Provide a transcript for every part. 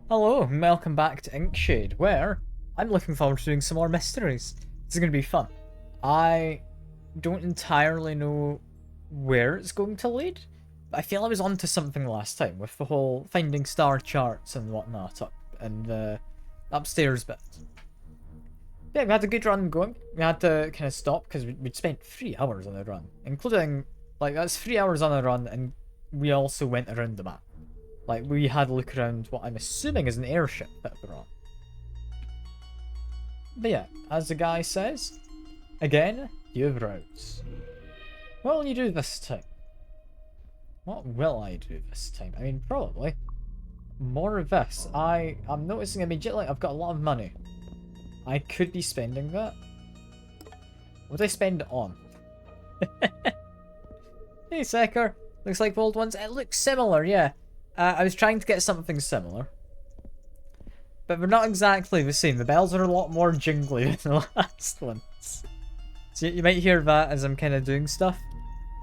Hello, and welcome back to Inkshade, where I'm looking forward to doing some more mysteries. This is going to be fun. I don't entirely know where it's going to lead, but I feel I was onto something last time with the whole finding star charts and whatnot up in the upstairs bit. Yeah, we had a good run going. We had to kind of stop because we'd spent 3 hours on a run, including, like, that's 3 hours on a run, and we also went around the map. Like, we had a look around what I'm assuming is an airship that we're on. But yeah, as the guy says, again, you have routes. What will you do this time? What will I do this time? I mean, probably more of this. I'm noticing immediately I've got a lot of money. I could be spending that. What would I spend it on? Hey, Secker. Looks like old ones. It looks similar, yeah. I was trying to get something similar. But they're not exactly the same. The bells are a lot more jingly than the last ones. So you might hear that as I'm kind of doing stuff.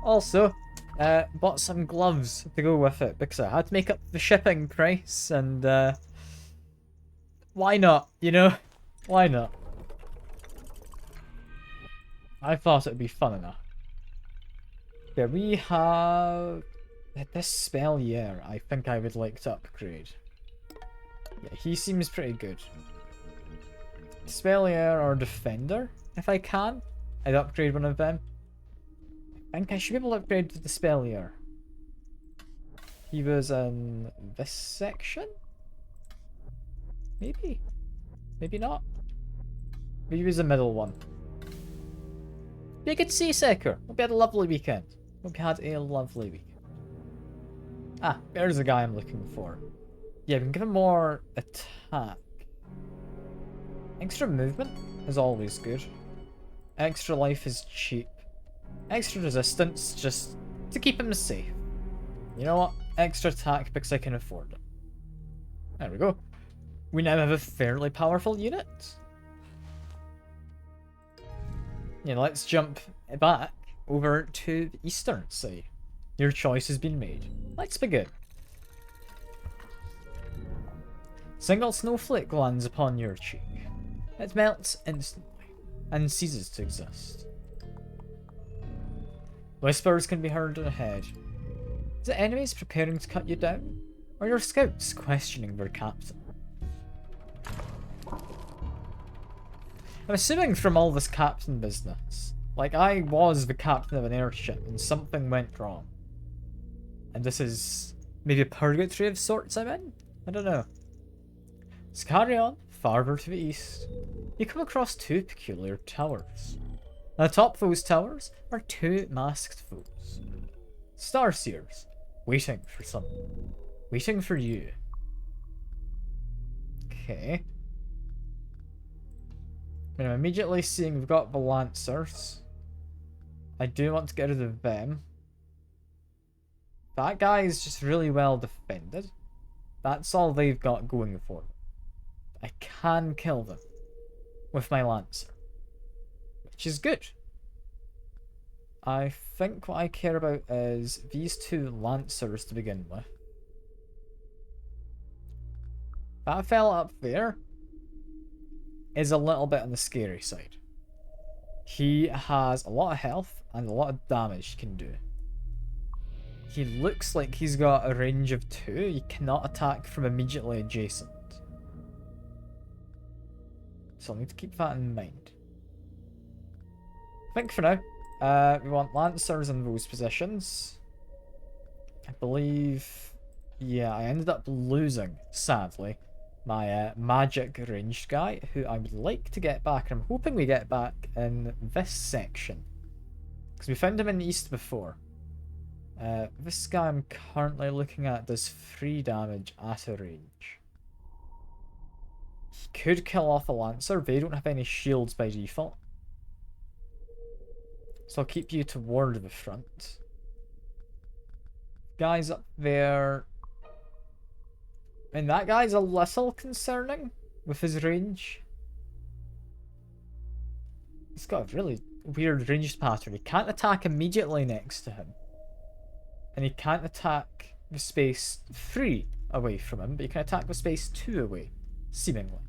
Also, bought some gloves to go with it because I had to make up the shipping price and why not, you know? Why not? I thought it would be fun enough. Yeah, we have this spell year. I think I would like to upgrade. Yeah, he seems pretty good. Spellier or Defender, if I can. I'd upgrade one of them. I think I should be able to upgrade to the Spellier. He was in this section? Maybe? Maybe not? Maybe he was the middle one. Be a good Seesaker. Hope you had a lovely weekend. Hope you had a lovely weekend. Ah, there's the guy I'm looking for. Yeah, we can give him more attack. Extra movement is always good. Extra life is cheap. Extra resistance just to keep him safe. You know what? Extra attack because I can afford it. There we go. We now have a fairly powerful unit. Yeah, let's jump back over to the eastern side. Your choice has been made. Let's begin. Single snowflake lands upon your cheek. It melts instantly and ceases to exist. Whispers can be heard ahead. Is it enemies preparing to cut you down? Or your scouts questioning their captain? I'm assuming from all this captain business, like I was the captain of an airship and something went wrong. And this is maybe a purgatory of sorts I'm in? I don't know. Let's carry on, farther to the east. You come across 2 peculiar towers. Atop those towers are 2 masked foes. Starseers, waiting for someone. Waiting for you. Okay. I'm immediately seeing we've got the Lancers. I do want to get rid of them. That guy is just really well defended. That's all they've got going for them. I can kill them with my Lancer, which is good. I think what I care about is these 2 Lancers to begin with. That fella up there is a little bit on the scary side. He has a lot of health and a lot of damage he can do. He looks like he's got a range of 2. You cannot attack from immediately adjacent. So I'll need to keep that in mind. I think for now, we want Lancers in those positions. I believe... yeah, I ended up losing, sadly, my magic ranged guy, who I would like to get back. And I'm hoping we get back in this section. Because we found him in the east before. This guy I'm currently looking at does 3 damage at a range. He could kill off a Lancer. They don't have any shields by default. So I'll keep you toward the front. Guys up there. And that guy's a little concerning with his range. He's got a really weird ranged pattern. He can't attack immediately next to him. And he can't attack the space 3 away from him, but you can attack with space 2 away, seemingly.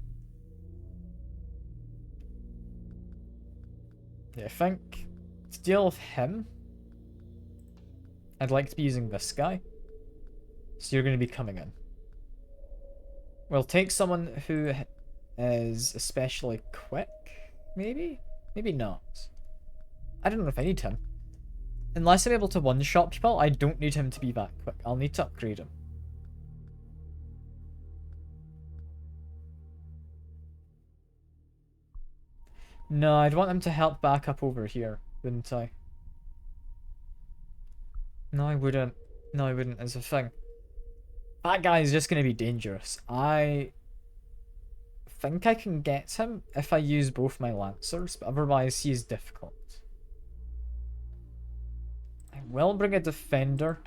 Yeah, I think to deal with him, I'd like to be using this guy. So you're going to be coming in. We'll take someone who is especially quick, maybe? Maybe not. I don't know if I need him. Unless I'm able to one-shot people, I don't need him to be that quick. I'll need to upgrade him. No, I'd want him to help back up over here, wouldn't I? No, I wouldn't. No, I wouldn't, is the thing. That guy is just going to be dangerous. I think I can get him if I use both my Lancers, but otherwise he is difficult. I will bring a Defender,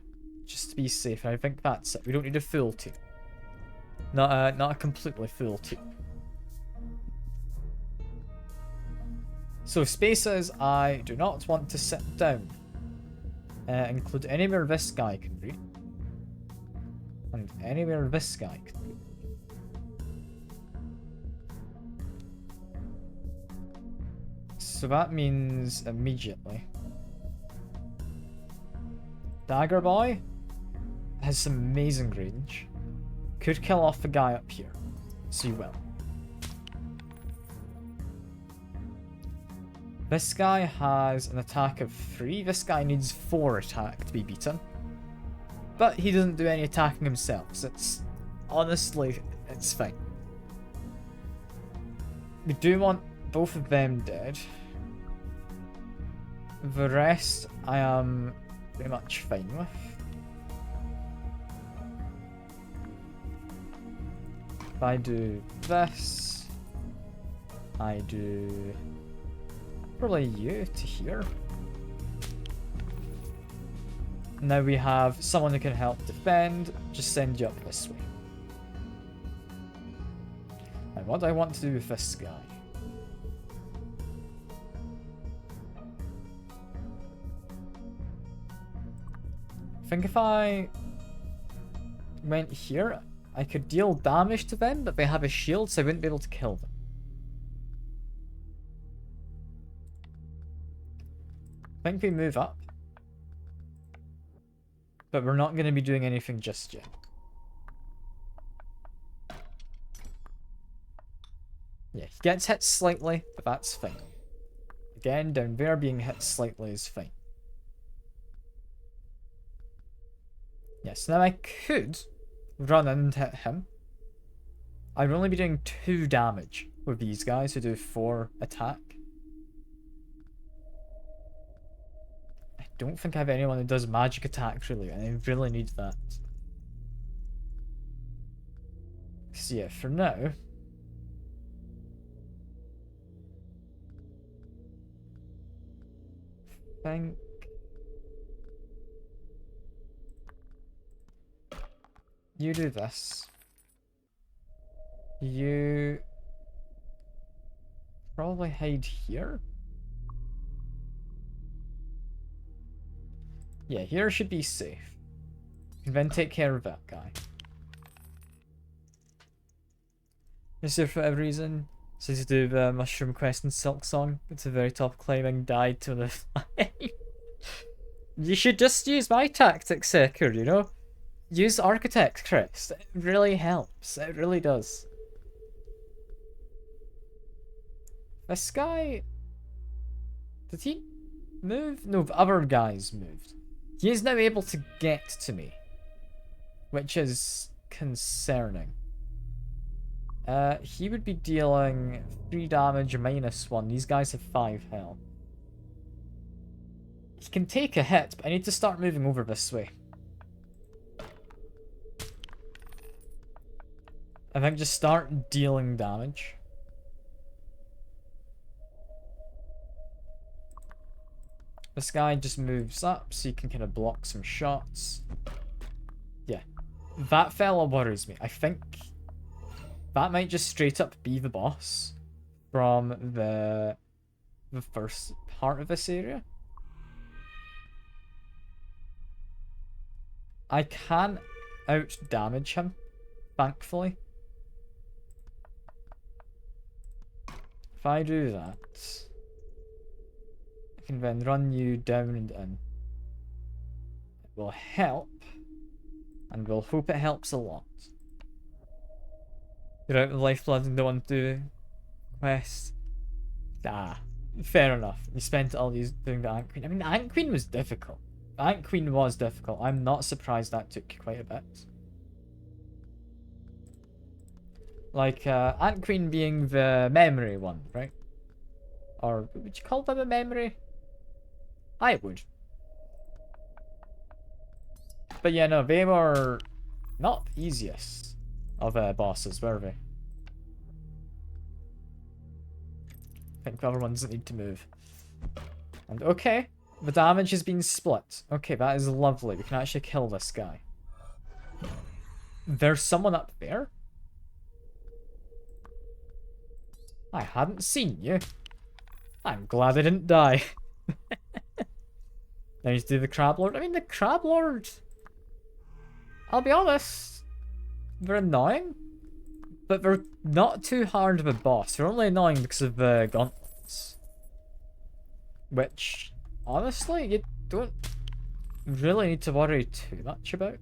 just to be safe, and I think that's it. We don't need a full team. Not a completely full team. So spaces I do not want to sit down. Include anywhere this guy can reach. And anywhere this guy can reach. So that means immediately. Dagger Boy has some amazing range. Could kill off the guy up here. So you will. This guy has an attack of 3. This guy needs 4 attack to be beaten. But he doesn't do any attacking himself, so it's... honestly, it's fine. We do want both of them dead. The rest, I am pretty much fine with. If I do this... I do... probably you to here. Now we have someone who can help defend. Just send you up this way. And what do I want to do with this guy? I think if I went here, I could deal damage to them, but they have a shield, so I wouldn't be able to kill them. I think we move up. But we're not going to be doing anything just yet. Yeah, he gets hit slightly, but that's fine. Again, down there being hit slightly is fine. Yes, now I could run in and hit him. I'd only be doing 2 damage with these guys who do 4 attack. I don't think I have anyone who does magic attack really, and I really need that. So yeah, for now... I think... you do this. You... probably hide here? Yeah, here should be safe. You can then take care of that guy. Is there for every reason? So to do the Mushroom Quest and Silk Song. It's a very top climbing, died to the fly. You should just use my tactic, Seeker, you know? Use Architect Crest. It really helps. It really does. This guy... did he move? No, the other guys moved. He is now able to get to me, which is concerning. He would be dealing 3 damage -1. These guys have 5 health. He can take a hit, but I need to start moving over this way. I think just start dealing damage. This guy just moves up so you can kind of block some shots. Yeah. That fella worries me. I think that might just straight up be the boss from the first part of this area. I can out damage him thankfully. If I do that, I can then run you down and in. It will help, and we'll hope it helps a lot. You're out of lifeblood and don't want to do quest. Ah, fair enough. You spent all these doing the Ant Queen. I mean, the Ant Queen was difficult. The Ant Queen was difficult. I'm not surprised that took quite a bit. Like, Ant Queen being the memory one, right? Or would you call them a memory? I would. But yeah, no, they were not the easiest of bosses, were they? I think the other one doesn't need to move. And okay, the damage has been split. Okay, that is lovely. We can actually kill this guy. There's someone up there? I hadn't seen you. I'm glad I didn't die. Now you do the Crab Lord. I mean, the Crab Lord, I'll be honest, they're annoying, but they're not too hard of a boss. They're only annoying because of the gauntlets. Which, honestly, you don't really need to worry too much about.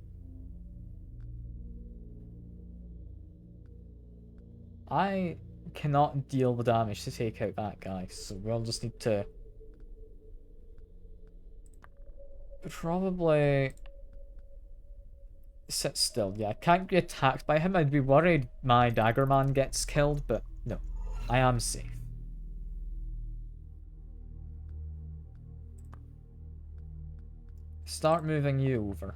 I cannot deal the damage to take out that guy, so we'll just need to probably sit still. Yeah, I can't be attacked by him. I'd be worried my dagger man gets killed, but no, I am safe. Start moving you over.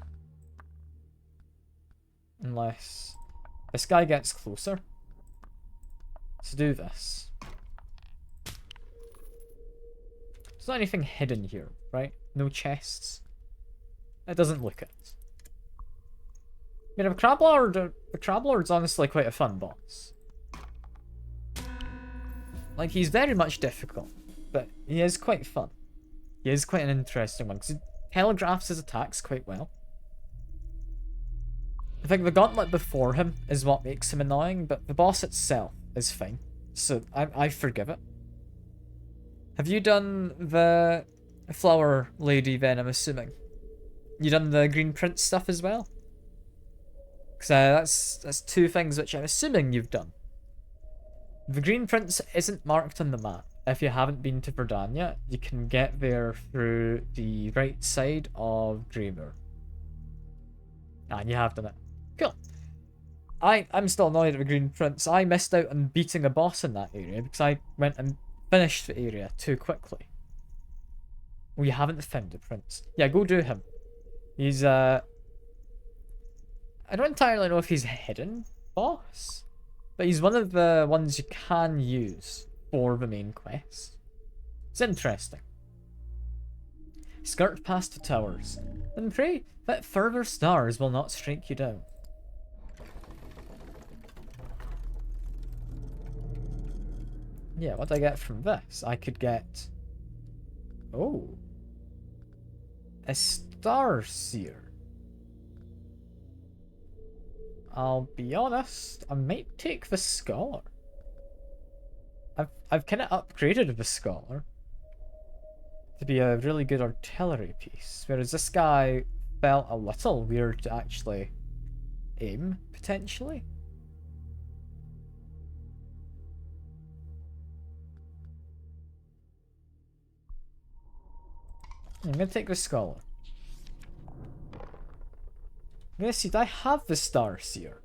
Unless this guy gets closer. To do this. There's not anything hidden here, right? No chests. It doesn't look it. I mean, the Crab Lord's honestly quite a fun boss. Like, he's very much difficult, but he is quite fun. He is quite an interesting one, because he telegraphs his attacks quite well. I think the gauntlet before him is what makes him annoying, but the boss itself is fine, so I forgive it. Have you done the Flower Lady then, I'm assuming? You done the Green Prince stuff as well? Because that's two things which I'm assuming you've done. The Green Prince isn't marked on the map. If you haven't been to Verdun yet, you can get there through the right side of Dreamer. And you have done it. Cool. I'm still annoyed at the Green Prince. I missed out on beating a boss in that area because I went and finished the area too quickly. Well, you haven't found the prince. Yeah, go do him. He's, I don't entirely know if he's a hidden boss, but he's one of the ones you can use for the main quest. It's interesting. Skirt past the towers, and pray that further stars will not strike you down. Yeah, what do I get from this? I could get... Oh. A Star Seer. I'll be honest, I might take the Scholar. I've kind of upgraded the Scholar to be a really good artillery piece, whereas this guy felt a little weird to actually aim, potentially. I'm gonna take the Scholar. I'm gonna see, do I have the Star Seer?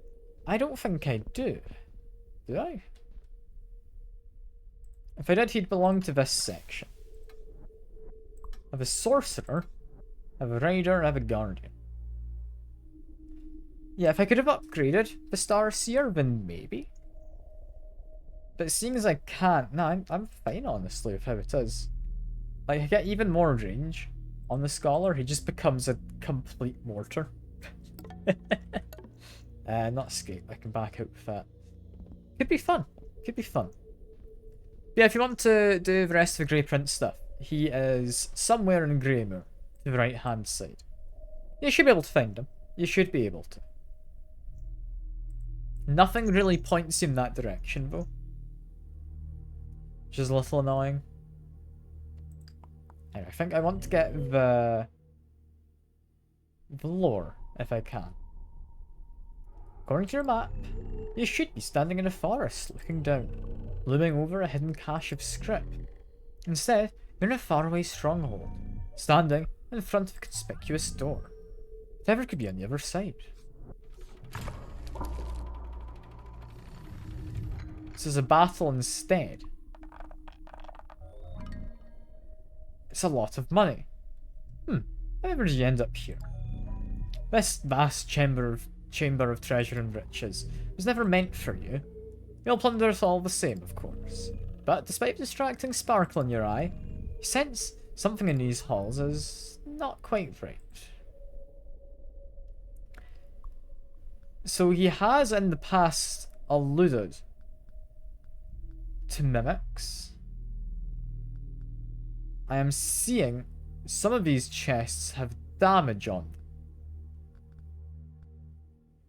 I don't think I do. Do I? If I did, he'd belong to this section. I have a Sorcerer, I have a Rider, I have a Guardian. Yeah, if I could have upgraded the Star Seer, then maybe. But seeing as I can't, no, I'm fine honestly with how it is. Like, I get even more range on the Scholar, he just becomes a complete mortar. Not escape, I can back out with that. Could be fun. Could be fun. But yeah, if you want to do the rest of the Grey Prince stuff, he is somewhere in Greymoor, to the right hand side. You should be able to find him. You should be able to. Nothing really points you in that direction, though. Which is a little annoying. Anyway, I think I want to get the lore, if I can. According to your map, you should be standing in a forest, looking down, looming over a hidden cache of script. Instead, you're in a faraway stronghold, standing in front of a conspicuous door. Whatever could be on the other side. This is a battle instead. It's a lot of money. However did you end up here? This vast chamber of treasure and riches was never meant for you. You'll plunder it all the same, of course. But despite the distracting sparkle in your eye, you sense something in these halls is not quite right. So he has in the past alluded to mimics. I am seeing some of these chests have damage on them.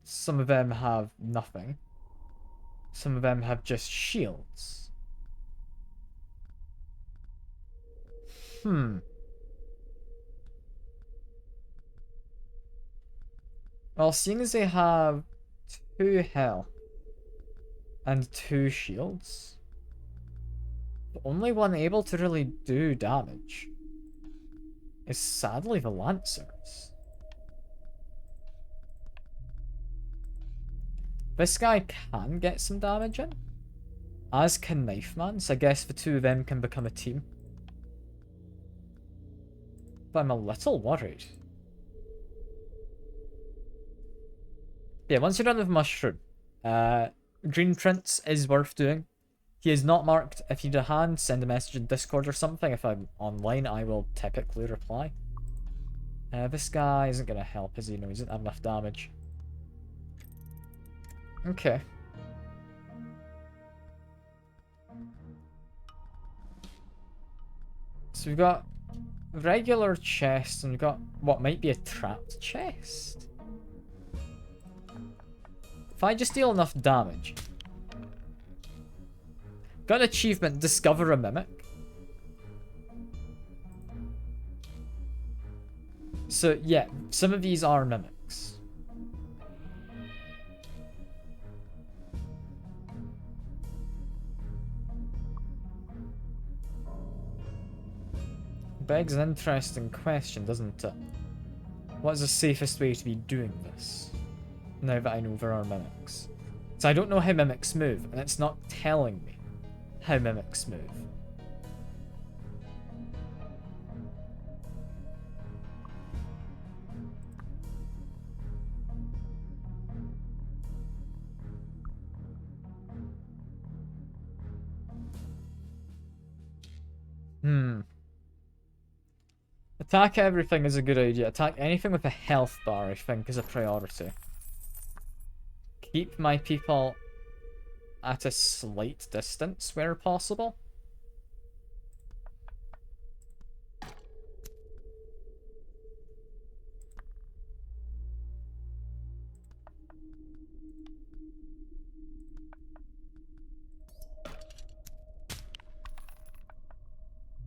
Some of them have nothing. Some of them have just shields. Well, seeing as they have 2 health and 2 shields, the only one able to really do damage is sadly the Lancers. This guy can get some damage in, as can Knifeman, so I guess the 2 of them can become a team. But I'm a little worried. Yeah, once you're done with Mushroom, Green Prince is worth doing. He is not marked. If you need a hand, send a message in Discord or something. If I'm online, I will typically reply. This guy isn't going to help, is he? No, he doesn't have enough damage. Okay. So we've got regular chests and we've got what might be a trapped chest. If I just deal enough damage. Got an achievement, discover a mimic. So yeah, some of these are mimics. Begs an interesting question, doesn't it? What is the safest way to be doing this? Now that I know there are mimics. So I don't know how mimics move, and it's not telling me how mimics move. Attack everything is a good idea. Attack anything with a health bar, I think, is a priority. Keep my people at a slight distance where possible.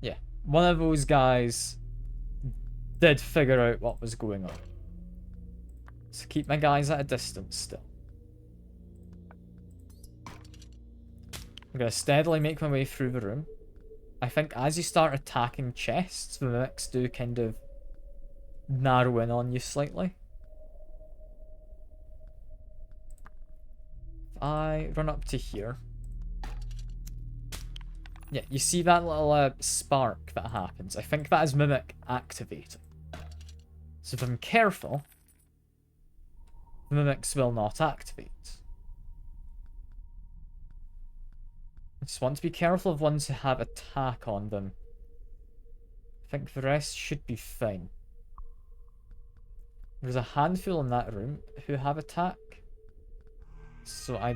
Yeah, one of those guys did figure out what was going on. So keep my guys at a distance still. I'm going to steadily make my way through the room. I think as you start attacking chests, the mimics do kind of narrow in on you slightly. If I run up to here. Yeah, you see that little spark that happens? I think that is Mimic activating. So if I'm careful, the mimics will not activate. I just want to be careful of ones who have attack on them. I think the rest should be fine. There's a handful in that room who have attack. So I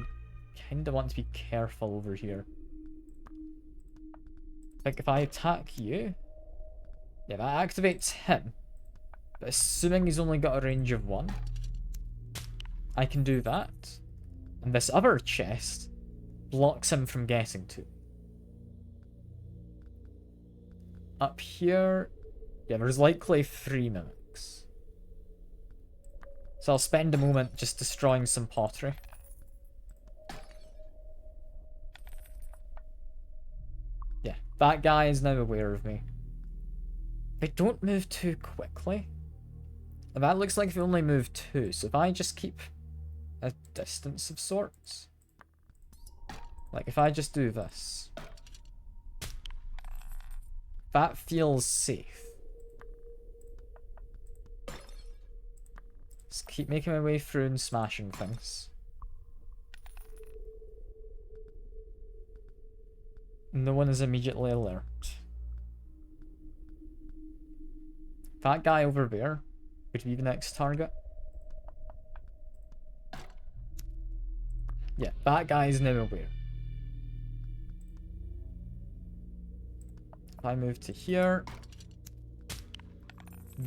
kind of want to be careful over here. I think if I attack you... Yeah, that activates him. But assuming he's only got a range of 1, I can do that. And this other chest blocks him from getting to. Up here, yeah, there's likely 3 mimics. So I'll spend a moment just destroying some pottery. Yeah, that guy is now aware of me. They don't move too quickly. And that looks like they only move 2, so if I just keep a distance of sorts. Like, if I just do this. That feels safe. Just keep making my way through and smashing things. No one is immediately alert. That guy over there could be the next target. Yeah, that guy is now aware. If I move to here...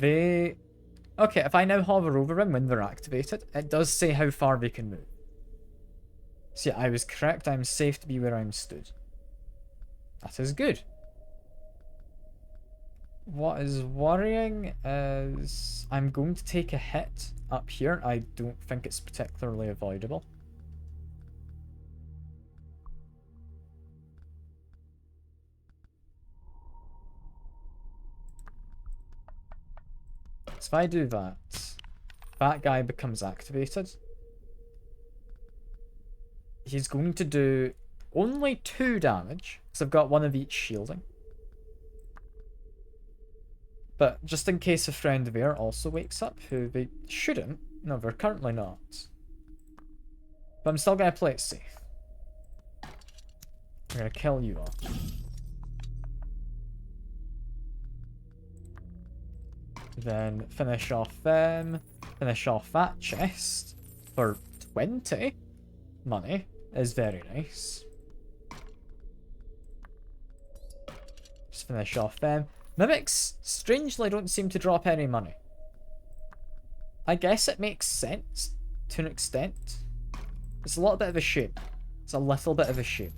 Okay, if I now hover over them when they're activated, it does say how far they can move. So yeah, I was correct. I'm safe to be where I'm stood. That is good. What is worrying is I'm going to take a hit up here. I don't think it's particularly avoidable. So if I do that, that guy becomes activated. He's going to do only 2 damage, because I've got one of each shielding. But just in case a friend there also wakes up, who they shouldn't. No, they're currently not. But I'm still going to play it safe. I'm going to kill you all. Then finish off them. Finish off that chest for 20 money is very nice. Just finish off them. Mimics, strangely, don't seem to drop any money. I guess it makes sense to an extent. It's a little bit of a shame. It's a little bit of a shame.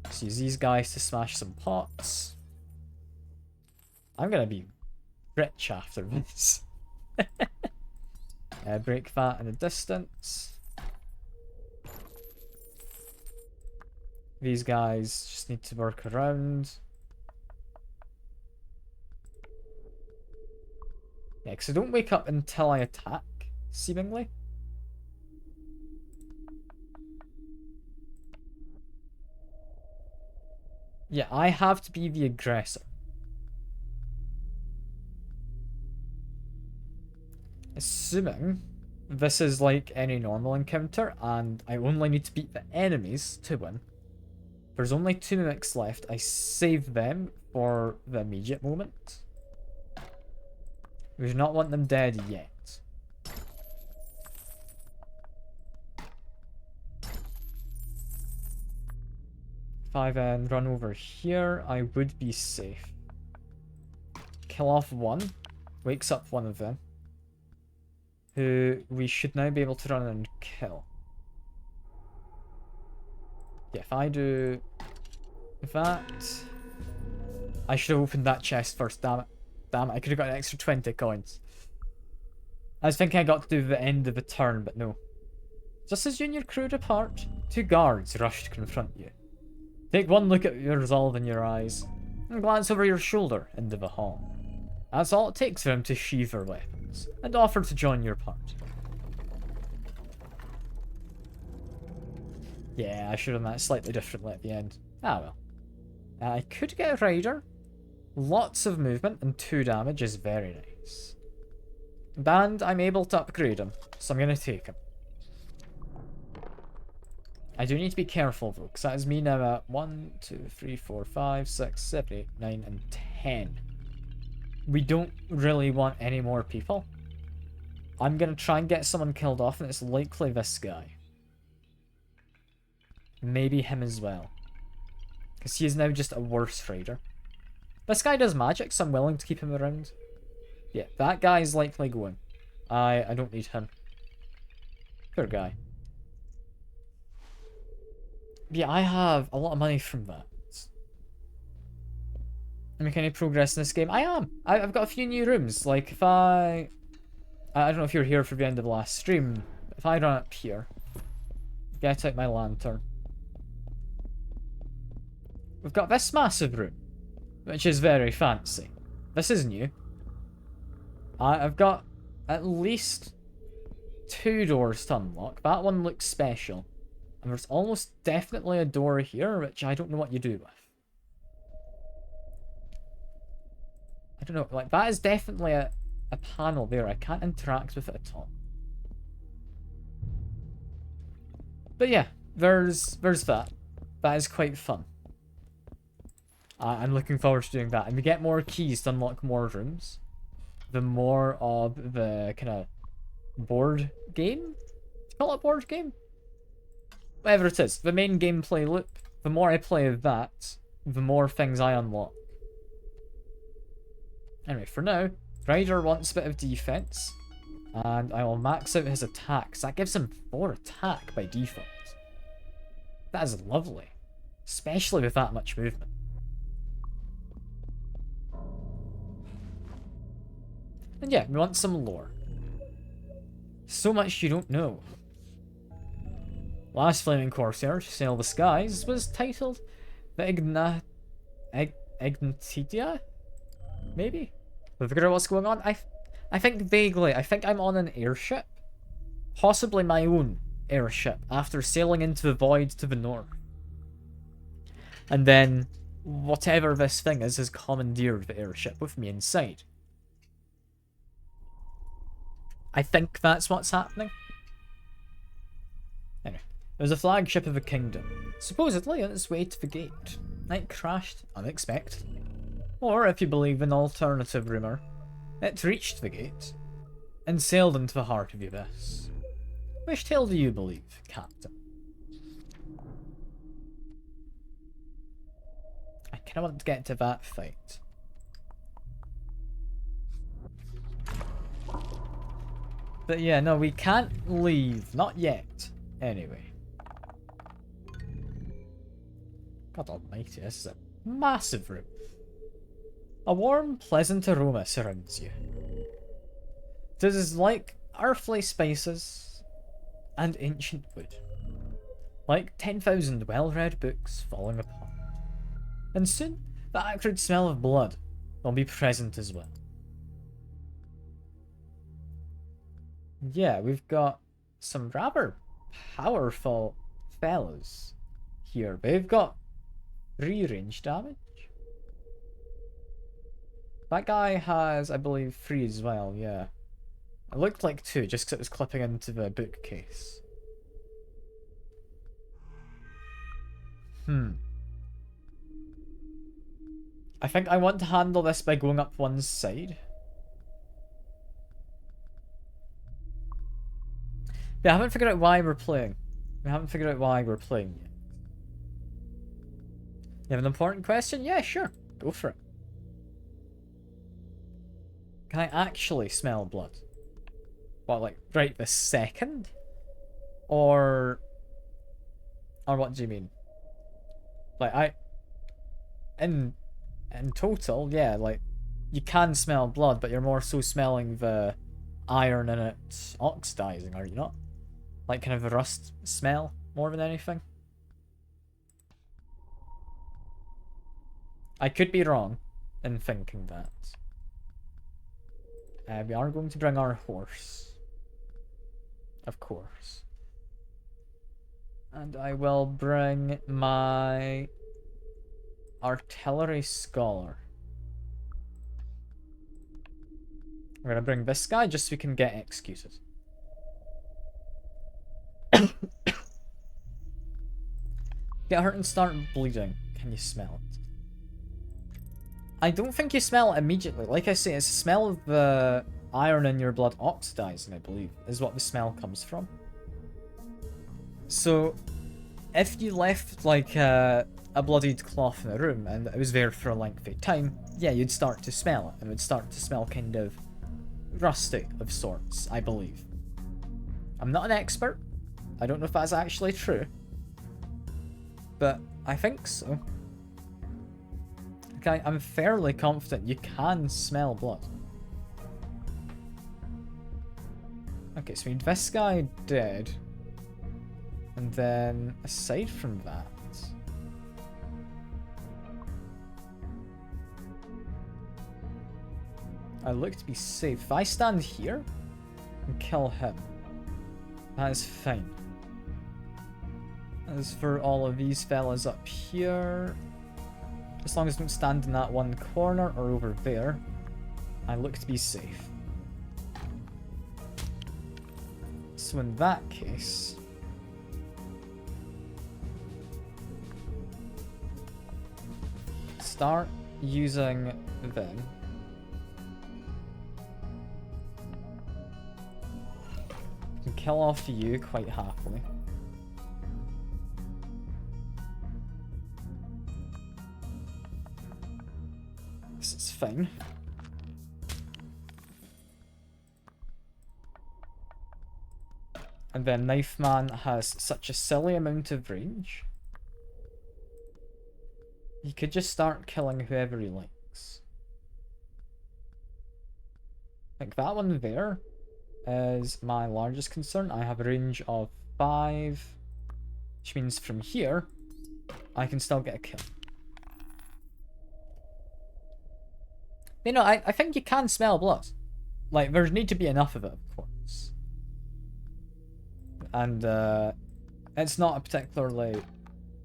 Let's use these guys to smash some pots. I'm gonna be rich after this. Break that in the distance. These guys just need to work around. Yeah, because I don't wake up until I attack, seemingly. Yeah, I have to be the aggressor. Assuming this is like any normal encounter, and I only need to beat the enemies to win. There's only 2 mimics left. I save them for the immediate moment. We do not want them dead yet. If I then run over here, I would be safe. Kill off one. Wakes up one of them. Who we should now be able to run and kill. Yeah, if I do that... I should have opened that chest first, damn it. Damn it, I could have got an extra 20 coins. I was thinking I got to do the end of the turn, but no. Just as you and your crew depart, 2 guards rush to confront you. Take one look at your resolve in your eyes, and glance over your shoulder into the hall. That's all it takes for them to sheathe their weapons, and offer to join your party. Yeah, I should have done that slightly differently at the end. Ah well. I could get a rider. Lots of movement and 2 damage is very nice. And I'm able to upgrade him, so I'm going to take him. I do need to be careful though, because that is me now at 1, 2, 3, 4, 5, 6, 7, 8, 9, and 10. We don't really want any more people. I'm going to try and get someone killed off, and it's likely this guy. Maybe him as well. Because he is now just a worse raider. This guy does magic, so I'm willing to keep him around. Yeah, that guy is likely going. I don't need him. Poor guy. Yeah, I have a lot of money from that. Make any progress in this game? I am. I've got a few new rooms. Like, if I don't know if you're here for the end of the last stream. If I run up here, get out my lantern. We've got this massive room, which is very fancy. This is new. I've got at least 2 doors to unlock. That one looks special. And there's almost definitely a door here, which I don't know what you do with. I don't know, like, that is definitely a panel there. I can't interact with it at all. But yeah, there's that. That is quite fun. I'm looking forward to doing that. And we get more keys to unlock more rooms. The more of the kind of board game? Do you call it a board game? Whatever it is. The main gameplay loop. The more I play that, the more things I unlock. Anyway, for now, Ryder wants a bit of defense. And I will max out his attacks. That gives him 4 attack by default. That is lovely. Especially with that much movement. And yeah, we want some lore. So much you don't know. Last Flaming Corsair to sail the skies was titled the Ignatidia? Maybe? I figure out what's going on. I think vaguely. I think I'm on an airship. Possibly my own airship after sailing into the void to the north. And then whatever this thing is has commandeered the airship with me inside. I think that's what's happening. Anyway, it was a flagship of a kingdom, supposedly on its way to the gate. It crashed unexpectedly. Or, if you believe an alternative rumour, it reached the gate and sailed into the heart of the abyss. Which tale do you believe, Captain? I kinda want to get to that fight. But yeah, no, we can't leave. Not yet. Anyway. God almighty, this is a massive room. A warm, pleasant aroma surrounds you. This is like earthly spices and ancient wood. Like 10,000 well-read books falling apart. And soon, the acrid smell of blood will be present as well. Yeah, we've got some rather powerful fellows here. They've got 3 range damage. That guy has, I believe, 3 as well, yeah. It looked like 2, just because it was clipping into the bookcase. I think I want to handle this by going up one side. Yeah, I haven't figured out why we're playing. We haven't figured out why we're playing yet. You have an important question? Yeah, sure. Go for it. Can I actually smell blood? What, like, right this second? Or what do you mean? Like, in total, yeah, like, you can smell blood, but you're more so smelling the iron in it oxidizing, are you not? Like, kind of the rust smell, more than anything. I could be wrong in thinking that. We are going to bring our horse. Of course. And I will bring my artillery scholar. We're gonna bring this guy just so we can get executed. Get hurt and start bleeding. Can you smell it? I don't think you smell it immediately. Like I say, it's the smell of the iron in your blood oxidizing, I believe, is what the smell comes from. So, if you left, like, a bloodied cloth in a room and it was there for a lengthy time, yeah, you'd start to smell it. It would start to smell kind of rusty of sorts, I believe. I'm not an expert. I don't know if that's actually true. but I think so. Okay, I'm fairly confident you can smell blood. Okay, so we need this guy dead. And then, aside from that... I look to be safe. If I stand here and kill him, that is fine. As for all of these fellas up here, as long as I don't stand in that one corner or over there, I look to be safe. So in that case... start using them. Can kill off you quite happily. This is fine. And then Knife Man has such a silly amount of range. He could just start killing whoever he likes. Like that one there is my largest concern. I have a range of 5, which means from here, I can still get a kill. You know, I think you can smell blood. Like, there's need to be enough of it, of course. And, it's not a particularly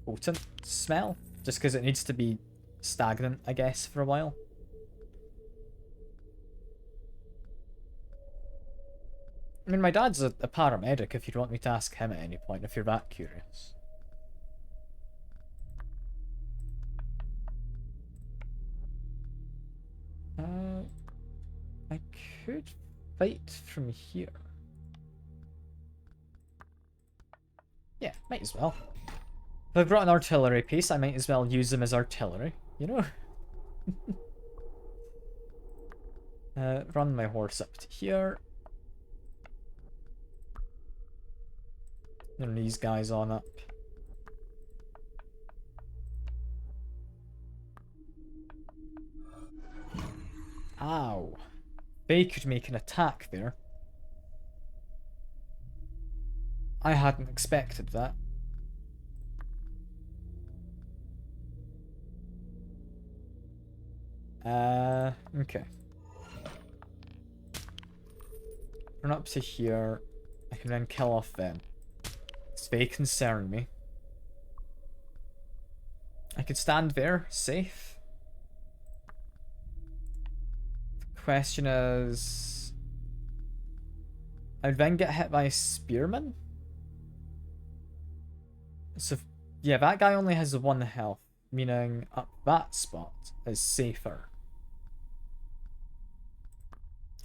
potent smell, just because it needs to be stagnant, I guess, for a while. I mean, my dad's a paramedic, if you'd want me to ask him at any point, if you're that curious. I could fight from here. Yeah, might as well. If I've brought an artillery piece, I might as well use them as artillery, you know? Run my horse up to here. And these guys on up. Ow. They could make an attack there. I hadn't expected that. Okay. Run up to here. I can then kill off them. They concern me. I could stand there, safe. The question is... I'd then get hit by a spearman? So, yeah, that guy only has 1 health, meaning up that spot is safer.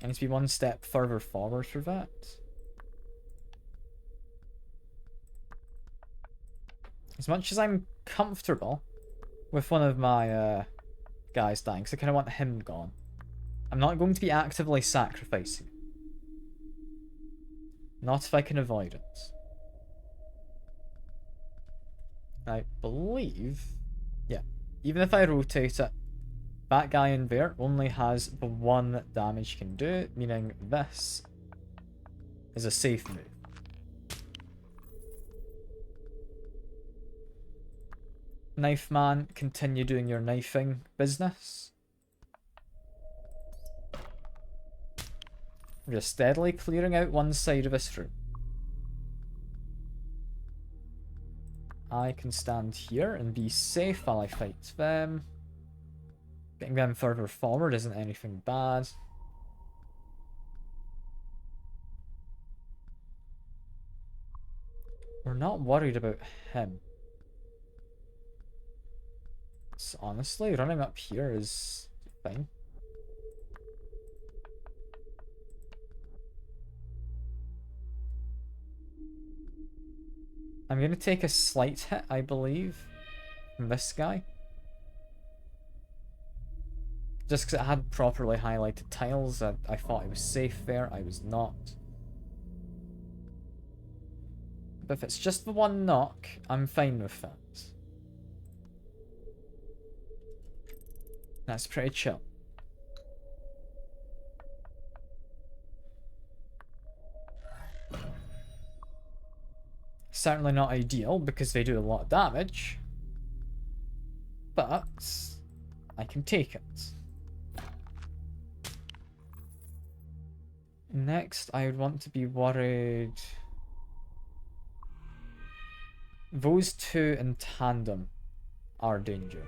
I need to be 1 step further forward for that. As much as I'm comfortable with one of my guys dying, because I kind of want him gone, I'm not going to be actively sacrificing. Not if I can avoid it. I believe... yeah, even if I rotate it, that guy in there only has the 1 damage he can do, meaning this is a safe move. Knife Man, continue doing your knifing business. We're just steadily clearing out one side of this room. I can stand here and be safe while I fight them. Getting them further forward isn't anything bad. We're not worried about him. So honestly, running up here is fine. I'm going to take a slight hit, I believe, from this guy. Just because it had properly highlighted tiles, I thought I was safe there. I was not. But if it's just the 1 knock, I'm fine with that. That's pretty chill. Certainly not ideal because they do a lot of damage, but I can take it. Next, I would want to be worried. Those two in tandem are dangerous.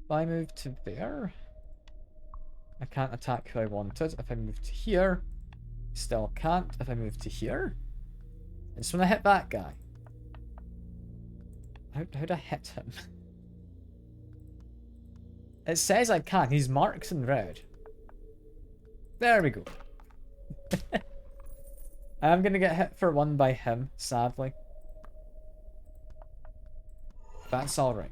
If I move to there, I can't attack who I wanted. If I move to here, still can't. If I move to here, it's when I hit that guy. How'd I hit him? It says I can. He's marked in red. There we go. I'm gonna get hit for one by him, sadly. That's alright.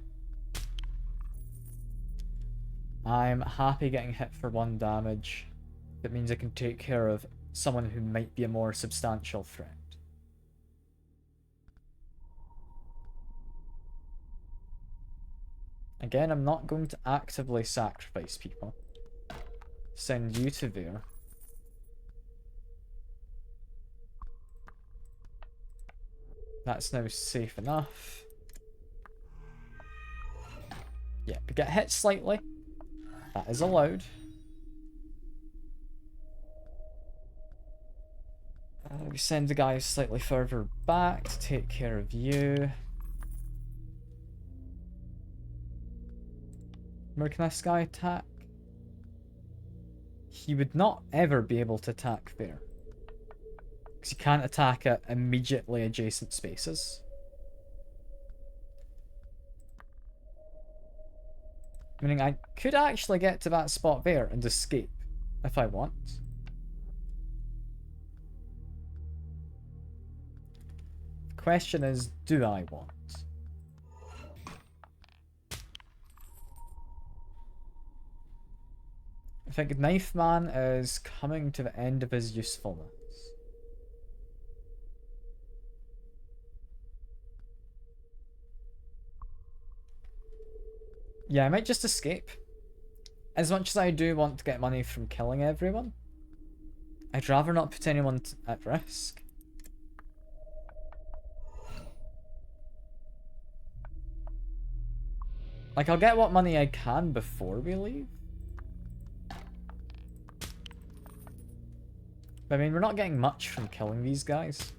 I'm happy getting hit for 1 damage. That means I can take care of someone who might be a more substantial threat. Again, I'm not going to actively sacrifice people. Send you to there. That's now safe enough. Yeah, we get hit slightly. That is allowed. We send the guy slightly further back to take care of you. Where can this guy attack? He would not ever be able to attack there. Because he can't attack at immediately adjacent spaces. Meaning I could actually get to that spot there and escape if I want. The question is, do I want? I think Knife Man is coming to the end of his usefulness. Yeah, I might just escape. As much as I do want to get money from killing everyone, I'd rather not put anyone at risk. Like, I'll get what money I can before we leave. But I mean, we're not getting much from killing these guys.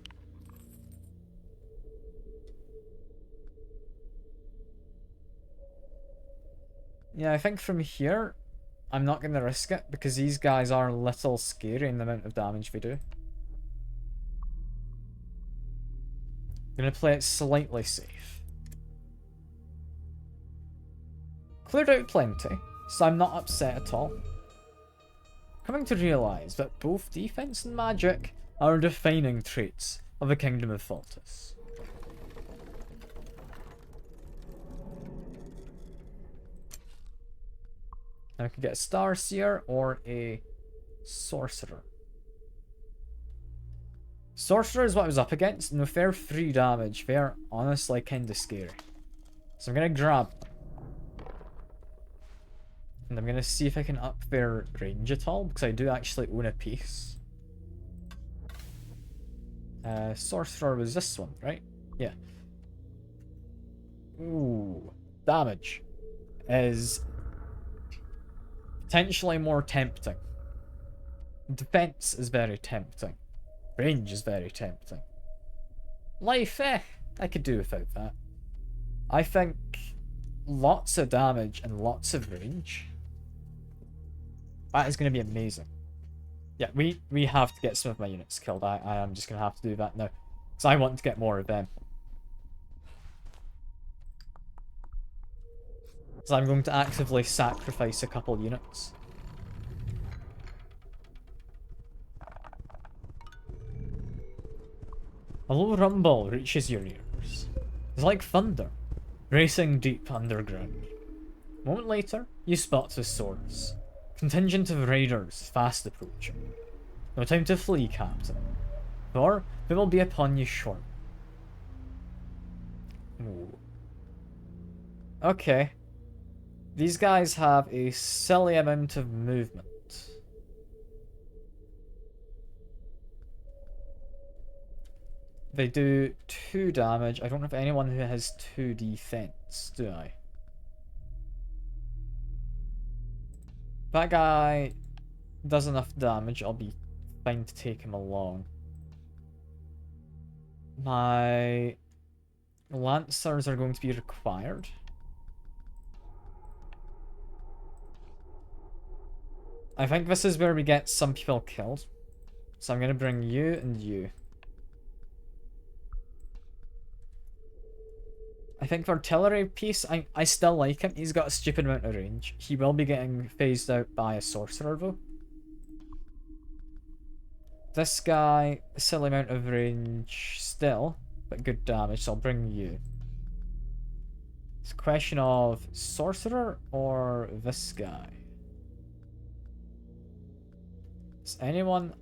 Yeah, I think from here, I'm not going to risk it, because these guys are a little scary in the amount of damage they do. I'm going to play it slightly safe. Cleared out plenty, so I'm not upset at all. Coming to realise that both defense and magic are defining traits of the Kingdom of Faltus. Now I could get a Starseer or a Sorcerer. Sorcerer is what I was up against, and with their 3 damage, they're honestly kinda scary. So I'm gonna grab them. And I'm gonna see if I can up their range at all, because I do actually own a piece. Sorcerer was this one, right? Yeah. Ooh. Damage is potentially more tempting. Defense is very tempting. Range is very tempting. Life, I could do without that. I think lots of damage and lots of range. That is going to be amazing. Yeah, we have to get some of my units killed. I am just going to have to do that now. Because I want to get more of them. So I'm going to actively sacrifice a couple units. A low rumble reaches your ears. It's like thunder, racing deep underground. A moment later, you spot the source. Contingent of raiders fast approaching. No time to flee, Captain. For they will be upon you shortly. Ooh. Okay. These guys have a silly amount of movement. They do 2 damage. I don't have anyone who has 2 defense, do I? That guy does enough damage. I'll be fine to take him along. My Lancers are going to be required. I think this is where we get some people killed. So I'm going to bring you and you. I think for artillery piece, I still like him. He's got a stupid amount of range. He will be getting phased out by a sorcerer though. This guy, a silly amount of range still, but good damage, so I'll bring you. It's a question of sorcerer or this guy. Does anyone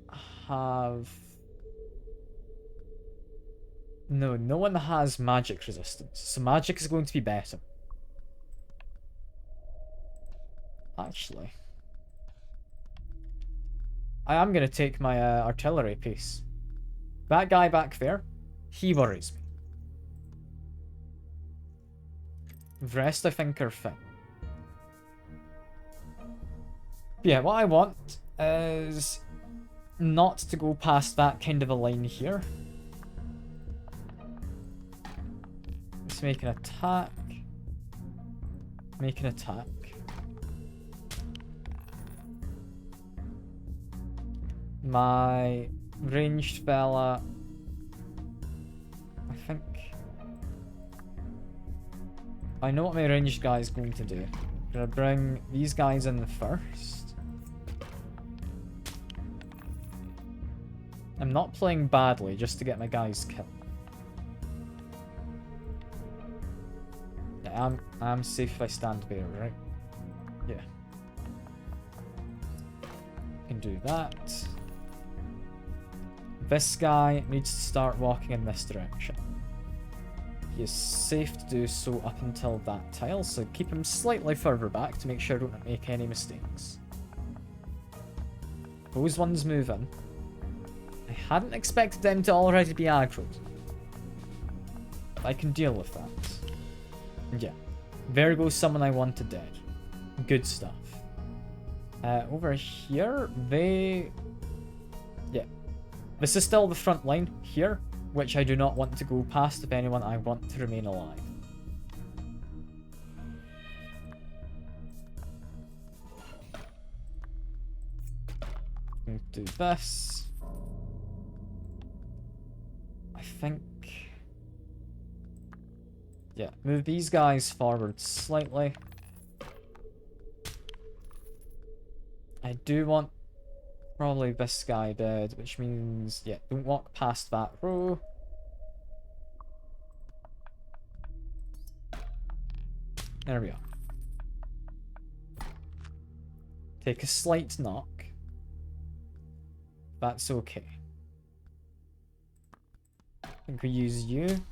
have... No, no one has magic resistance, so magic is going to be better. Actually, I am going to take my artillery piece. That guy back there, he worries me. The rest I think are fine. Yeah, what I want is not to go past that kind of a line here. Let's make an attack. Make an attack. My ranged fella, I think I know what my ranged guy is going to do. I'm gonna bring these guys in first. I'm not playing badly just to get my guys killed. Yeah, I'm safe if I stand there, right? Yeah. Can do that. This guy needs to start walking in this direction. He is safe to do so up until that tile, so keep him slightly further back to make sure I don't make any mistakes. Those ones move in. I hadn't expected them to already be aggroed. But I can deal with that. And yeah, there goes someone I wanted dead. Good stuff. Over here, they... Yeah. This is still the front line here, which I do not want to go past if anyone I want to remain alive. Do this. I think... Yeah, move these guys forward slightly. I do want probably this guy dead, which means, yeah, don't walk past that row. There we are. Take a slight knock. That's okay. I think we use you.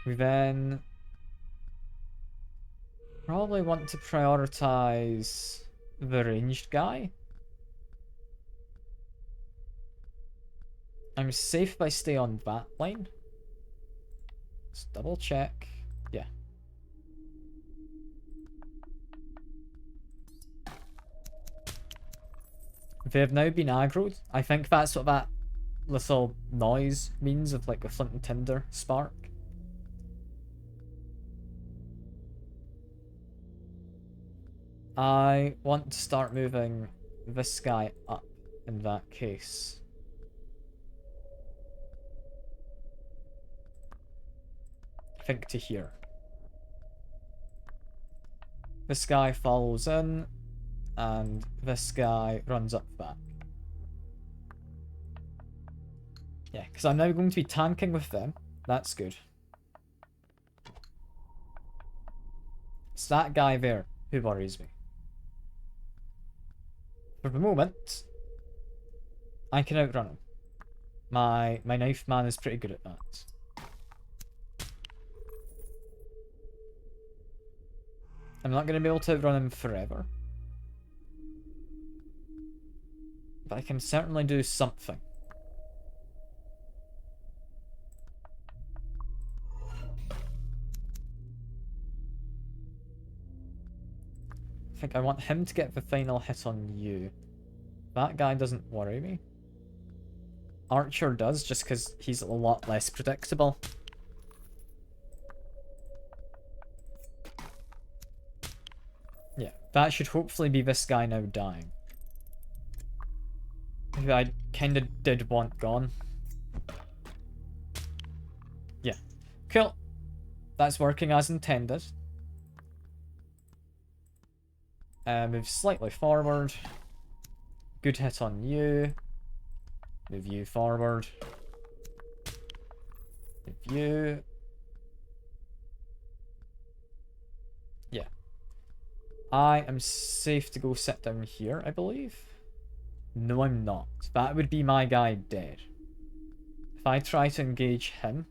We then probably want to prioritize the ranged guy. I'm safe if I stay on that line. Let's double check. Yeah. They have now been aggroed. I think that's what that little noise means of like a flint and tinder spark. I want to start moving this guy up in that case. I think to here. This guy follows in, and this guy runs up back. Yeah, because I'm now going to be tanking with them. That's good. It's that guy there who worries me. For the moment, I can outrun him. My knife man is pretty good at that. I'm not going to be able to outrun him forever. But I can certainly do something. I think I want him to get the final hit on you. That guy doesn't worry me. Archer does, just because he's a lot less predictable. Yeah, that should hopefully be this guy now dying. Who I kind of did want gone. Yeah, cool. That's working as intended. Move slightly forward. Good hit on you. Move you forward. Move you. Yeah. I am safe to go sit down here, I believe. No, I'm not. That would be my guy dead. If I try to engage him,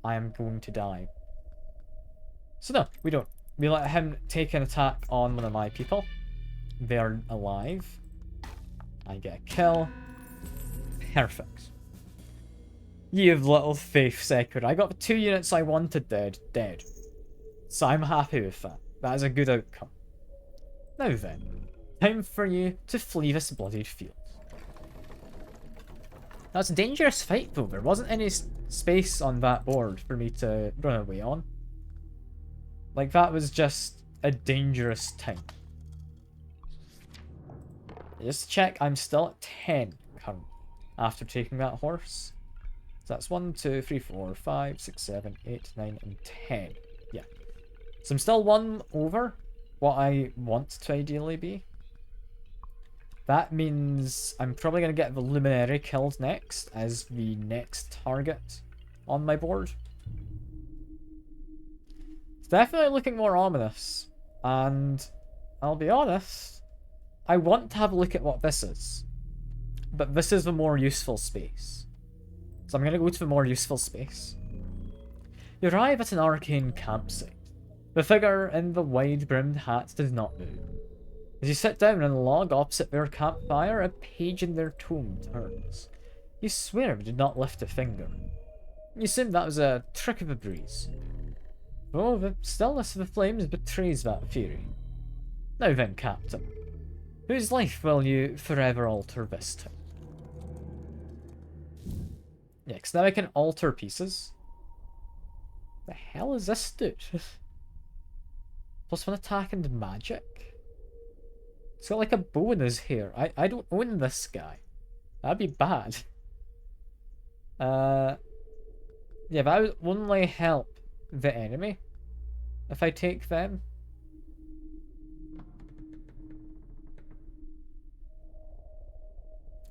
I am going to die. So no, we don't. We let him take an attack on one of my people. They're alive. I get a kill. Perfect. You have little faith, Sekiro. I got the 2 units I wanted dead. So I'm happy with that. That is a good outcome. Now then, time for you to flee this bloodied field. That's a dangerous fight though. There wasn't any space on that board for me to run away on. Like, that was just a dangerous time. Just to check, I'm still at 10 current after taking that horse. So that's 1, 2, 3, 4, 5, 6, 7, 8, 9, and 10. Yeah. So I'm still 1 over what I want to ideally be. That means I'm probably going to get the Luminary killed next as the next target on my board. It's definitely looking more ominous. And I'll be honest, I want to have a look at what this is. But this is the more useful space. So I'm going to go to the more useful space. You arrive at an arcane campsite. The figure in the wide-brimmed hat does not move. As you sit down on a log opposite their campfire, a page in their tome turns. You swear they did not lift a finger. You assume that was a trick of the breeze. Oh, the stillness of the flames betrays that theory. Now then, Captain. Whose life will you forever alter this time? Yeah, because now I can alter pieces. The hell is this dude? +1 attack and magic? He's got like a bow in his hair. I don't own this guy. That'd be bad. Yeah, but I would only help the enemy if I take them.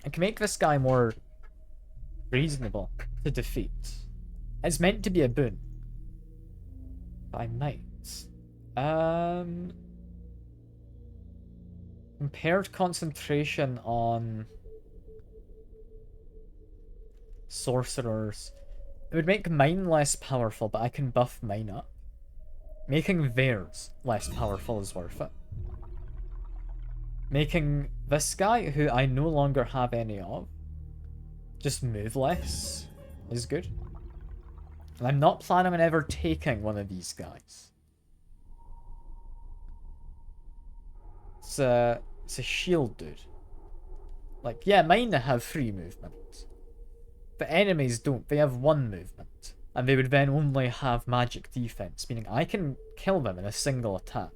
I can make this guy more reasonable to defeat. It's meant to be a boon. But I might. Compared concentration on sorcerers. It would make mine less powerful, but I can buff mine up. Making theirs less powerful is worth it. Making this guy, who I no longer have any of, just move less is good. And I'm not planning on ever taking one of these guys. It's a shield dude. Like, yeah, mine have 3 movement. But enemies don't. They have 1 movement. And they would then only have magic defense, meaning I can kill them in a single attack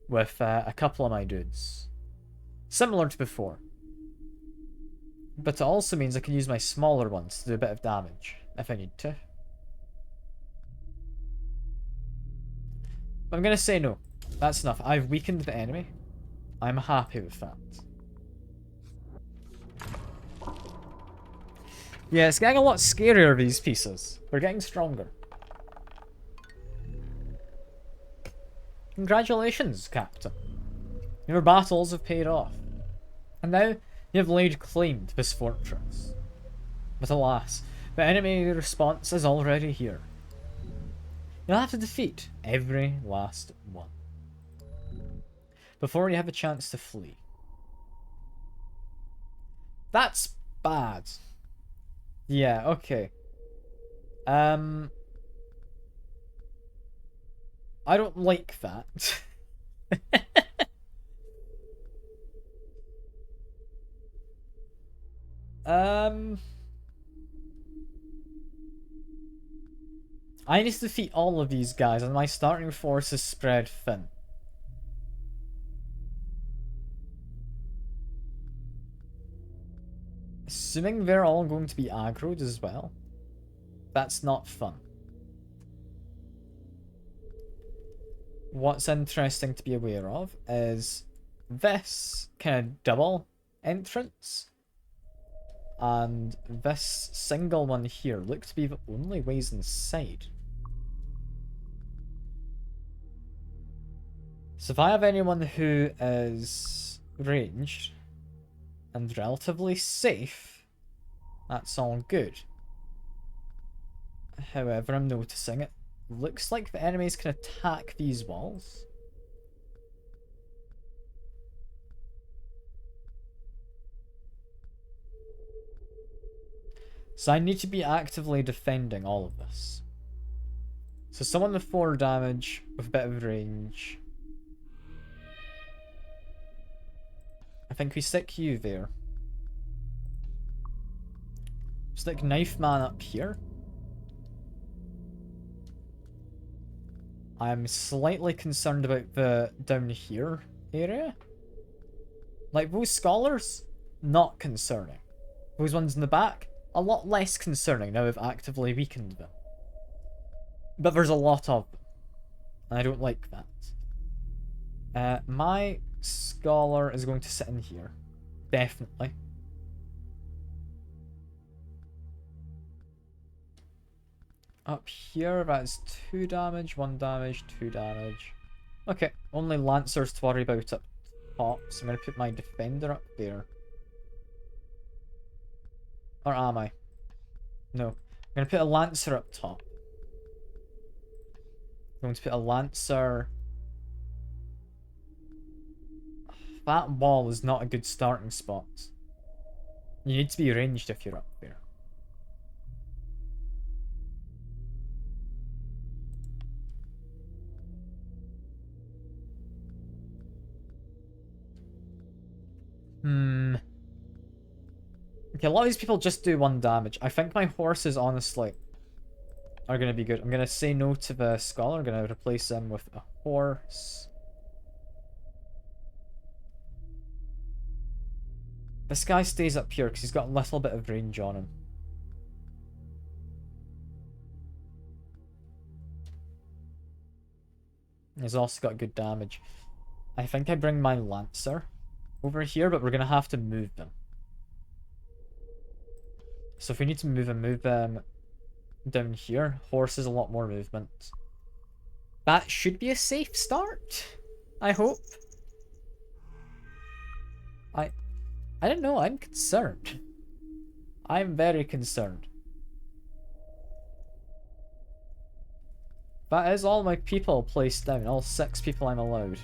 with a couple of my dudes. Similar to before. But it also means I can use my smaller ones to do a bit of damage, if I need to. But I'm going to say no. That's enough. I've weakened the enemy. I'm happy with that. Yeah, it's getting a lot scarier, these pieces. They're getting stronger. Congratulations, Captain. Your battles have paid off. And now you have laid claim to this fortress. But alas, the enemy response is already here. You'll have to defeat every last one before you have a chance to flee. That's bad. Yeah, okay. I don't like that. I need to defeat all of these guys and my starting force is spread thin. Assuming they're all going to be aggroed as well. That's not fun. What's interesting to be aware of is this kind of double entrance and this single one here look to be the only ways inside. So if I have anyone who is ranged and relatively safe, that's all good. However, I'm noticing it looks like the enemies can attack these walls. So I need to be actively defending all of this. So someone with 4 damage with a bit of range. I think we stick you there. Stick Knife Man up here. I'm slightly concerned about the down here area. Like, those scholars, not concerning. Those ones in the back, a lot less concerning now I've actively weakened them. But there's a lot of them. And I don't like that. My scholar is going to sit in here. Definitely. Up here, that's 2 damage, 1 damage, 2 damage. Okay, only Lancers to worry about up top, so I'm going to put my Defender up there. Or am I? No. I'm going to put a Lancer up top. I'm going to put a Lancer. That wall is not a good starting spot. You need to be ranged if you're up there. Okay, a lot of these people just do 1 damage. I think my horses, honestly, are going to be good. I'm going to say no to the Scholar. I'm going to replace him with a horse. This guy stays up here because he's got a little bit of range on him. He's also got good damage. I think I bring my Lancer over here, but we're going to have to move them. So if we need to move them down here. Horse is a lot more movement. That should be a safe start, I hope. I don't know, I'm concerned. I'm very concerned. That is all my people placed down, all 6 people I'm allowed.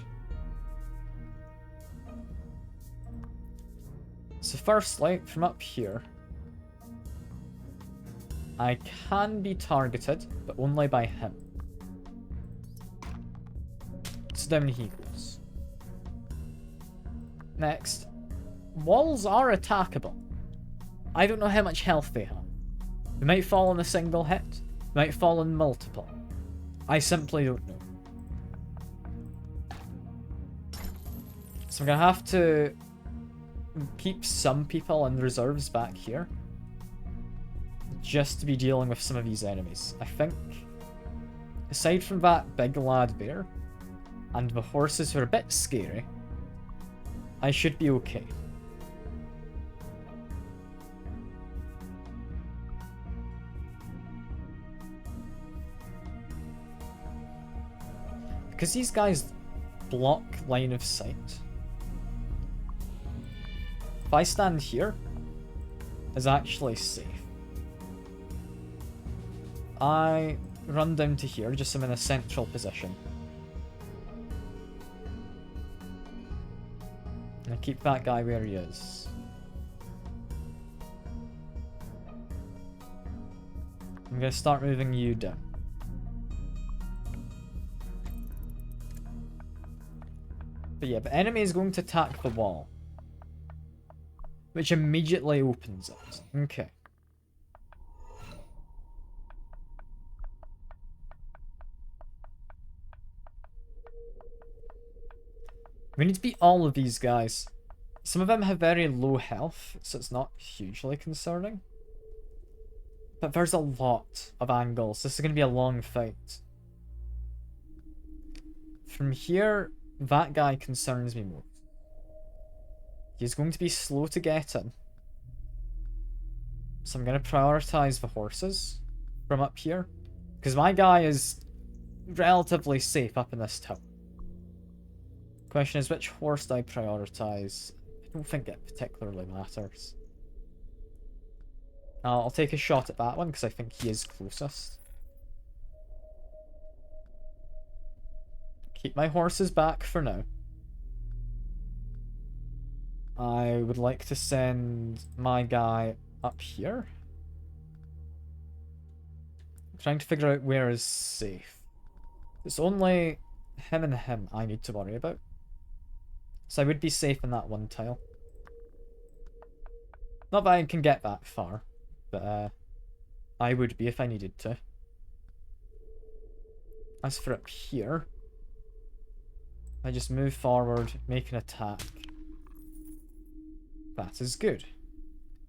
So firstly, from up here, I can be targeted, but only by him. So down he goes. Next, walls are attackable. I don't know how much health they have. They might fall in a single hit, they might fall in multiple. I simply don't know. So I'm gonna have to keep some people in reserves back here, just to be dealing with some of these enemies. I think, aside from that big lad there, and the horses who are a bit scary, I should be okay. Because these guys block line of sight. If I stand here, is actually safe. I run down to here, just so I'm in a central position. And I keep that guy where he is. I'm gonna start moving you down. But yeah, the enemy is going to attack the wall, which immediately opens it. Okay. We need to beat all of these guys. Some of them have very low health, so it's not hugely concerning. But there's a lot of angles. This is going to be a long fight. From here, that guy concerns me most. He's going to be slow to get in. So I'm going to prioritize the horses from up here. Because my guy is relatively safe up in this tower. Question is, which horse do I prioritize? I don't think it particularly matters. I'll take a shot at that one because I think he is closest. Keep my horses back for now. I would like to send my guy up here. I'm trying to figure out where is safe. It's only him and him I need to worry about. So I would be safe in that one tile. Not that I can get that far, but I would be if I needed to. As for up here, I just move forward, make an attack. That is good.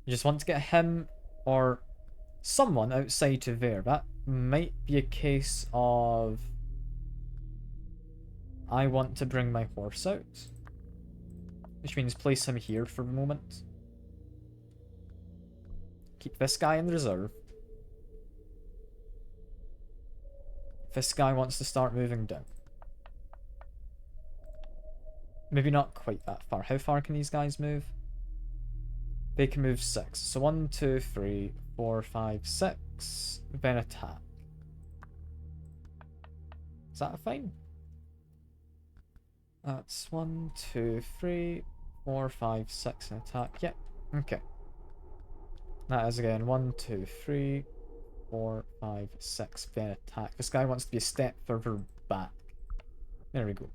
You just want to get him or someone outside to there. That might be a case of I want to bring my horse out, which means place him here for the moment. Keep this guy in reserve. This guy wants to start moving down. Maybe not quite that far. How far can these guys move? They can move 6. So 1, 2, 3, 4, 5, 6. Then attack. Is that fine? That's 1, 2, 3, 4, 5, 6 and attack. Yep. Okay. That is again 1, 2, 3, 4, 5, 6. Then attack. This guy wants to be a step further back. There we go.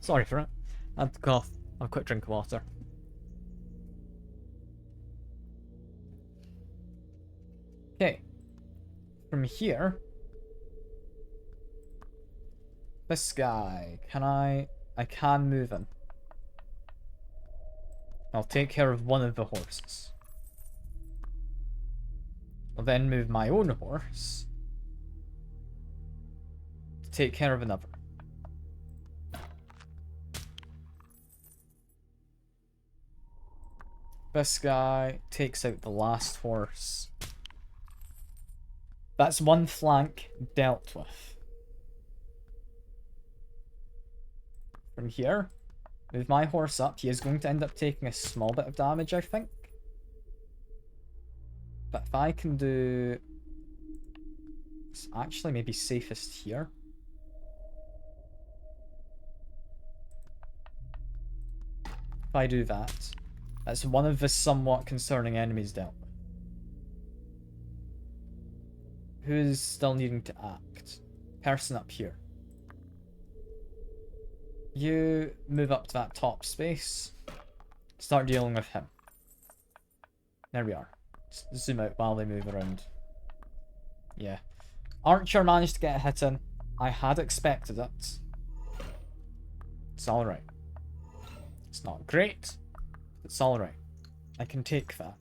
Sorry for it. I had to cough. I'll quick drink of water. Okay. From here, this guy, I can move him. I'll take care of one of the horses. I'll then move my own horse to take care of another. This guy takes out the last horse. That's one flank dealt with. From here, move my horse up. He is going to end up taking a small bit of damage, I think. But if I can do... It's actually maybe safest here. If I do that, that's one of the somewhat concerning enemies dealt with. Who is still needing to act? Person up here. You move up to that top space. Start dealing with him. There we are. Zoom out while they move around. Yeah. Archer managed to get a hit in. I had expected it. It's alright. It's not great. It's alright. I can take that.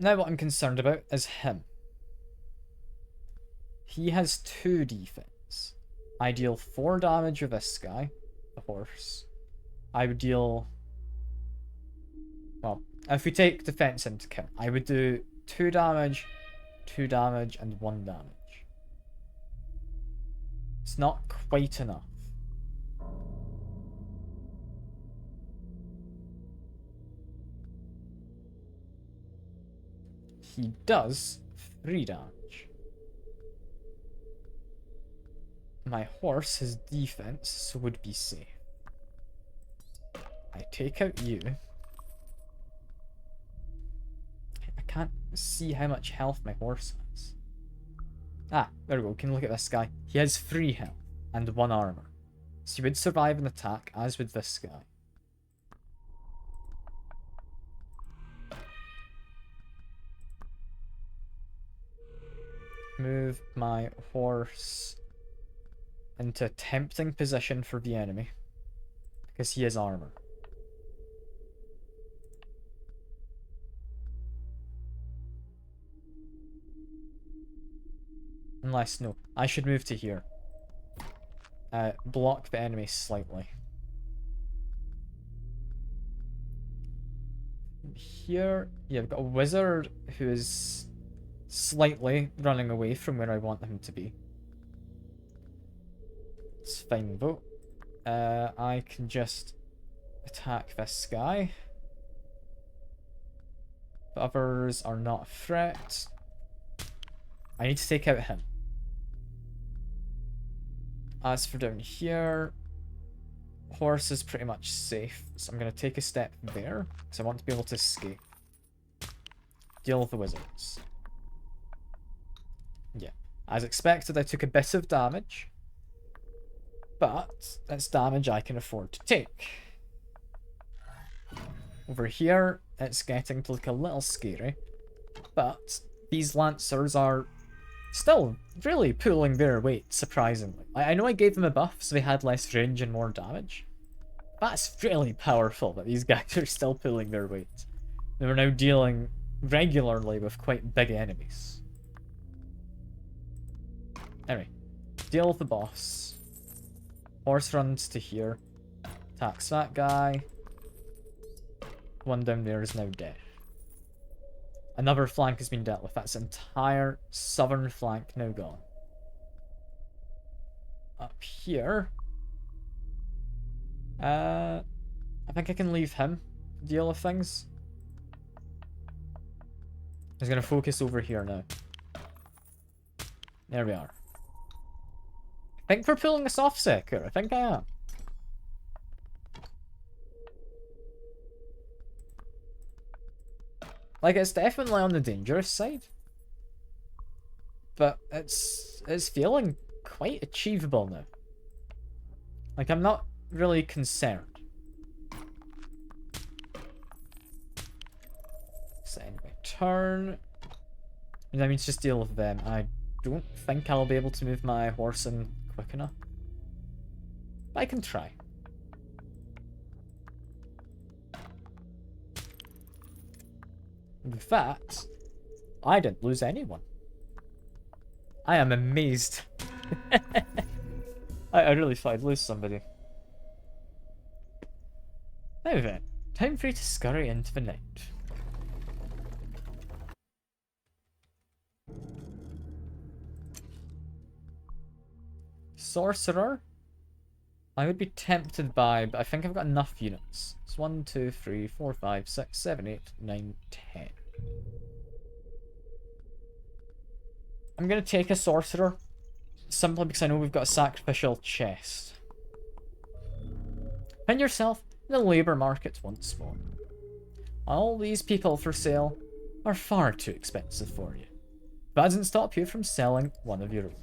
Now what I'm concerned about is him. He has 2 defense. I deal 4 damage with this guy, the horse. I would deal... Well, if we take defense into account, I would do 2 damage, 2 damage, and 1 damage. It's not quite enough. He does 3 damage. My horse has defense, so would be safe. I take out you. I can't see how much health my horse has. Ah, there we go. We can look at this guy. He has 3 health and 1 armor. So he would survive an attack, as would this guy. Move my horse into a tempting position for the enemy, because he has armor. Unless, no, I should move to here. Block the enemy slightly. Here, yeah, I've got a wizard who is slightly running away from where I want him to be. It's fine though. I can just attack this guy. The others are not a threat. I need to take out him. As for down here, horse is pretty much safe, so I'm going to take a step there, because I want to be able to escape. Deal with the wizards. Yeah. As expected, I took a bit of damage, but that's damage I can afford to take. Over here, it's getting to look a little scary, but these lancers are still really pulling their weight, surprisingly. I know I gave them a buff, so they had less range and more damage. That's really powerful that these guys are still pulling their weight. They are now dealing regularly with quite big enemies. Anyway, deal with the boss. Horse runs to here. Attacks that guy. One down there is now dead. Another flank has been dealt with. That's entire southern flank now gone. Up here. I think I can leave him to deal with things. He's going to focus over here now. There we are. I think we're pulling this off, Seeker. I think I am. Like, it's definitely on the dangerous side. But it's feeling quite achievable now. Like, I'm not really concerned. So anyway, turn. And that means just deal with them. I don't think I'll be able to move my horse in quick enough. But I can try. In fact, I didn't lose anyone. I am amazed. I really thought I'd lose somebody. Now then, time for you to scurry into the night. Sorcerer? I would be tempted by, but I think I've got enough units. It's 1, 2, 3, 4, 5, 6, 7, 8, 9, 10. I'm going to take a sorcerer, simply because I know we've got a sacrificial chest. Find yourself in the labour market once more. All these people for sale are far too expensive for you. That doesn't stop you from selling one of your own.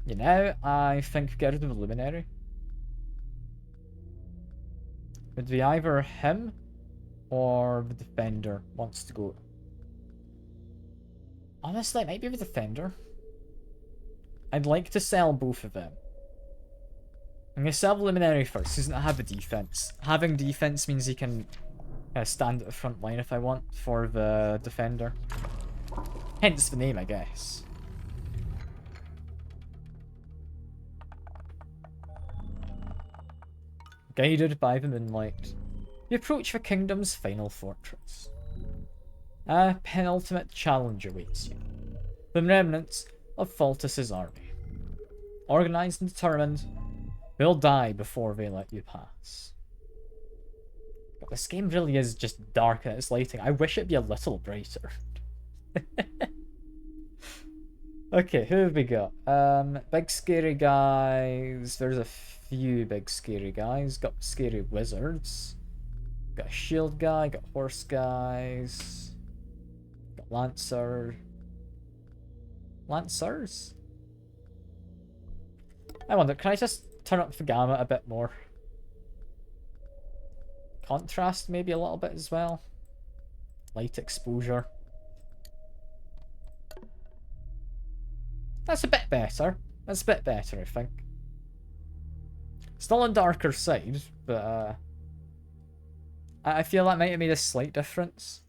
You know, I think we get rid of the luminary. Would be either him or the defender wants to go. Honestly, it might be the defender. I'd like to sell both of them. I'm going to sell the luminary first. He doesn't have a defense. Having defense means he can stand at the front line if I want for the defender. Hence the name, I guess. Guided by the moonlight, you approach the kingdom's final fortress. A penultimate challenge awaits you. The remnants of Faltus's army. Organized and determined, they'll die before they let you pass. God, this game really is just dark in its lighting. I wish it'd be a little brighter. Okay, who have we got? Big scary guys. There's a few big scary guys. Got scary wizards. Got a shield guy. Got horse guys. Got lancer. Lancers? I wonder, can I just turn up the gamut a bit more? Contrast maybe a little bit as well. Light exposure. That's a bit better. That's a bit better, I think. Still on darker side, but I feel that might have made a slight difference.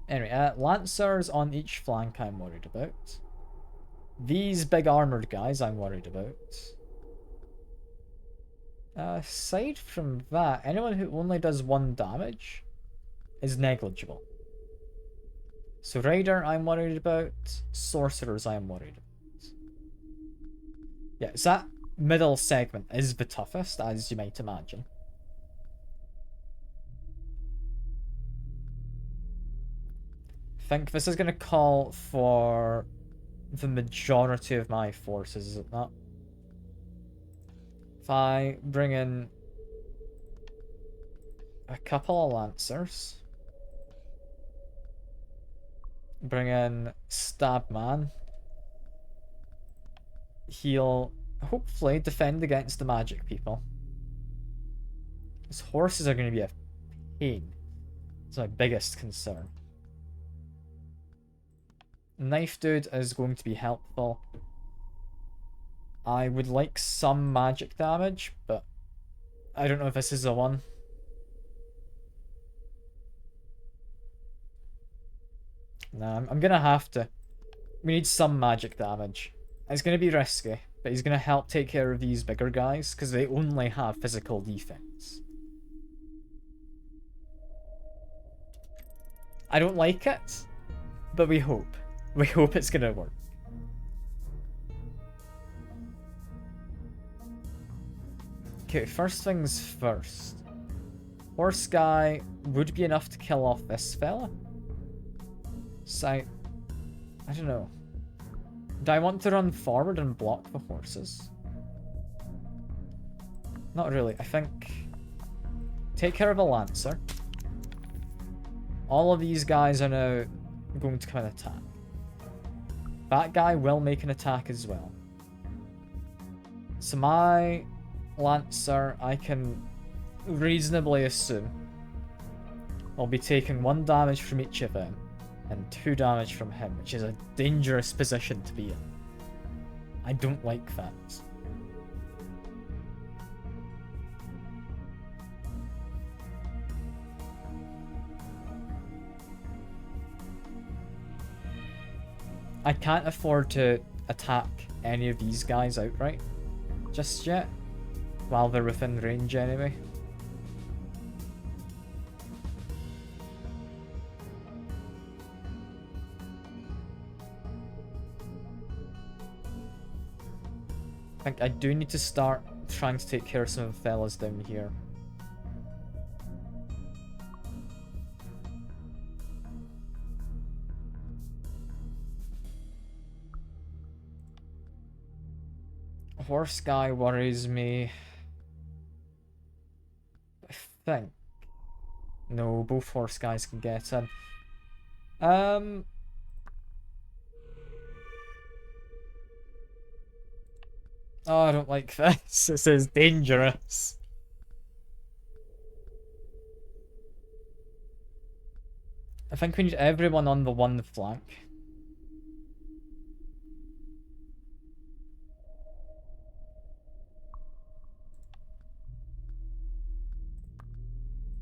Anyway, lancers on each flank I'm worried about. These big armored guys I'm worried about. Aside from that, anyone who only does 1 damage is negligible. So Rider I'm worried about, Sorcerers I'm worried about. Yeah, so that middle segment is the toughest, as you might imagine. I think this is going to call for the majority of my forces, is it not? If I bring in a couple of Lancers, bring in Stabman, he'll hopefully defend against the magic people. His horses are going to be a pain. It's my biggest concern. Knife Dude is going to be helpful. I would like some magic damage, but I don't know if this is the one. No, I'm gonna have to. We need some magic damage. It's gonna be risky, but he's gonna help take care of these bigger guys, because they only have physical defense. I don't like it, but we hope. We hope it's gonna work. Okay, first things first. Horse guy would be enough to kill off this fella. So I don't know. Do I want to run forward and block the horses? Not really. I think take care of a lancer. All of these guys are now going to come and attack. That guy will make an attack as well. So my lancer, I can reasonably assume, will be taking 1 damage from each of them and 2 damage from him, which is a dangerous position to be in. I don't like that. I can't afford to attack any of these guys outright just yet, while they're within range anyway. I think I do need to start trying to take care of some of the fellas down here. Horse guy worries me. I think. No, both horse guys can get in. Oh, I don't like this. This is dangerous. I think we need everyone on the 1 flank.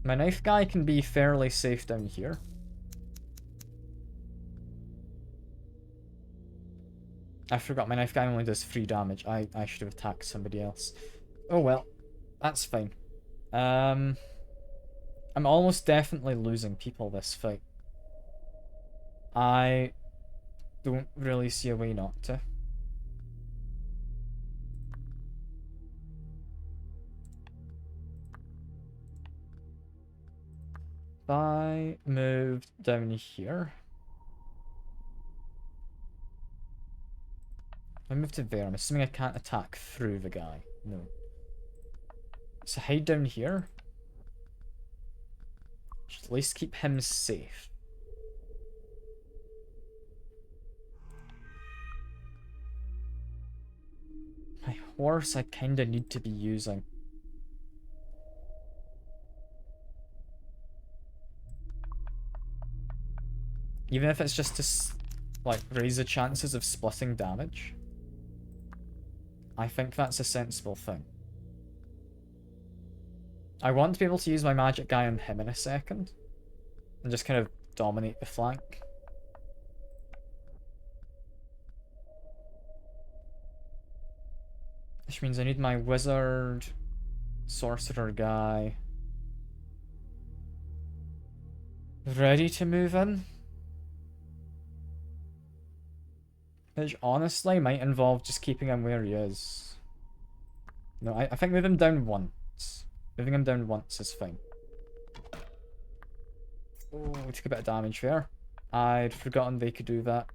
My knife guy can be fairly safe down here. I forgot my knife guy only does 3 damage. I should have attacked somebody else. Oh well, that's fine. I'm almost definitely losing people this fight. I don't really see a way not to. If I moved down here. If I move to there, I'm assuming I can't attack through the guy. No. So hide down here. Should at least keep him safe. My horse I kinda need to be using. Even if it's just to, like, raise the chances of splitting damage. I think that's a sensible thing. I want to be able to use my magic guy on him in a second. And just kind of dominate the flank. Which means I need my wizard, sorcerer guy ready to move in. Which honestly might involve just keeping him where he is. No, I think move him down once. Moving him down once is fine. Oh, we took a bit of damage there. I'd forgotten they could do that.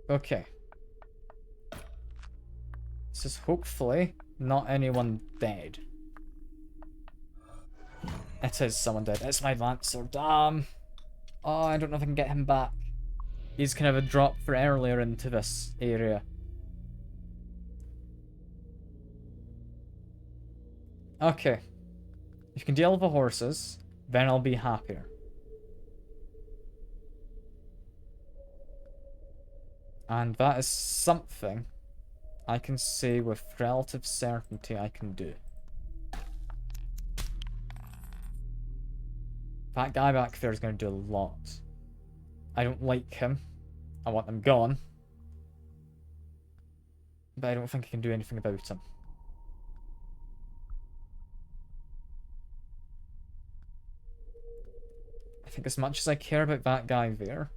Okay. This is hopefully not anyone dead. It is someone dead. It's my Lancer. Damn. Oh, I don't know if I can get him back. He's kind of a drop for earlier into this area. Okay. If you can deal with the horses, then I'll be happier. And that is something I can say with relative certainty I can do. That guy back there is going to do a lot. I don't like him. I want him gone. But I don't think I can do anything about him. I think as much as I care about that guy there,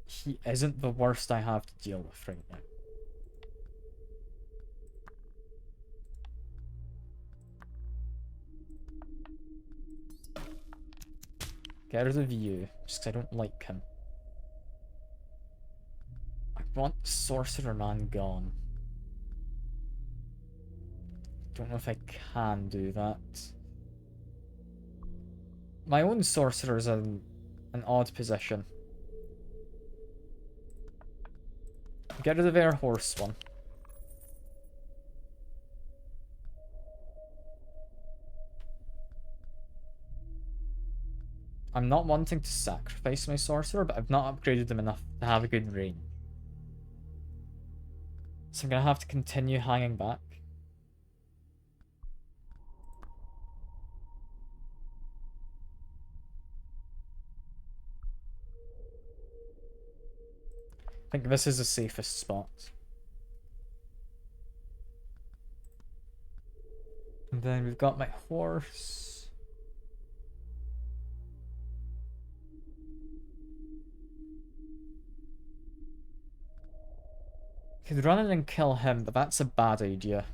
he isn't the worst I have to deal with right now. Get rid of you, just because I don't like him. I want Sorcerer Man gone. Don't know if I can do that. My own Sorcerer's in an odd position. Get rid of their horse one. I'm not wanting to sacrifice my sorcerer, but I've not upgraded them enough to have a good range. So I'm gonna have to continue hanging back. I think this is the safest spot. And then we've got my horse. Could run in and kill him, but that's a bad idea.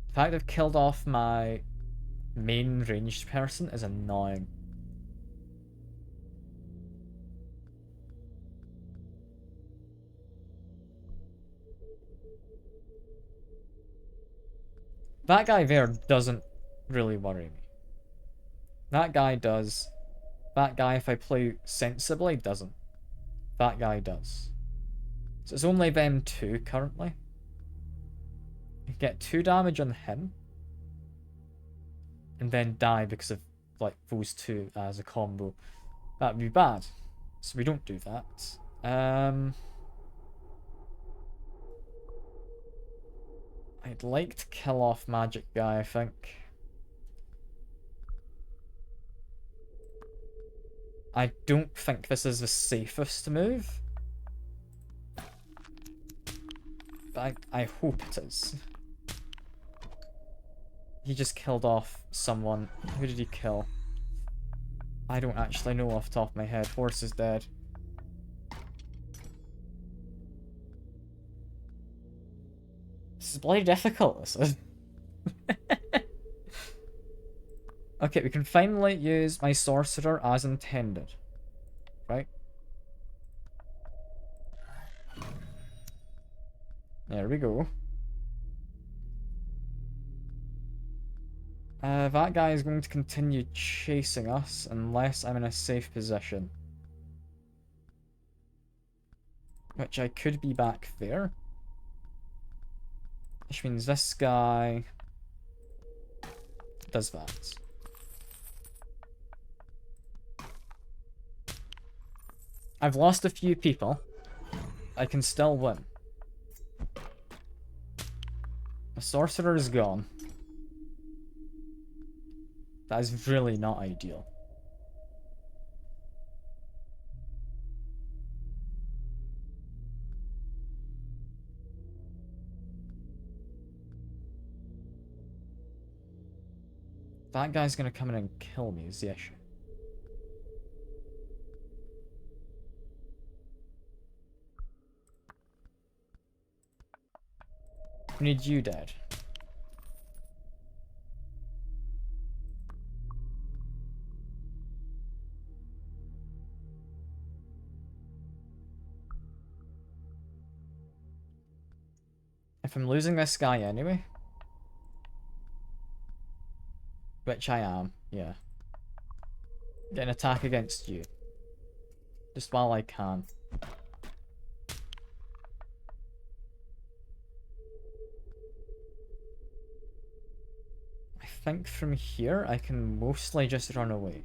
The fact I've killed off my main ranged person is annoying. That guy there doesn't really worry me. That guy does. That guy, if I play sensibly, doesn't. That guy does. So it's only them two currently. You get 2 damage on him. And then die because of like those two as a combo. That would be bad. So we don't do that. I I'd like to kill off magic guy, I think. I don't think this is the safest move. But I hope it is. He just killed off someone. Who did he kill? I don't actually know off the top of my head. Horse is dead. This is bloody difficult, this is. Okay, we can finally use my sorcerer as intended. Right? There we go. That guy is going to continue chasing us unless I'm in a safe position. Which I could be back there. Which means this guy does that. I've lost a few people. I can still win. The sorcerer is gone. That is really not ideal. That guy's gonna come in and kill me is the issue. We need you dead. If I'm losing this guy anyway, which I am, yeah. Get an attack against you. Just while I can. I think from here I can mostly just run away.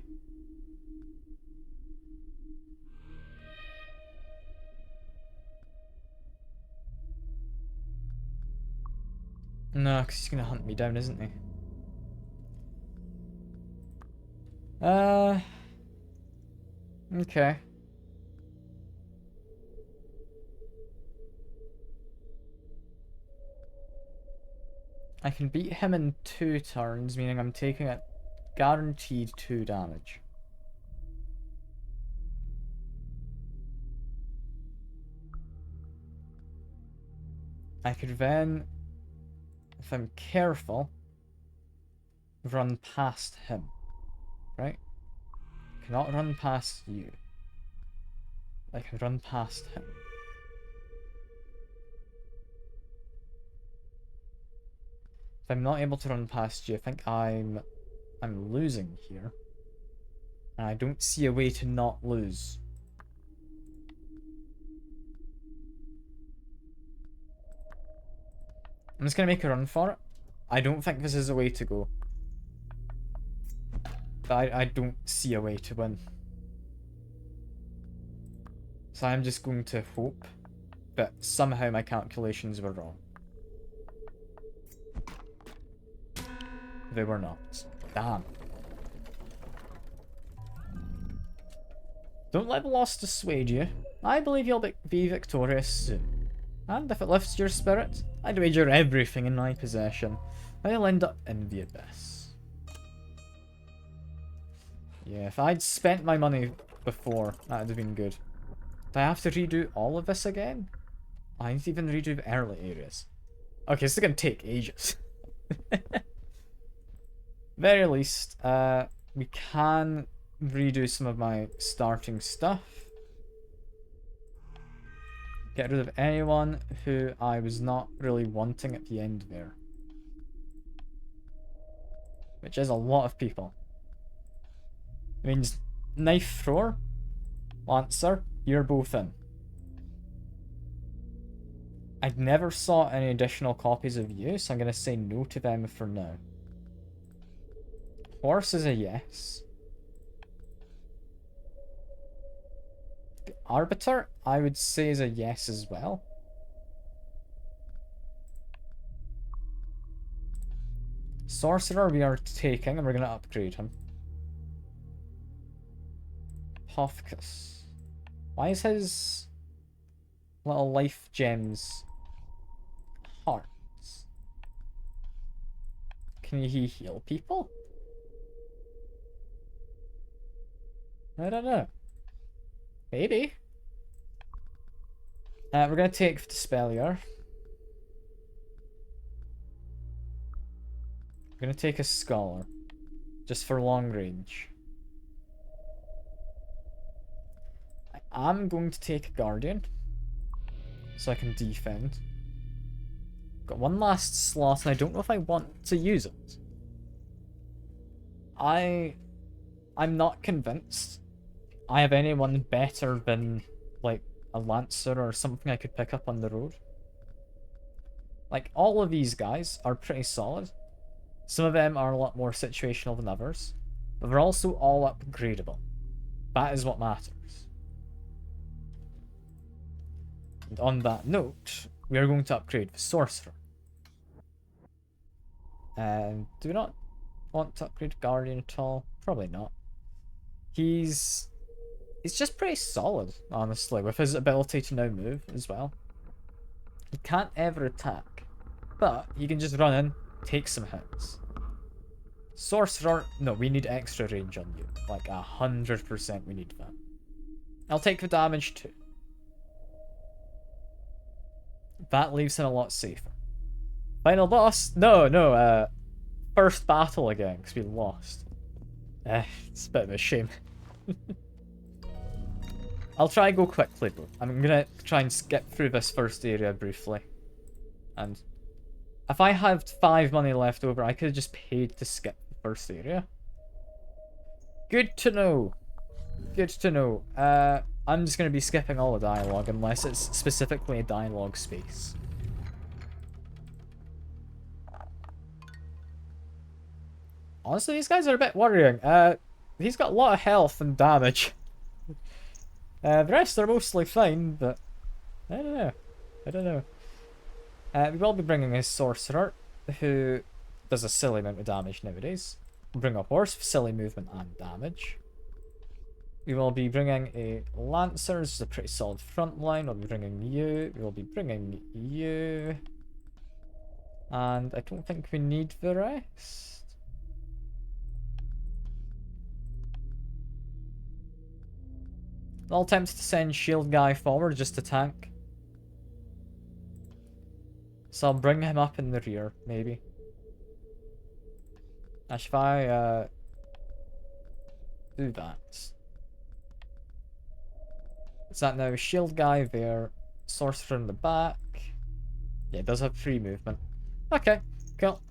No, because he's gonna hunt me down, isn't he? Okay. I can beat him in 2 turns, meaning I'm taking a guaranteed 2 damage. I could then, if I'm careful, run past him. Right? Cannot run past you. I can run past him. If I'm not able to run past you, I think I'm losing here. And I don't see a way to not lose. I'm just gonna make a run for it. I don't think this is a way to go. But I don't see a way to win. So I'm just going to hope that somehow my calculations were wrong. They were not. Damn. Don't let the loss dissuade you. I believe you'll be victorious soon. And if it lifts your spirit, I'd wager everything in my possession. I'll end up in the abyss. Yeah, if I'd spent my money before, that would have been good. Do I have to redo all of this again? I need to even redo the early areas. Okay, this is gonna take ages. Very least, we can redo some of my starting stuff. Get rid of anyone who I was not really wanting at the end there. Which is a lot of people. Means knife thrower, lancer, you're both in. I never saw any additional copies of you, so I'm going to say no to them for now. Horse is a yes. The Arbiter, I would say, is a yes as well. Sorcerer we are taking, and we're going to upgrade him. Hofkus. Why is his little life gems hearts? Can he heal people? I don't know. Maybe. We're going to take Dispellier. We're going to take a Scholar. Just for long range. I'm going to take a Guardian. So I can defend. Got one last slot and I don't know if I want to use it. I'm not convinced I have anyone better than, like, a Lancer or something I could pick up on the road. Like, all of these guys are pretty solid. Some of them are a lot more situational than others. But they're also all upgradable. That is what matters. And on that note, we are going to upgrade the Sorcerer. And do we not want to upgrade Guardian at all? Probably not. He's just pretty solid, honestly, with his ability to now move as well. He can't ever attack, but he can just run in, take some hits. Sorcerer, no, we need extra range on you. Like 100% we need that. I'll take the damage too. That leaves him a lot safer. Final boss? No, first battle again, because we lost. It's a bit of a shame. I'll try and go quickly though. I'm gonna try and skip through this first area briefly. And if I had 5 money left over, I could have just paid to skip the first area. Good to know. Good to know. I'm just gonna be skipping all the dialogue unless it's specifically a dialogue space. Honestly, these guys are a bit worrying. He's got a lot of health and damage. The rest are mostly fine, but I don't know. I don't know. We will be bringing a Sorcerer, who does a silly amount of damage nowadays. We'll bring a Horse for silly movement and damage. We will be bringing a Lancer, this is a pretty solid front line. We'll be bringing you. We will be bringing you. And I don't think we need the rest. I'll attempt to send Shield Guy forward just to tank. So I'll bring him up in the rear, maybe. Actually, if I do that. Is that now Shield Guy there, Sorcerer in the back? Yeah, it does have free movement. Okay, cool.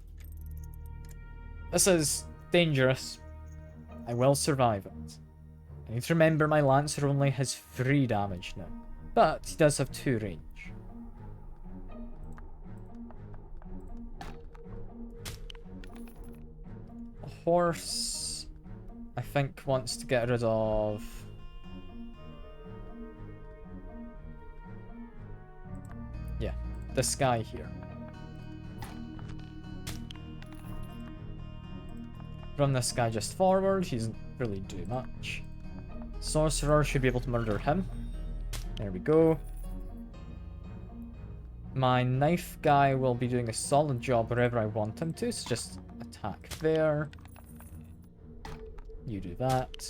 This is dangerous. I will survive it. I need to remember my Lancer only has 3 damage now, but he does have 2 range. A Horse, I think, wants to get rid of... yeah, this guy here. Run this guy just forward, he doesn't really do much. Sorcerer should be able to murder him. There we go. My knife guy will be doing a solid job wherever I want him to, so just attack there. You do that.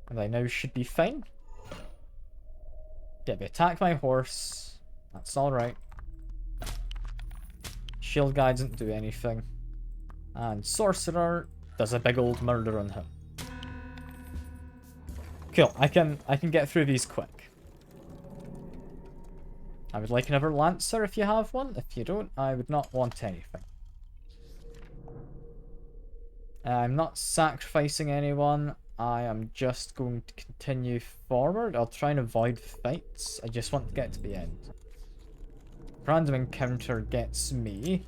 And I now should be fine. Yeah, they attack my horse. That's alright. Shield guy doesn't do anything. And Sorcerer does a big old murder on him. Cool, I can get through these quick. I would like another Lancer if you have one. If you don't, I would not want anything. I'm not sacrificing anyone. I am just going to continue forward. I'll try and avoid fights. I just want to get to the end. Random encounter gets me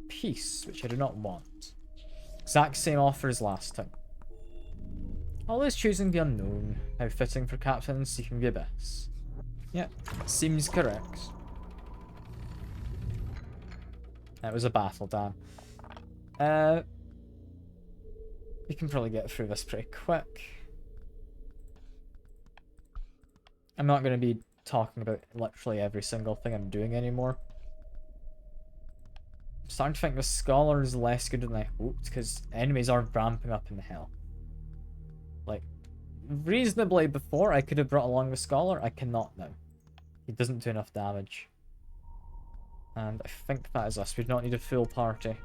peace, which I do not want. Exact same offer as last time. Always choosing the unknown. How fitting for Captain seeking the abyss. Yep, seems correct. That was a battle, damn. We can probably get through this pretty quick. I'm not going to be talking about literally every single thing I'm doing anymore. I'm starting to think the Scholar is less good than I hoped, because enemies are ramping up in the hell. Like, reasonably before I could have brought along the Scholar, I cannot now. He doesn't do enough damage. And I think that is us. We do not need a full party.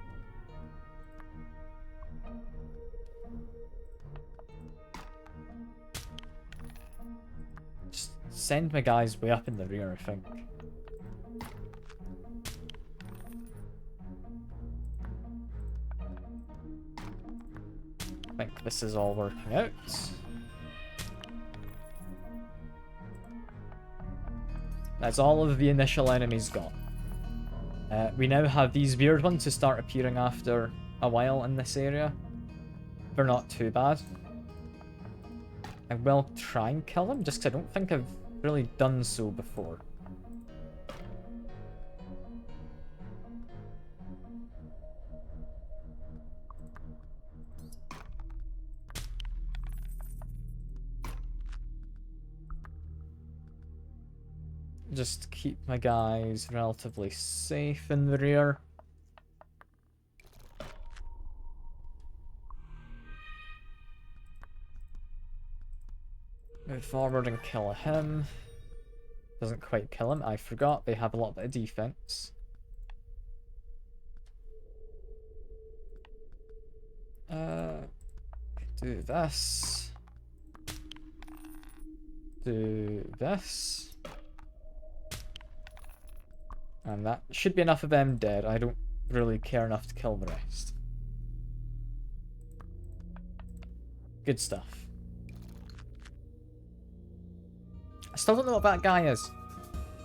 Just send my guys way up in the rear, I think. I think this is all working out. That's all of the initial enemies got. We now have these weird ones who start appearing after a while in this area. They're not too bad. I will try and kill them, just because I don't think I've really done so before. Just keep my guys relatively safe in the rear. Move forward and kill him. Doesn't quite kill him, I forgot. They have a lot of defense. Do this. Do this. And that should be enough of them dead. I don't really care enough to kill the rest. Good stuff. I still don't know what that guy is.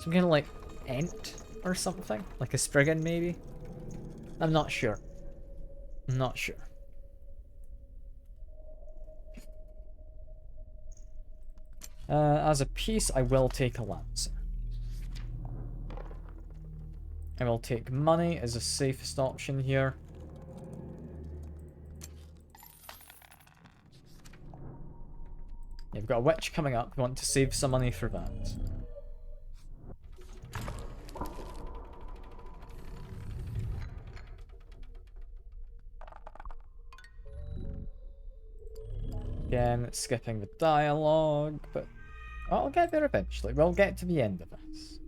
Some kind of like ent or something? Like a Spriggan maybe? I'm not sure. I'm not sure. As a piece, I will take a Lancer. I will take money as the safest option here. You've got a witch coming up. We want to save some money for that. Again, skipping the dialogue, but I'll get there eventually. We'll get to the end of this.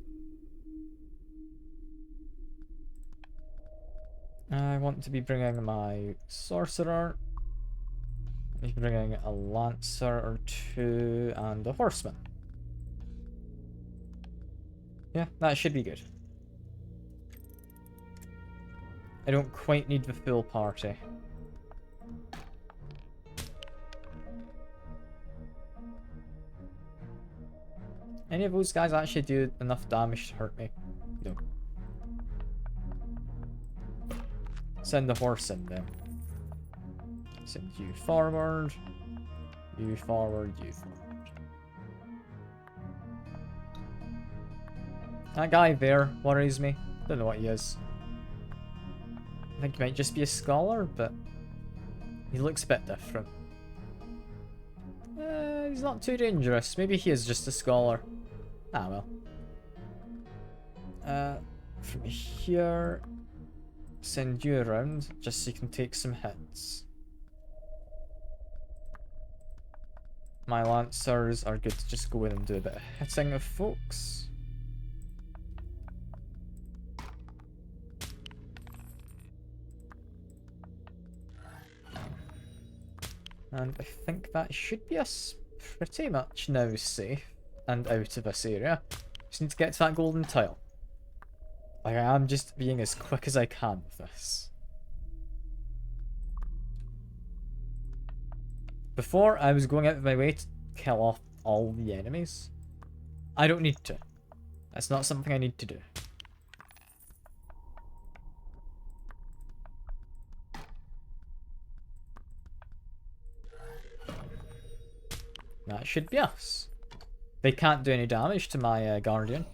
I want to be bringing my sorcerer. Be bringing a lancer or two and a horseman. Yeah, that should be good. I don't quite need the full party. Any of those guys actually do enough damage to hurt me? No. Send the horse in then. Send you forward. You forward, you forward. That guy there worries me. Don't know what he is. I think he might just be a scholar, but he looks a bit different. He's not too dangerous. Maybe he is just a scholar. Ah, well. From here, send you around just so you can take some hits. My lancers are good to just go in and do a bit of hitting of folks. And I think that should be us pretty much now safe and out of this area. Just need to get to that golden tile. Like, I am just being as quick as I can with this. Before, I was going out of my way to kill off all the enemies. I don't need to. That's not something I need to do. That should be us. They can't do any damage to my guardian.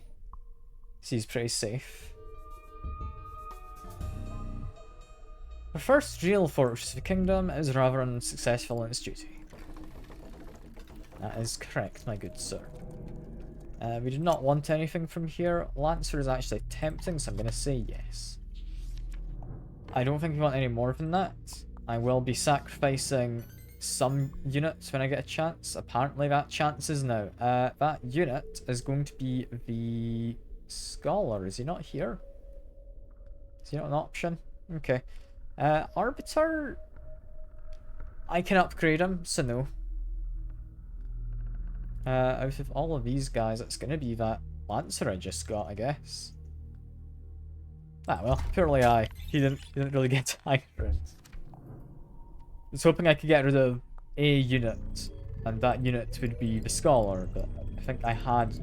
He's pretty safe. The first real fortress of the kingdom is rather unsuccessful in its duty. That is correct, my good sir. We do not want anything from here. Lancer is actually tempting, so I'm going to say yes. I don't think we want any more than that. I will be sacrificing some units when I get a chance. Apparently that chance is now. That unit is going to be the Scholar. Is he not here? Is he not an option? Okay. Arbiter... I can upgrade him, so no. Out of all of these guys, it's going to be that Lancer I just got, I guess. Ah, well, purely I. He didn't really get tyrant. I was hoping I could get rid of a unit, and that unit would be the Scholar, but I think I had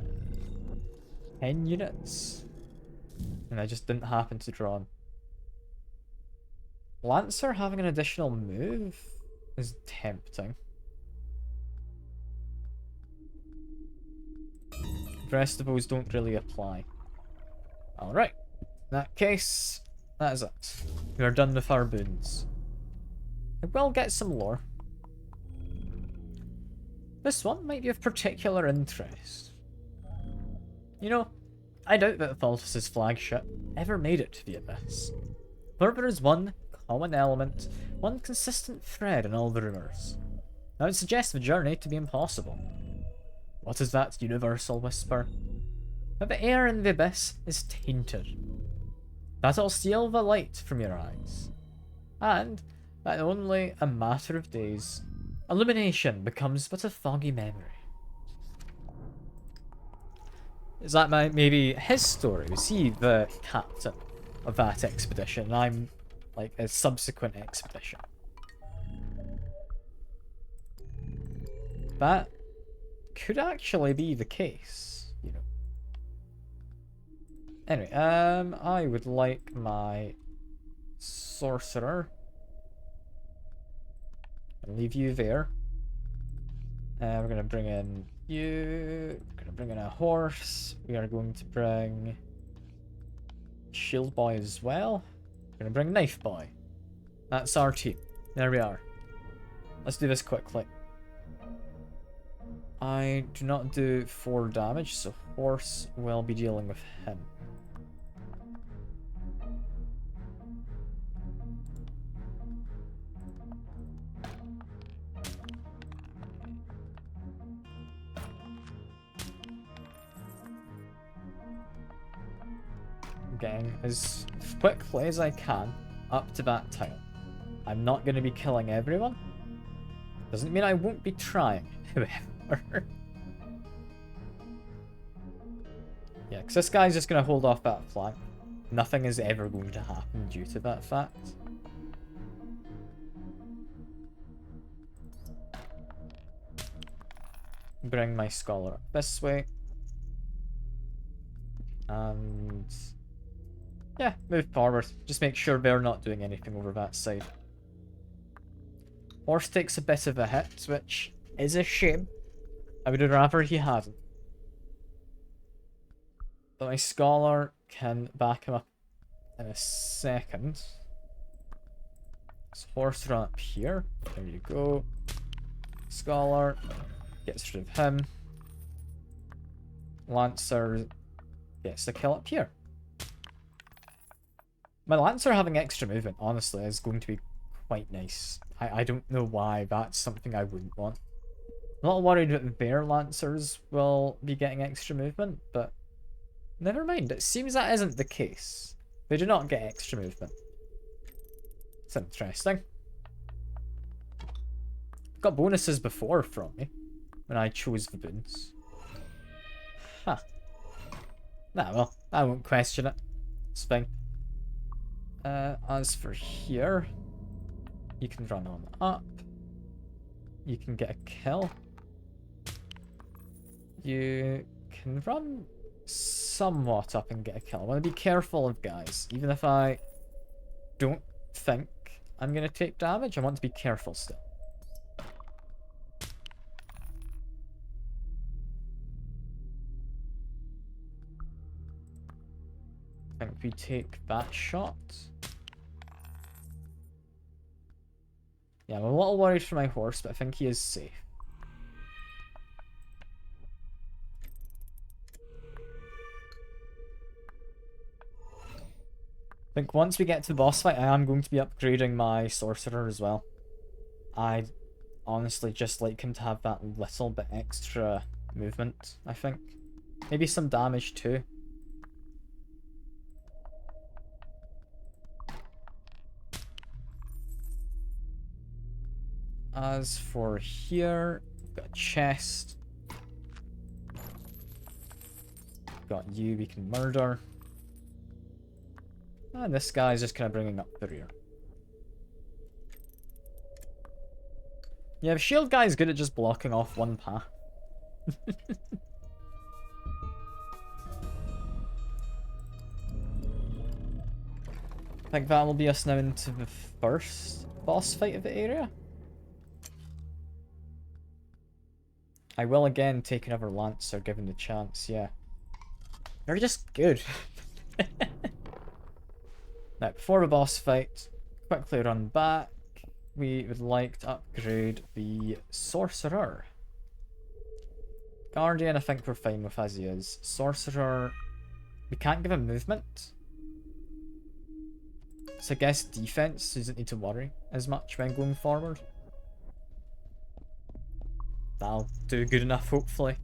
10 units, and I just didn't happen to draw him. Lancer having an additional move is tempting. The rest of those don't really apply. Alright. In that case, that is it. We are done with our boons. I will get some lore. This one might be of particular interest. You know, I doubt that Thaltus's flagship ever made it to the Abyss. But there is one common element, one consistent thread in all the rumours. That would suggest the journey to be impossible. What is that universal whisper? That the air in the Abyss is tainted. That it'll steal the light from your eyes. And that in only a matter of days, illumination becomes but a foggy memory. Is that maybe his story? Was he the captain of that expedition? And I'm like a subsequent expedition. That could actually be the case, you know. Anyway, I would like my sorcerer. I'll leave you there. We're gonna bring in you. We're gonna bring in a horse. We are going to bring Shield Boy as well. We're gonna bring Knife Boy. That's our team. There we are. Let's do this quickly. I do not do 4 damage, so horse will be dealing with him. Getting as quickly as I can up to that tile. I'm not going to be killing everyone. Doesn't mean I won't be trying, however. Yeah, because this guy's just going to hold off that flank. Nothing is ever going to happen due to that fact. Bring my scholar up this way. And yeah, move forward. Just make sure they're not doing anything over that side. Horse takes a bit of a hit, which is a shame. I would have rather he hadn't. But my scholar can back him up in a second. So horse run up here. There you go. Scholar gets rid of him. Lancer gets the kill up here. My Lancer having extra movement, honestly, is going to be quite nice. I don't know why that's something I wouldn't want. I'm not worried that their Lancers will be getting extra movement, but never mind. It seems that isn't the case. They do not get extra movement. It's interesting. Got bonuses before from me when I chose the boons. Huh. Nah, well, I won't question it. It's fine. As for here, you can run on up. You can get a kill. You can run somewhat up and get a kill. I want to be careful of guys. Even if I don't think I'm going to take damage, I want to be careful still. I think we take that shot. Yeah, I'm a little worried for my horse, but I think he is safe. I think once we get to the boss fight, I am going to be upgrading my sorcerer as well. I honestly just like him to have that little bit extra movement, I think. Maybe some damage too. As for here, got a chest. Got you, we can murder. And this guy's just kind of bringing up the rear. Yeah, the shield guy is good at just blocking off one path. I think that will be us now into the first boss fight of the area. I will again take another Lancer given the chance, yeah. They're just good. Now, before the boss fight, quickly run back. We would like to upgrade the Sorcerer. Guardian, I think we're fine with as he is. Sorcerer, we can't give him movement. So I guess defense doesn't need to worry as much when going forward. That'll do good enough, hopefully.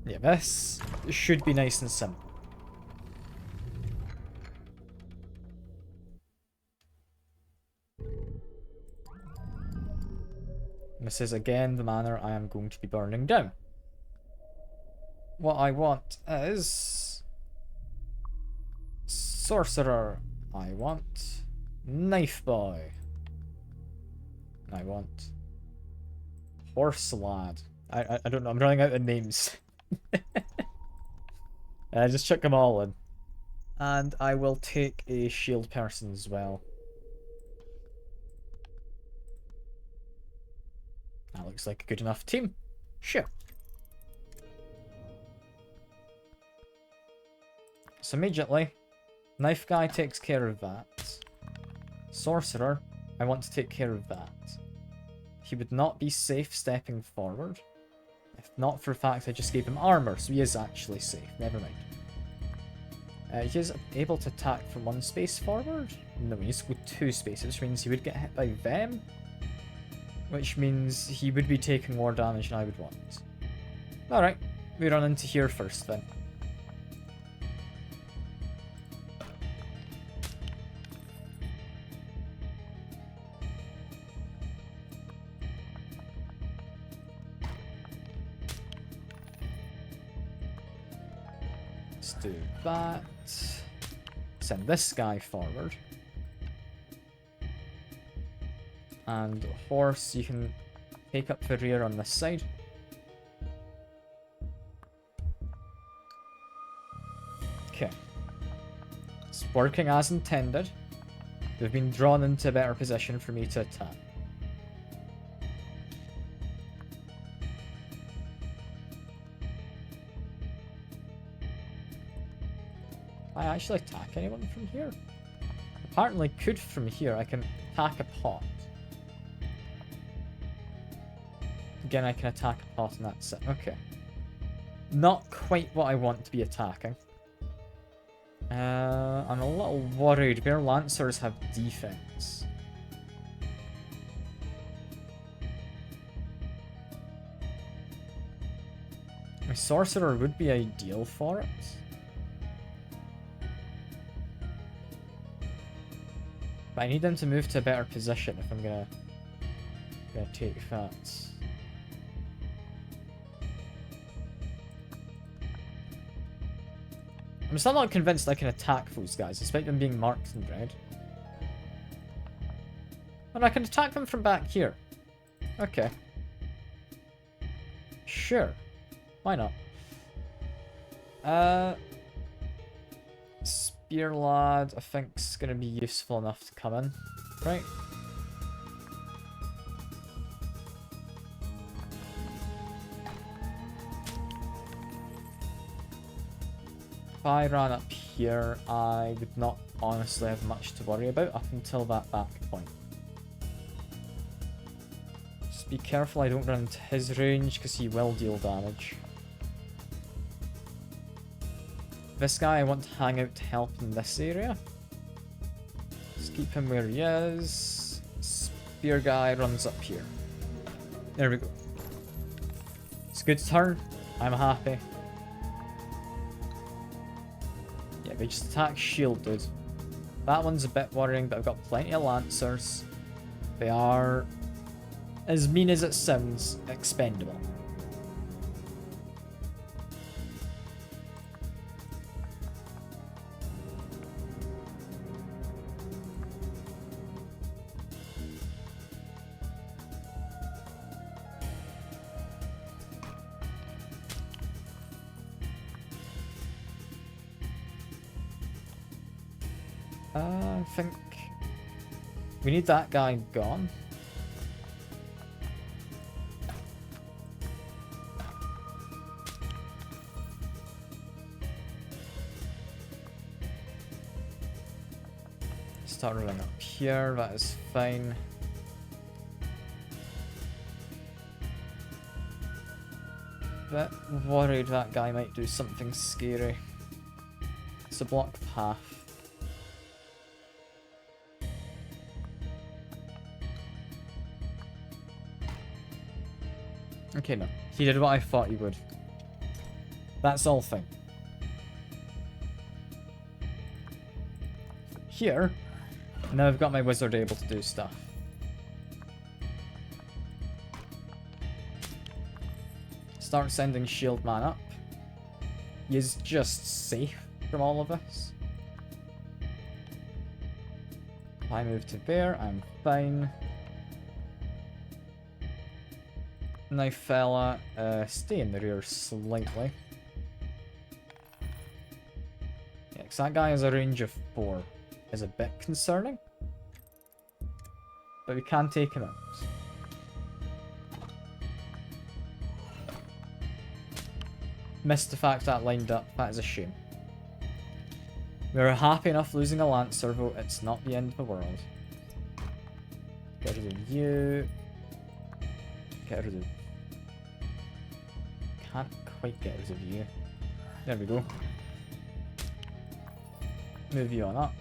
Yeah, this should be nice and simple. This is again the manor I am going to be burning down. What I want is... Sorcerer. I want... Knife Boy. I want... Horse Lad. I don't know, I'm running out of names. I just chuck them all in. And I will take a shield person as well. That looks like a good enough team. Sure. So immediately, Knife Guy takes care of that. Sorcerer, I want to take care of that. He would not be safe stepping forward. If not for the fact I just gave him armor, so he is actually safe. Never mind. He is able to attack from one space forward? No, he needs to go 2 spaces, which means he would get hit by them. Which means he would be taking more damage than I would want. Alright, we run into here first then. Let's do that. Send this guy forward. And horse, you can take up the rear on this side. Okay. It's working as intended. They've been drawn into a better position for me to attack. I actually attack anyone from here? Apparently could from here. I can attack a pot. Again, I can attack a pot and that's it. Okay. Not quite what I want to be attacking. I'm a little worried. Their Lancers have defense. My Sorcerer would be ideal for it. But I need them to move to a better position if I'm gonna take that. I'm still not convinced I can attack those guys, despite them being marked in red. And I can attack them from back here. Okay. Sure. Why not? Spear Lad, I think, is going to be useful enough to come in. Right? If I ran up here, I would not honestly have much to worry about up until that back point. Just be careful I don't run into his range, because he will deal damage. This guy I want to hang out to help in this area. Just keep him where he is. Spear guy runs up here. There we go. It's a good turn. I'm happy. Yeah, they just attack shield, dude. That one's a bit worrying, but I've got plenty of lancers. They are, as mean as it sounds, expendable. I think we need that guy gone. Start running up here, that is fine. Bit worried that guy might do something scary. It's a block path. Okay, no. He did what I thought he would. That's all fine. Here, now I've got my wizard able to do stuff. Start sending shield man up. He is just safe from all of this. If I move to there, I'm fine. Now fella, stay in the rear slightly. Yeah, because that guy has a range of 4. Is a bit concerning. But we can take him out. Missed the fact that lined up, that is a shame. We were happy enough losing a Lancer, though it's not the end of the world. Get rid of you. Get rid of... Can't quite get rid of you. There we go. Move you on up.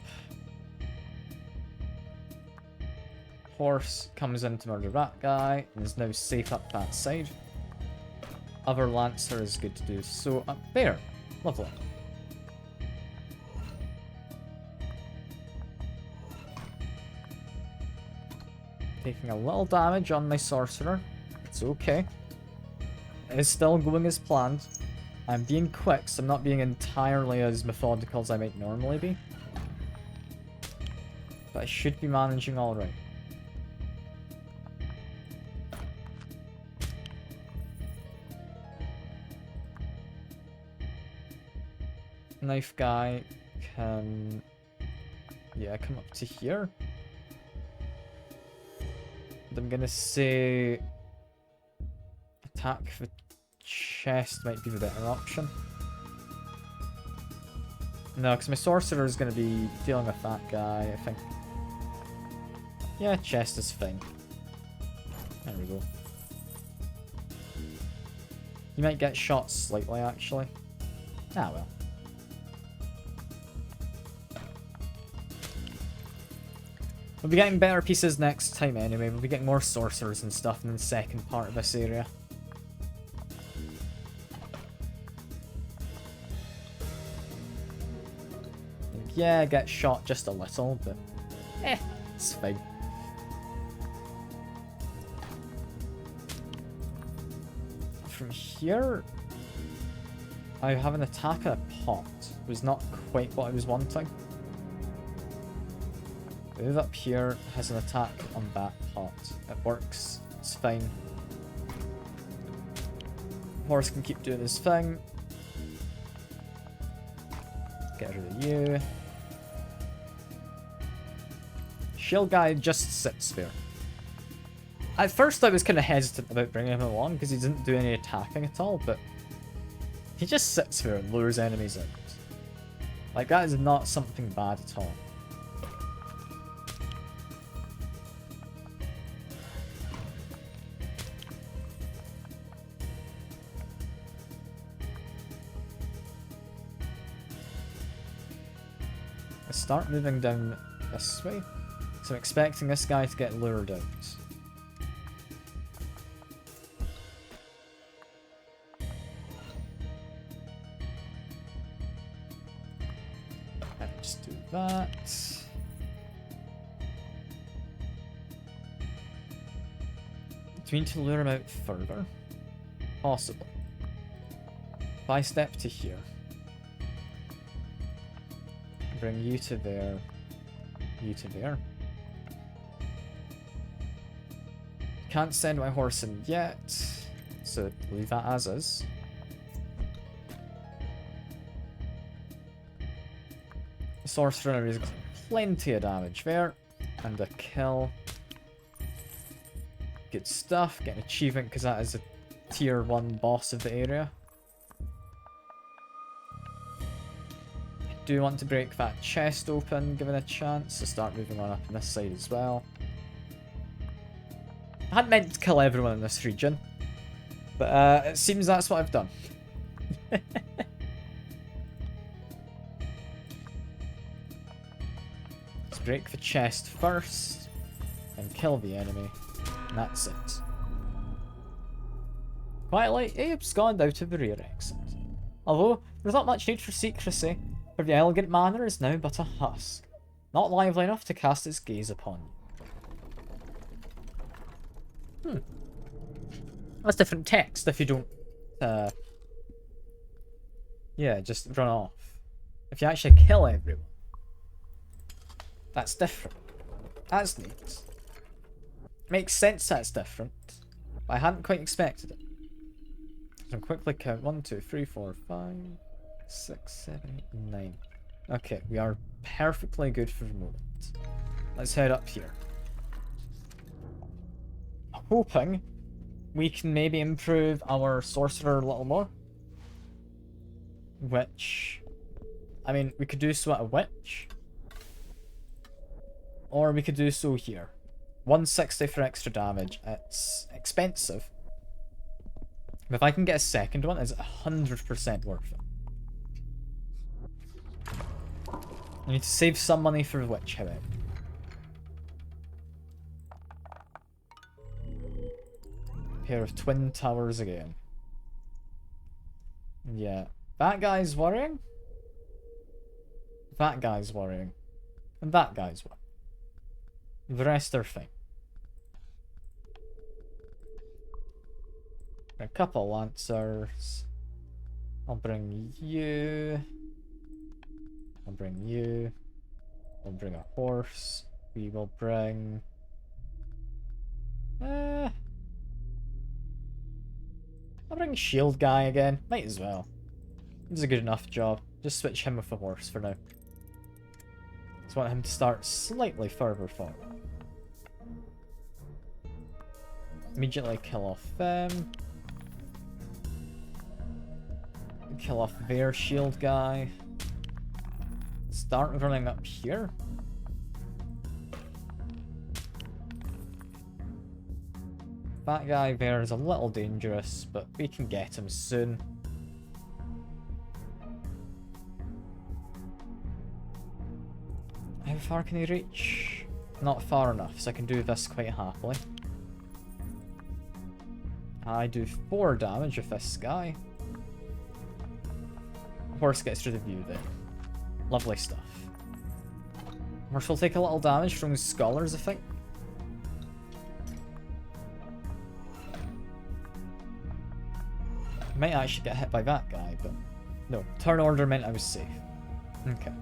Horse comes in to murder that guy and is now safe up that side. Other Lancer is good to do so up there. Lovely. Taking a little damage on my Sorcerer. It's okay. It is still going as planned. I'm being quick, so I'm not being entirely as methodical as I might normally be. But I should be managing alright. Knife guy can... yeah, come up to here. And I'm gonna say... attack the chest might be the better option. No, because my sorcerer is going to be dealing with that guy, I think. Yeah, chest is fine. There we go. You might get shot slightly, actually. Ah, well. We'll be getting better pieces next time anyway. We'll be getting more sorcerers and stuff in the second part of this area. Yeah, get shot just a little, but it's fine. From here, I have an attack at a pot. It was not quite what I was wanting. Move up here, has an attack on that pot. It works, it's fine. Horse can keep doing his thing. Get rid of you. Shield guy just sits there. At first I was kind of hesitant about bringing him along because he didn't do any attacking at all, but he just sits there and lures enemies out. Like, that is not something bad at all. Let's start moving down this way. So I'm expecting this guy to get lured out. Let's do that. Do we need to lure him out further? Possibly. If I step to here. Bring you to there. You to there. Can't send my horse in yet, so leave that as is. Sorcerer is plenty of damage there, and a kill. Good stuff. Get an achievement because that is a tier 1 boss of the area. I do want to break that chest open, given a chance, so start moving on up on this side as well. I hadn't meant to kill everyone in this region, but it seems that's what I've done. Let's break the chest first, and kill the enemy, and that's it. Quite like Abe's gone out of the rear exit. Although, there's not much need for secrecy, for the elegant manor is now but a husk, not lively enough to cast its gaze upon you. That's different text if you don't, yeah, just run off. If you actually kill everyone, that's different. That's neat. Makes sense that's different, but I hadn't quite expected it. So I'll quickly count 1, 2, 3, 4, 5, 6, 7, 8, 9. Okay, we are perfectly good for the moment. Let's head up here. Hoping we can maybe improve our sorcerer a little more. Which, I mean, we could do so at a witch. Or we could do so here. 160 for extra damage. It's expensive. But if I can get a second one, it's 100% worth it. I need to save some money for the witch, however. Pair of twin towers again. Yeah. That guy's worrying. That guy's worrying. And that guy's worrying. The rest are fine. A couple lancers. I'll bring you. I'll bring you. We'll bring a horse. We will bring... I'll bring shield guy again. Might as well. It's a good enough job. Just switch him with a horse for now. Just want him to start slightly further forward. Immediately kill off them. Kill off their shield guy. Start running up here. That guy there is a little dangerous, but we can get him soon. How far can he reach? Not far enough, so I can do this quite happily. I do 4 damage with this guy. Horse gets rid of you there. Lovely stuff. Horse will take a little damage from his scholars, I think. Might actually get hit by that guy, but no. Turn order meant I was safe. Okay.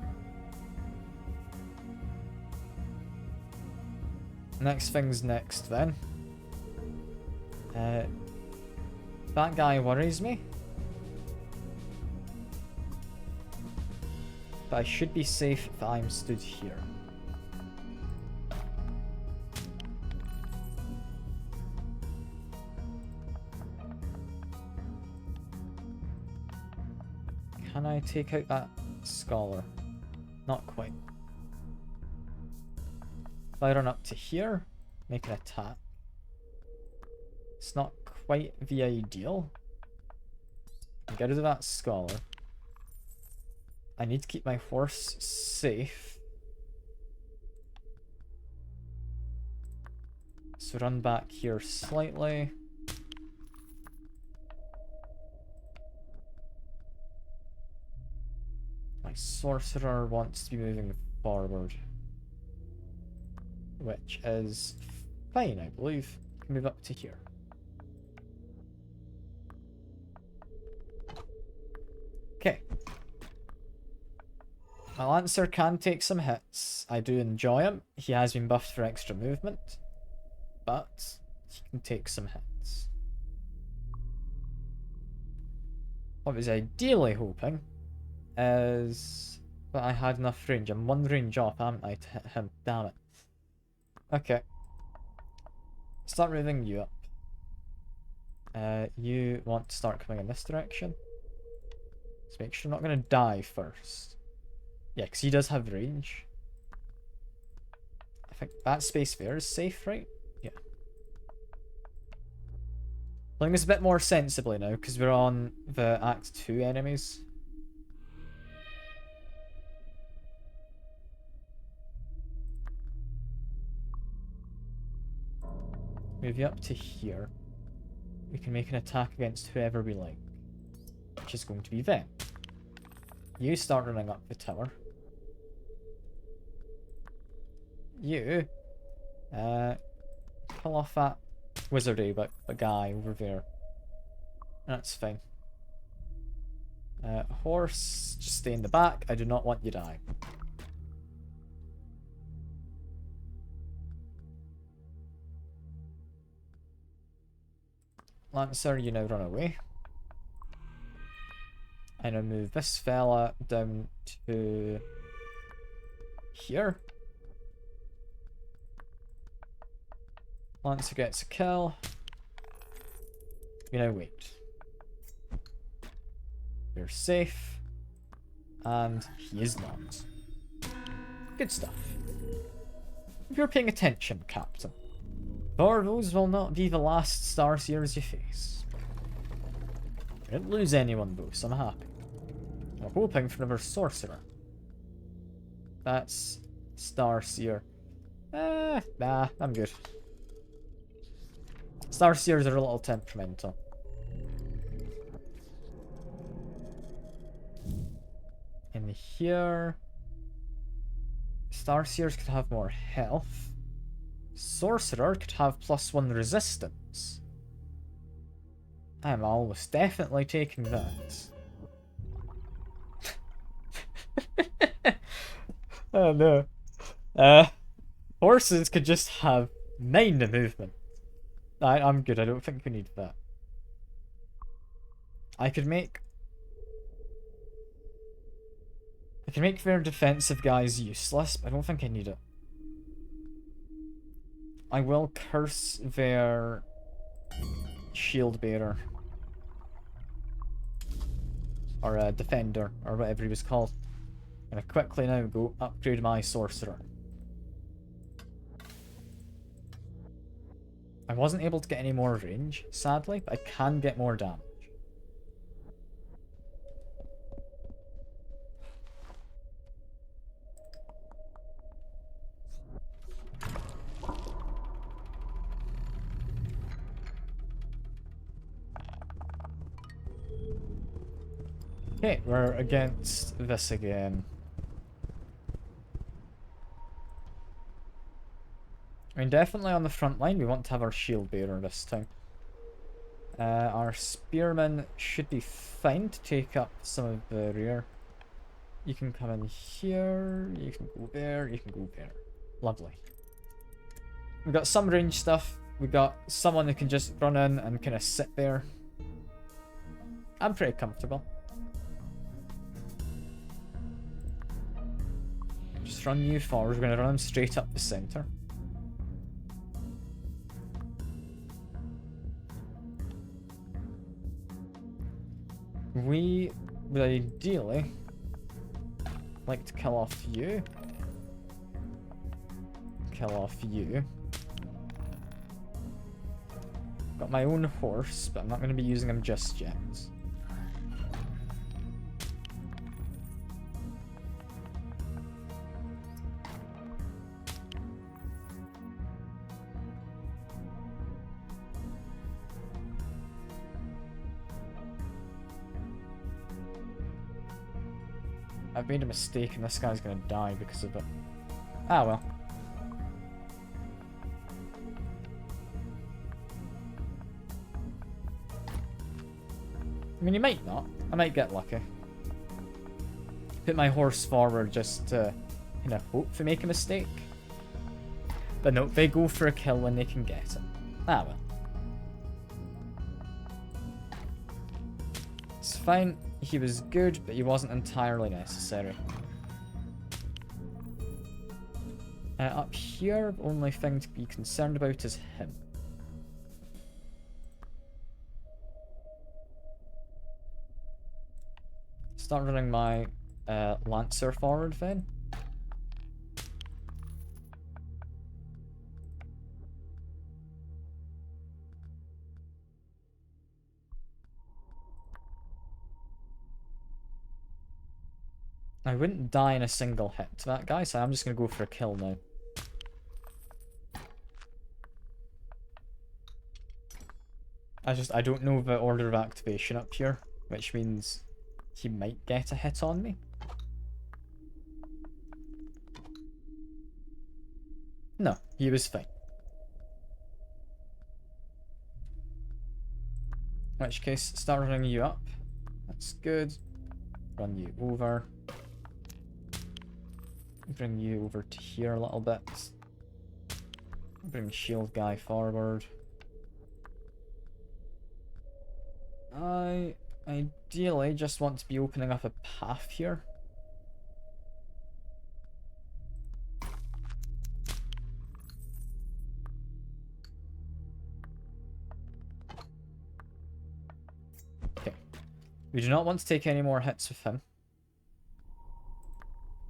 Next thing's next then. That guy worries me. But I should be safe if I'm stood here. Can I take out that scholar? Not quite. If I run up to here, make an attack. It's not quite the ideal. Get rid of that scholar. I need to keep my horse safe. So run back here slightly. My sorcerer wants to be moving forward, which is fine, I believe. Move up to here. Okay. My Lancer can take some hits. I do enjoy him. He has been buffed for extra movement, but he can take some hits. What I was ideally hoping is that I had enough range. I'm one range off, haven't I, to hit him? Damn it. Okay. Start moving you up. You want to start coming in this direction. Let's make sure you're not going to die first. Yeah, because he does have range. I think that space there is safe, right? Yeah. Playing this a bit more sensibly now, because we're on the Act 2 enemies. Move you up to here. We can make an attack against whoever we like, which is going to be them. You start running up the tower. You pull off that wizardy but a guy over there. That's fine. Horse, just stay in the back. I do not want you to die. Lancer, you now run away. I now move this fella down to here. Lancer gets a kill. You now wait. You're safe. And he is not. Good stuff. If you're paying attention, Captain. For those will not be the last Starseers you face. I didn't lose anyone though, so I'm happy. I'm hoping for another Sorcerer. That's Starseer. Nah, I'm good. Starseers are a little temperamental. In here, Starseers could have more health. Sorcerer could have +1 resistance. I'm almost definitely taking that. Oh no. Horses could just have 9 movement. I'm good, I don't think we need that. I can make their defensive guys useless, but I don't think I need it. I will curse their shield bearer. Or defender, or whatever he was called. I'm gonna quickly now go upgrade my sorcerer. I wasn't able to get any more range, sadly, but I can get more damage. Okay, we're against this again. I mean, definitely on the front line, we want to have our shield bearer this time. Our spearmen should be fine to take up some of the rear. You can come in here, you can go there, you can go there. Lovely. We've got some range stuff. We've got someone who can just run in and kind of sit there. I'm pretty comfortable. Just run you forward. We're going to run them straight up the center. We would ideally like to kill off you. Kill off you. Got my own horse, but I'm not going to be using him just yet. I've made a mistake and this guy's gonna die because of it. Ah well. I mean, you might not. I might get lucky. Put my horse forward just to kind of hope to make a mistake. But no, they go for a kill when they can get it. Ah well. It's fine. He was good, but he wasn't entirely necessary. Up here, the only thing to be concerned about is him. Start running my Lancer forward then. I wouldn't die in a single hit to that guy, so I'm just going to go for a kill now. I don't know the order of activation up here, which means he might get a hit on me. No, he was fine. In which case, start running you up. That's good. Run you over. Bring you over to here a little bit. Bring shield guy forward. I ideally just want to be opening up a path here. Okay. We do not want to take any more hits with him.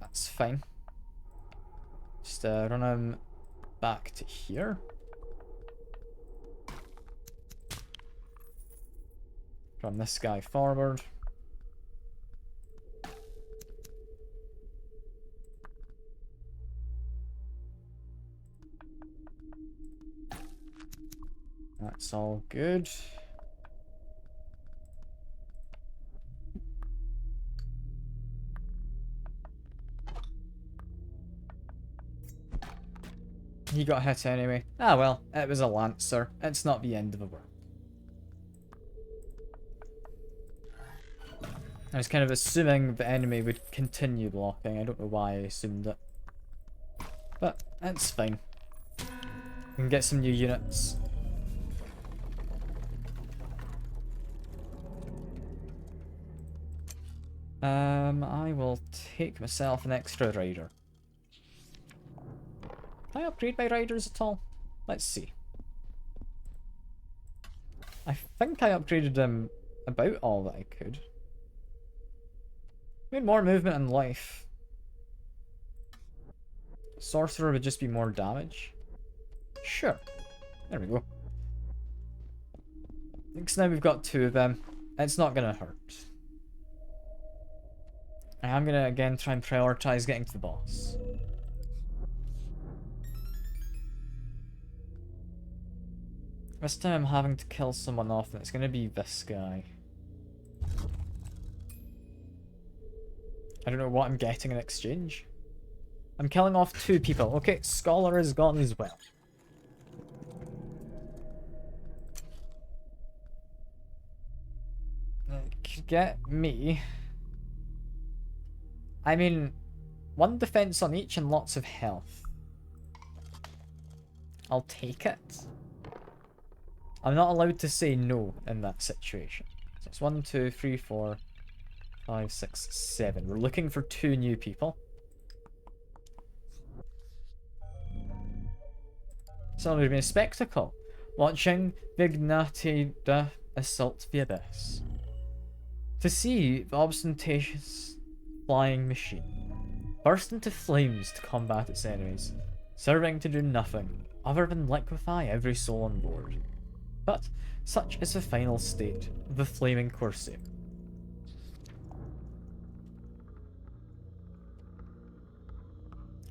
That's fine. Just run him back to here. Run this guy forward. That's all good. He got hit anyway. Ah well, it was a Lancer. It's not the end of the world. I was kind of assuming the enemy would continue blocking. I don't know why I assumed it. But it's fine. We can get some new units. I will take myself an extra rider. Can I upgrade my riders at all? Let's see. I think I upgraded them about all that I could. Made more movement and life. Sorcerer would just be more damage. Sure. There we go. Because now we've got two of them. It's not gonna hurt. I am gonna again try and prioritize getting to the boss. This time I'm having to kill someone off, and it's gonna be this guy. I don't know what I'm getting in exchange. I'm killing off two people. Okay, Scholar is gone as well. Get me. I mean, one defense on each and lots of health. I'll take it. I'm not allowed to say no in that situation. So it's 1, 2, 3, 4, 5, 6, 7. We're looking for 2 new people. It's already been a spectacle. Watching the Inkshade assault the abyss. To see the ostentatious flying machine. burst into flames to combat its enemies, serving to do nothing other than liquefy every soul on board. But such is the final state of the flaming Corsair.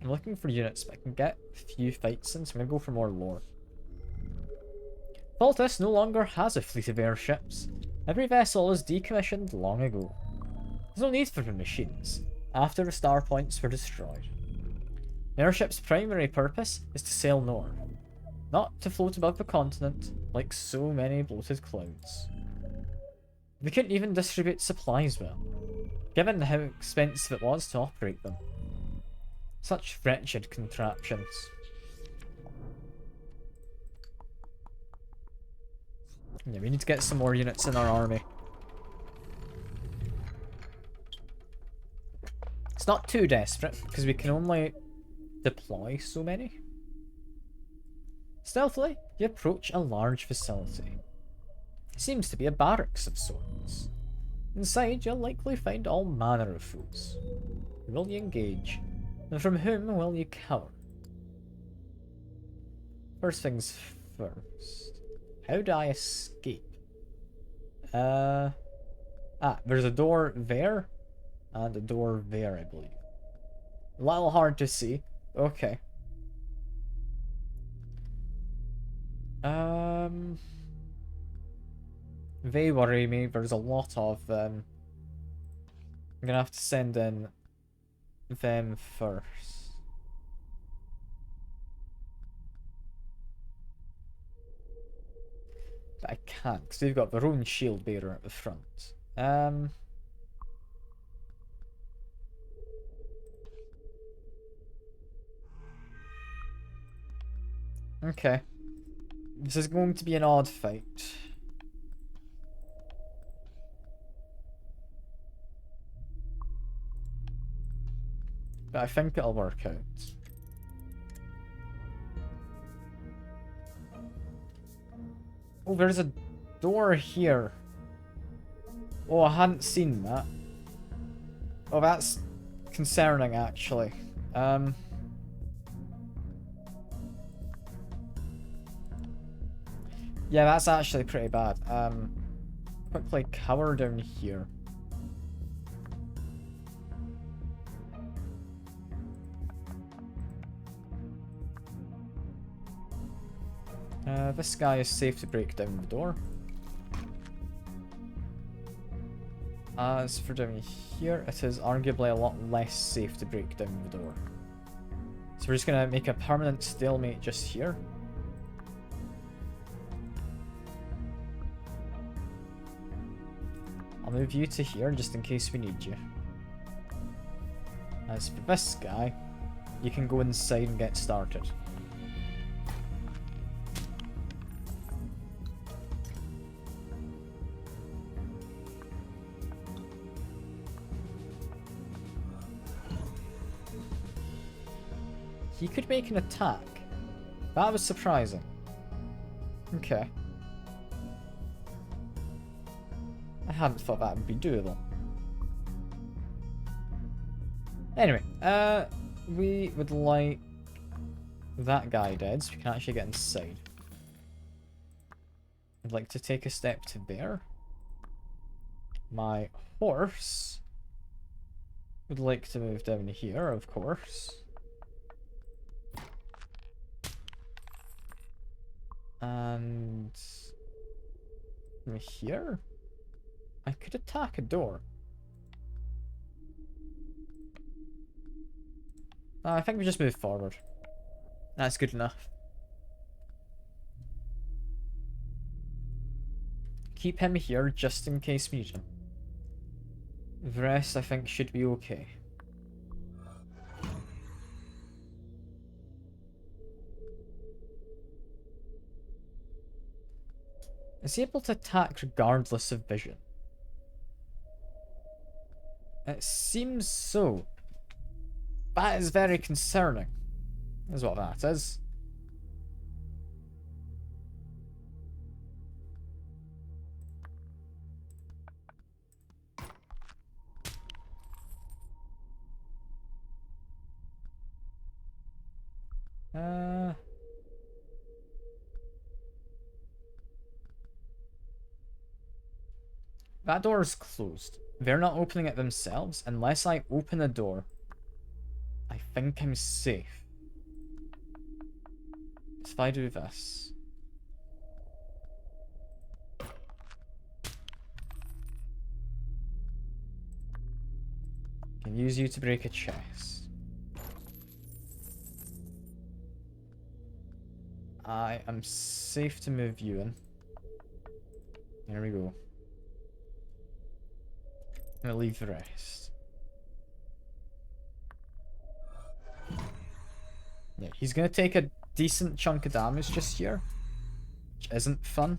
I'm looking for units, but I can get a few fights in, so I'm going to go for more lore. Voltus no longer has a fleet of airships. Every vessel was decommissioned long ago. There's no need for the machines, after the star points were destroyed. An airship's primary purpose is to sail north, not to float above the continent like so many bloated clouds. They couldn't even distribute supplies well, given how expensive it was to operate them. Such wretched contraptions. Yeah, we need to get some more units in our army. It's not too desperate, because we can only deploy so many. Stealthily, you approach a large facility. It seems to be a barracks of sorts. Inside, you'll likely find all manner of foes. Who will you engage? And from whom will you cower? First things first. How do I escape? There's a door there, and a door there, I believe. A little hard to see. Okay. They worry me. There's a lot of them. I'm gonna have to send in them first. But I can't, because they've got their own shield bearer at the front. Okay. This is going to be an odd fight. But I think it'll work out. Oh, there's a door here. Oh, I hadn't seen that. Oh, that's concerning, actually. Yeah, that's actually pretty bad. Quickly cover down here. This guy is safe to break down the door. As for down here, it is arguably a lot less safe to break down the door. So we're just gonna make a permanent stalemate just here. I'll move you to here just in case we need you. As for this guy, you can go inside and get started. He could make an attack. That was surprising. Okay. I hadn't thought that would be doable. Anyway, we would like that guy dead, so we can actually get inside. I'd like to take a step to there. My horse would like to move down here, of course. And from here, I could attack a door. I think we just move forward. That's good enough. Keep him here just in case we need him. The rest, I think, should be okay. Is he able to attack regardless of vision? It seems so. That is very concerning, is what that is. Uh... That door is closed. They're not opening it themselves. Unless I open the door, I think I'm safe. If I do this... I can use you to break a chest. I am safe to move you in. There we go. I'm gonna leave the rest. Yeah, he's gonna take a decent chunk of damage just here, which isn't fun.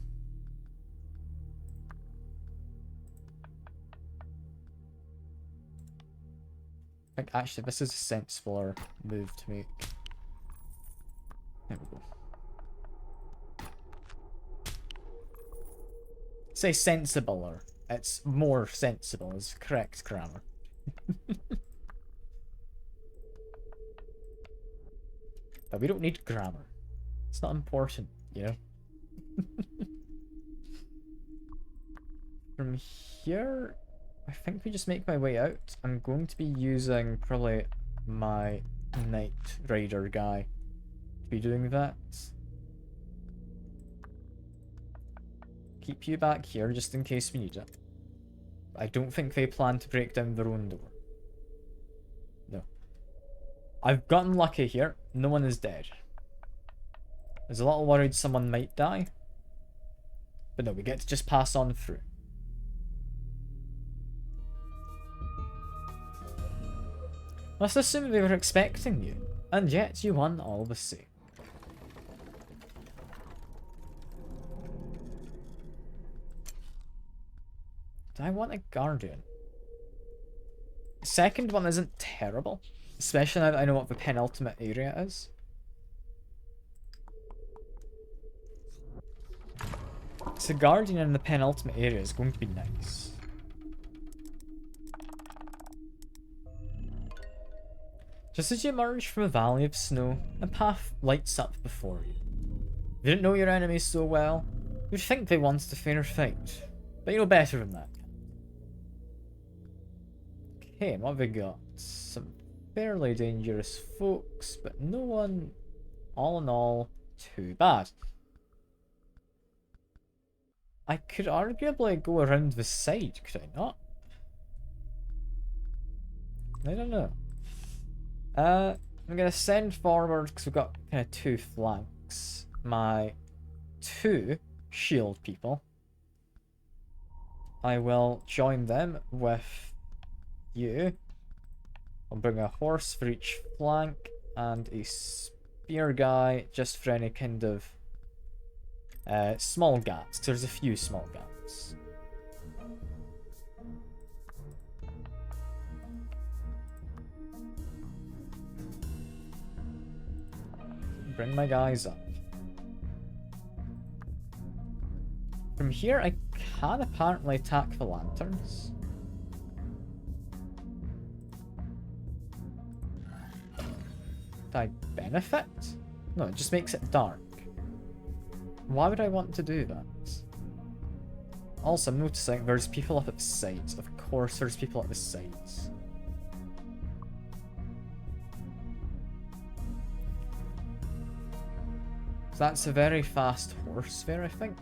I think actually this is a sensible move to make. There we go. Say sensibler. It's more sensible is correct grammar. But we don't need grammar. It's not important, you know? From here, I think we just make my way out. I'm going to be using probably my Knight Rider guy to be doing that. Keep you back here just in case we need it. I don't think they plan to break down their own door. No. I've gotten lucky here. No one is dead. I was a little worried someone might die. But no, we get to just pass on through. Let's assume they were expecting you. And yet you won all the same. Do I want a guardian? The second one isn't terrible. Especially now that I know what the penultimate area is. So guardian in the penultimate area is going to be nice. Just as you emerge from a valley of snow, a path lights up before you. If you didn't know your enemies so well, you'd think they wanted a fair fight. But you know better than that. Okay, and what have we got? Some fairly dangerous folks, but no one, all in all, too bad. I could arguably go around the side, could I not? I don't know. I'm gonna send forward because we've got kind of two flanks. My two shield people. I will join them with you. I'll bring a horse for each flank and a spear guy just for any kind of small gaps. There's a few small gaps. Bring my guys up. From here, I can apparently attack the lanterns. Do I benefit? No, it just makes it dark. Why would I want to do that? Also, I'm noticing there's people up at the sides. Of course there's people at the sides. So that's a very fast horse there, I think.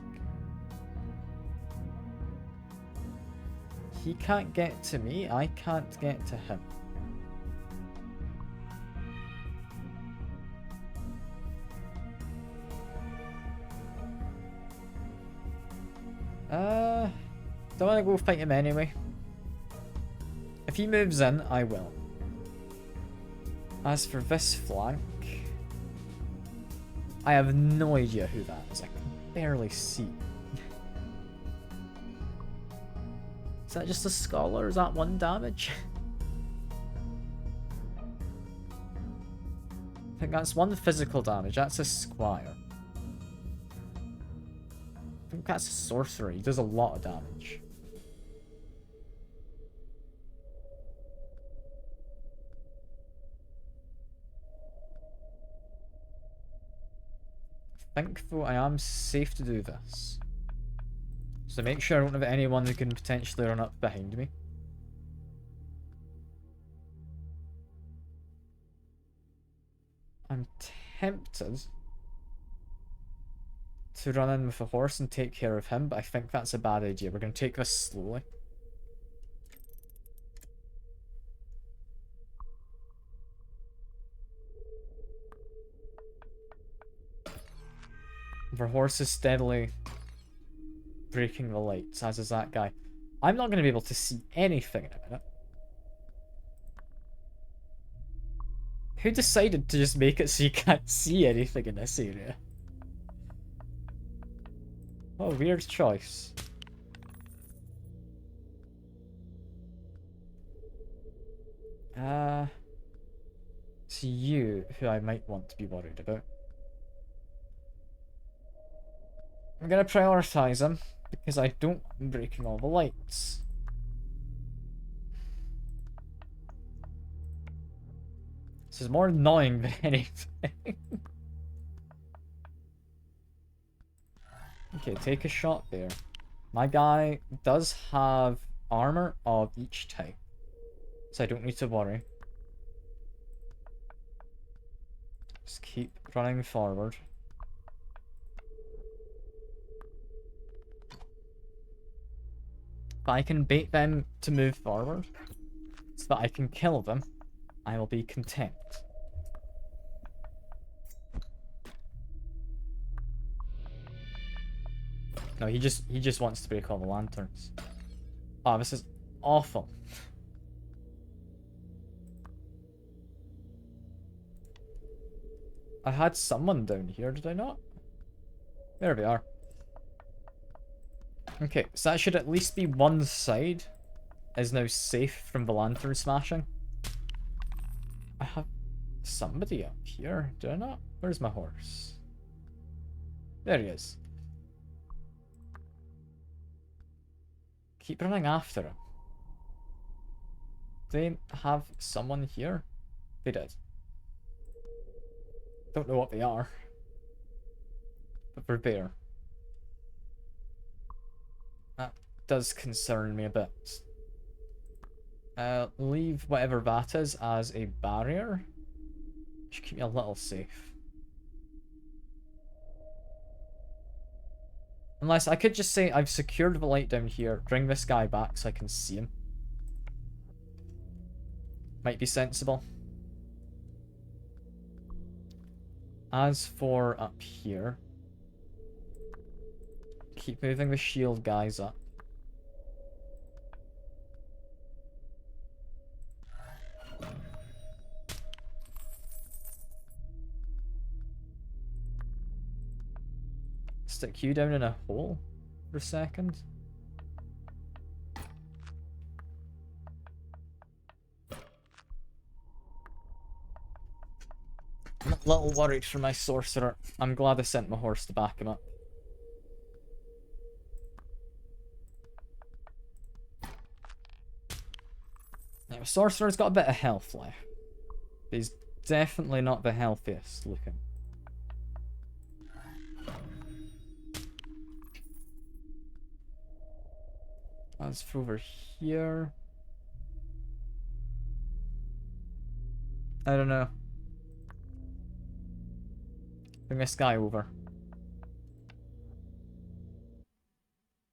He can't get to me, I can't get to him. Don't want to go fight him anyway. If he moves in, I will. As for this flank, I have no idea who that is. I can barely see. Is that just a scholar? Is that 1 damage? I think that's 1 physical damage. That's a squire. I think that's a sorcerer. He does a lot of damage. think, though, I am safe to do this. So make sure I don't have anyone who can potentially run up behind me. I'm tempted to run in with a horse and take care of him, but I think that's a bad idea. We're going to take this slowly. Our horse is steadily breaking the lights, as is that guy. I'm not going to be able to see anything in a minute. Who decided to just make it so you can't see anything in this area? What a weird choice. It's you who I might want to be worried about. I'm gonna prioritize him because I don't want him breaking all the lights. This is more annoying than anything. Okay, take a shot there. My guy does have armor of each type, so I don't need to worry. Just keep running forward. If I can bait them to move forward, so that I can kill them, I will be content. No, he just wants to break all the lanterns. Oh, this is awful. I had someone down here, did I not? There we are. Okay, so that should at least be one side is now safe from the lantern smashing. I have somebody up here, do I not? Where's my horse? There he is. Keep running after him. They have someone here? They did. Don't know what they are. But they're there. That does concern me a bit. Leave whatever that is as a barrier. Should keep me a little safe. Unless I could just say I've secured the light down here, bring this guy back so I can see him. Might be sensible. As for up here, keep moving the shield guys up. Stick you down in a hole for a second. I'm a little worried for my sorcerer. I'm glad I sent my horse to back him up. Now, sorcerer's got a bit of health left. He's definitely not the healthiest looking. As for over here, I don't know. Bring this guy over.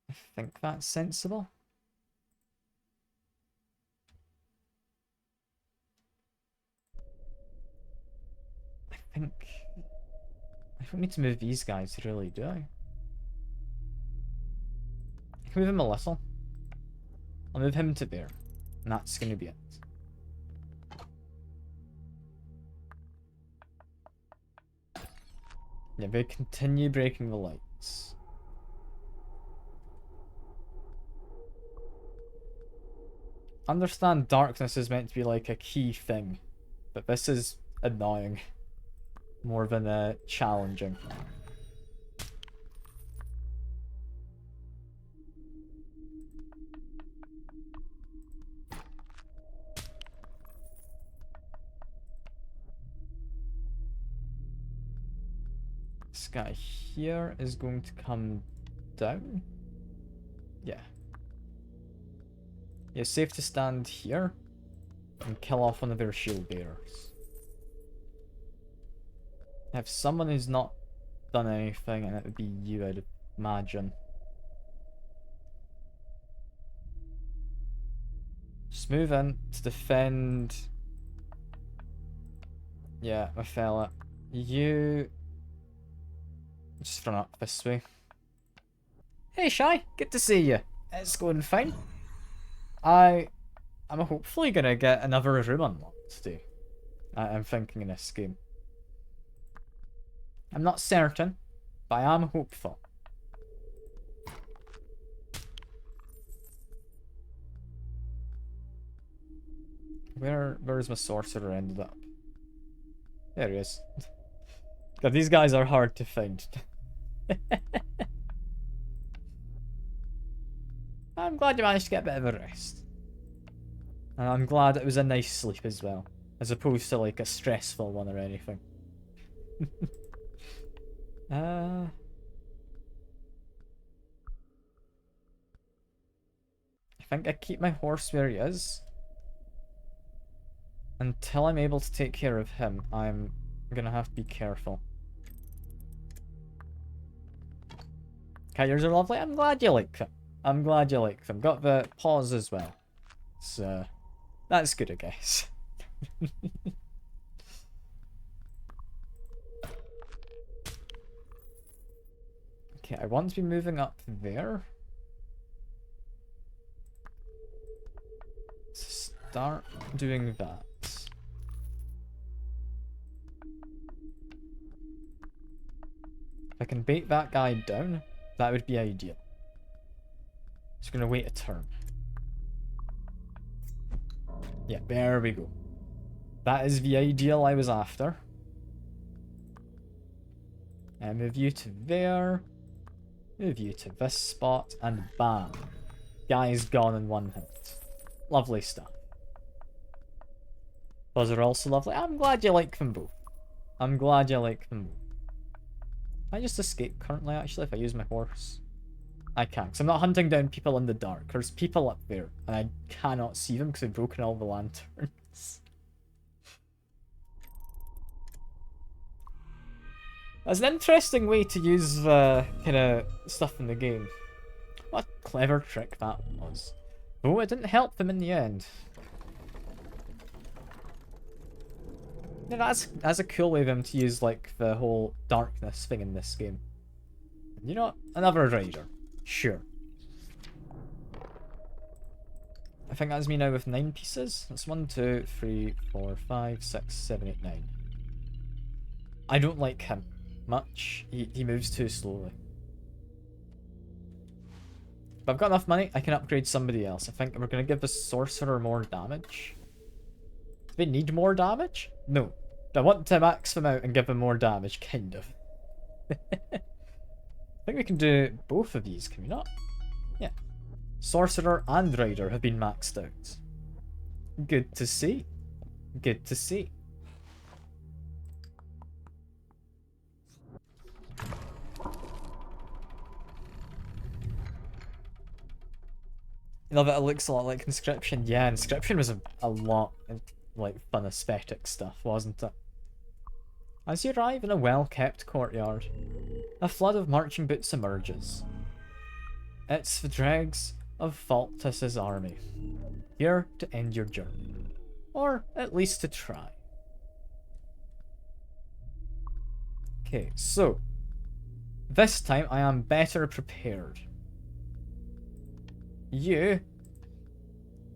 I think that's sensible. I think I don't need to move these guys, really, do I? I can move him a little. I'll move him to there. And that's going to be it. Yeah, they continue breaking the lights. Understand darkness is meant to be like a key thing. But this is annoying. More than challenging. This guy here is going to come down. Yeah. Yeah, safe to stand here and kill off one of their shield bearers. If someone who's not done anything, and it would be you, I'd imagine. Just move in to defend. Yeah, my fella. You just run up this way. Hey Shy, good to see you. It's going fine. I'm hopefully gonna get another room unlocked today. I'm thinking in this game. I'm not certain, but I am hopeful. Where's my sorcerer ended up? There he is. God, these guys are hard to find. I'm glad you managed to get a bit of a rest. And I'm glad it was a nice sleep as well, as opposed to like a stressful one or anything. I think I keep my horse where he is. Until I'm able to take care of him, I'm gonna have to be careful. Coyotes are lovely. I'm glad you like them. I'm glad you like them. Got the paws as well. So, that's good, I guess. Okay, I want to be moving up there. Start doing that. If I can bait that guy down, that would be ideal. Just gonna wait a turn. Yeah, there we go. That is the ideal I was after. And move you to there. Move you to this spot, and bam. Guy's gone in one hit. Lovely stuff. Those are also lovely. I'm glad you like them both. I'm glad you like them both. Can I just escape currently, actually, if I use my horse? I can't, because I'm not hunting down people in the dark. There's people up there, and I cannot see them because I've broken all the lanterns. That's an interesting way to use kind of stuff in the game. What a clever trick that was. Though it didn't help them in the end. Yeah, that's a cool way of them to use like the whole darkness thing in this game. You know what? Another rider. Sure. I think that's me now with 9 pieces. That's 1, 2, 3, 4, 5, 6, 7, 8, 9. I don't like him much. He moves too slowly. If I've got enough money, I can upgrade somebody else. I think we're going to give the sorcerer more damage. Do they need more damage? No. I want to max them out and give them more damage, kind of. I think we can do both of these, can we not? Yeah. Sorcerer and Rider have been maxed out. Good to see. Good to see. You love it, it looks a lot like Inscription. Yeah, Inscription was a lot of like fun aesthetic stuff, wasn't it? As you arrive in a well-kept courtyard, a flood of marching boots emerges. It's the dregs of Faltus's army, here to end your journey, or at least to try. Okay, so this time I am better prepared. You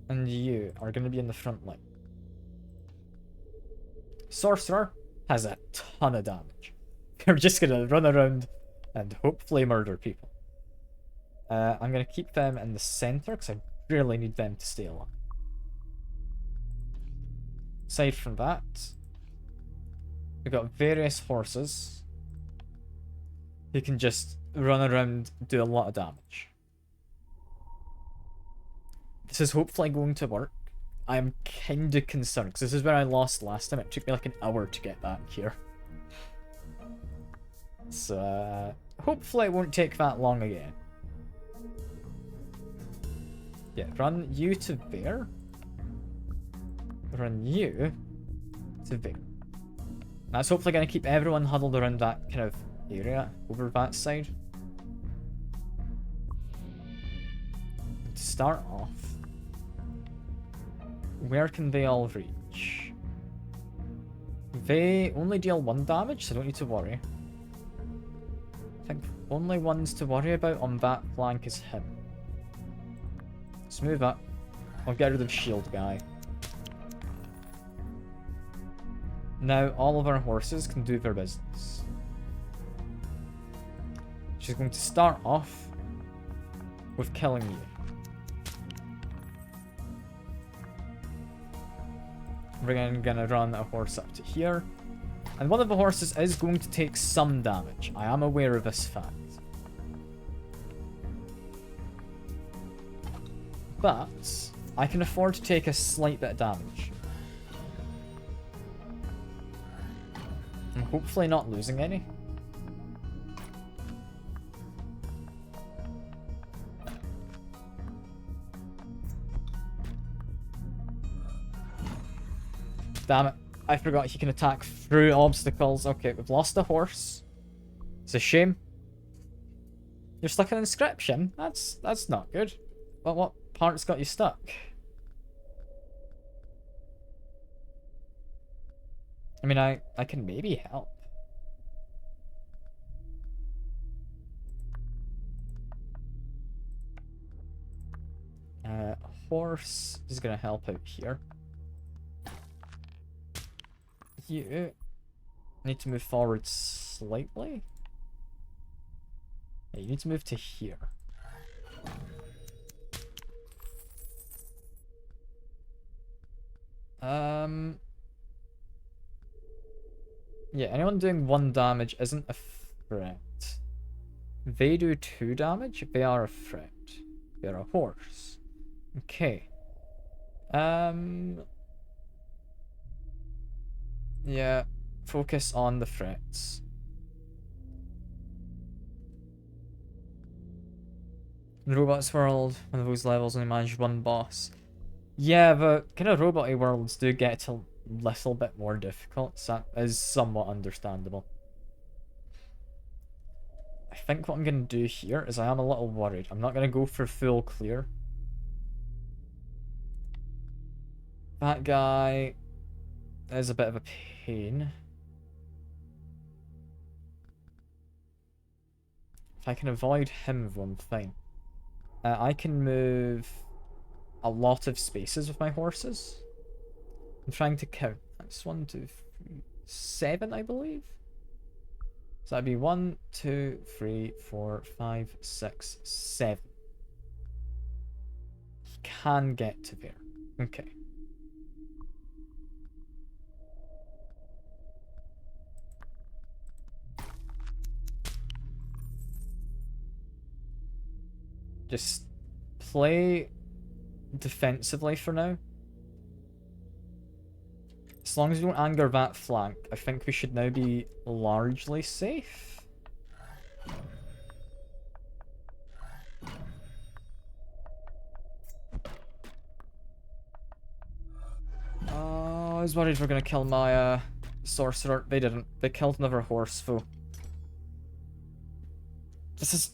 and you are going to be in the front line. Sorcerer has a ton of damage. They're just going to run around and hopefully murder people. I'm going to keep them in the center because I really need them to stay alive. Aside from that, we've got various horses who can just run around, do a lot of damage. This is hopefully going to work. I'm kind of concerned because this is where I lost last time. It took me like an hour to get back here. So, hopefully it won't take that long again. Yeah, run you to there. Run you to there. That's hopefully going to keep everyone huddled around that kind of area over that side. To start off, where can they all reach? They only deal 1 damage, so don't need to worry. I think only ones to worry about on that flank is him. Let's move up. I'll get rid of shield guy. Now all of our horses can do their business. She's going to start off with killing you. We're then gonna run a horse up to here. And one of the horses is going to take some damage. I am aware of this fact. But I can afford to take a slight bit of damage. I'm hopefully not losing any. Damn it. I forgot he can attack through obstacles. Okay, we've lost a horse. It's a shame. You're stuck in an inscription? That's not good. But what part's got you stuck? I mean, I can maybe help. Horse is gonna help out here. You need to move forward slightly. Yeah, you need to move to here. Yeah, anyone doing 1 damage isn't a threat. They do 2 damage. They are a threat. They're a horse. Okay. Yeah, focus on the threats. In Robots World, one of those levels only manage 1 boss. Yeah, the kind of robot-y worlds do get a little bit more difficult, so that is somewhat understandable. I think what I'm going to do here is I am a little worried. I'm not going to go for full clear. That guy is a bit of a pain. If I can avoid him, then fine. I can move a lot of spaces with my horses. I'm trying to count. That's 1, 2, 3, 7, I believe. So that'd be 1, 2, 3, 4, 5, 6, 7. He can get to there. Okay. Just play defensively for now. As long as we don't anger that flank, I think we should now be largely safe. Oh, I was worried we're gonna kill my sorcerer. They didn't. They killed another horse, though. This is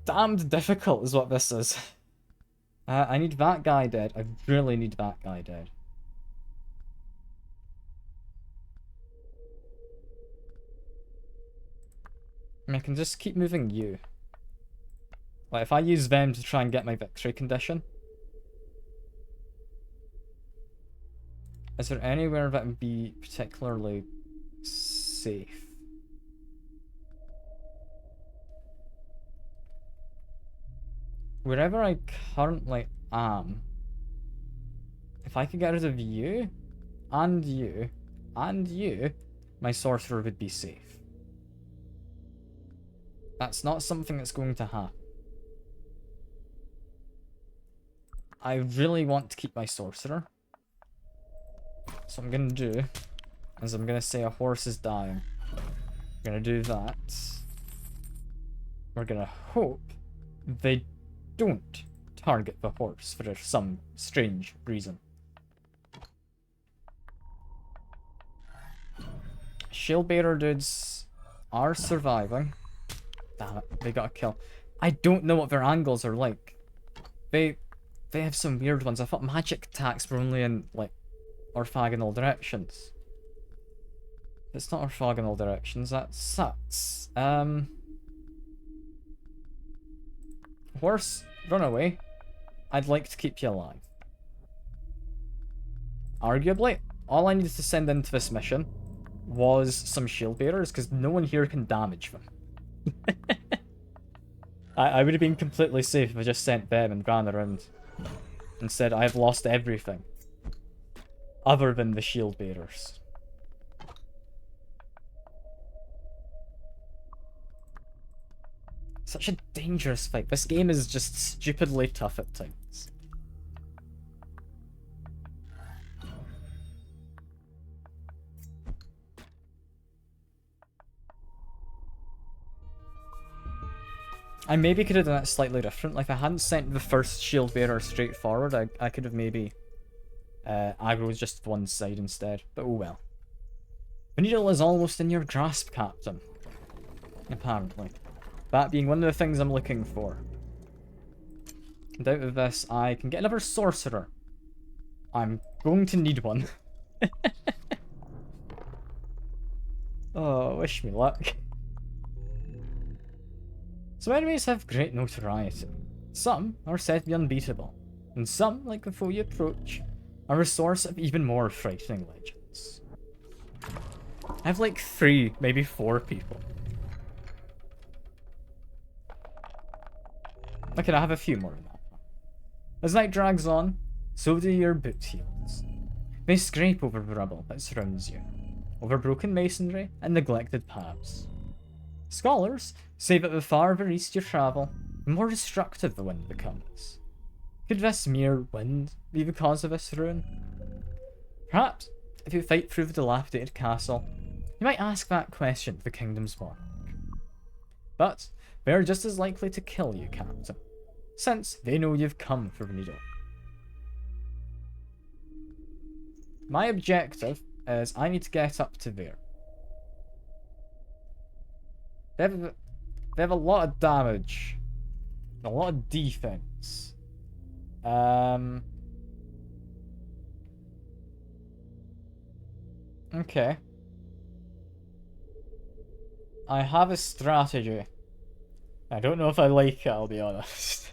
damned difficult is what this is. I need that guy dead. I really need that guy dead. I mean, I can just keep moving you. Like, if I use them to try and get my victory condition. Is there anywhere that would be particularly safe? Wherever I currently am, if I could get rid of you, and you, and you, my sorcerer would be safe. That's not something that's going to happen. I really want to keep my sorcerer. So what I'm going to do is I'm going to say a horse is dying. I'm going to do that. We're gonna hope they don't target the horse for some strange reason. Shieldbearer dudes are surviving. Damn it, they got a kill. I don't know what their angles are like. They have some weird ones. I thought magic attacks were only in, like, orthogonal directions. It's not orthogonal directions, that sucks. Horse, run away. I'd like to keep you alive. Arguably, all I needed to send into this mission was some shield bearers, because no one here can damage them. I would have been completely safe if I just sent them and ran around. Instead, I've lost everything. Other than the shield bearers. Such a dangerous fight. This game is just stupidly tough at times. I maybe could have done it slightly different. Like, if I hadn't sent the first shield bearer straight forward, I could have maybe aggroed just one side instead. But oh well. The needle is almost in your grasp, Captain. Apparently. That being one of the things I'm looking for. And out of this, I can get another sorcerer. I'm going to need one. Oh, wish me luck. Some enemies have great notoriety. Some are said to be unbeatable, and some, like the foe you approach, are a source of even more frightening legends. I have like 3, maybe 4 people. Okay, I have a few more than that. As night drags on, so do your boot heels. They scrape over the rubble that surrounds you, over broken masonry and neglected paths. Scholars say that the farther east you travel, the more destructive the wind becomes. Could this mere wind be the cause of this ruin? Perhaps, if you fight through the dilapidated castle, you might ask that question to the kingdom's monarch. But they are just as likely to kill you, Captain, since they know you've come for the needle. My objective is I need to get up to there. They have a lot of damage. A lot of defense. Okay. I have a strategy. I don't know if I like it, I'll be honest.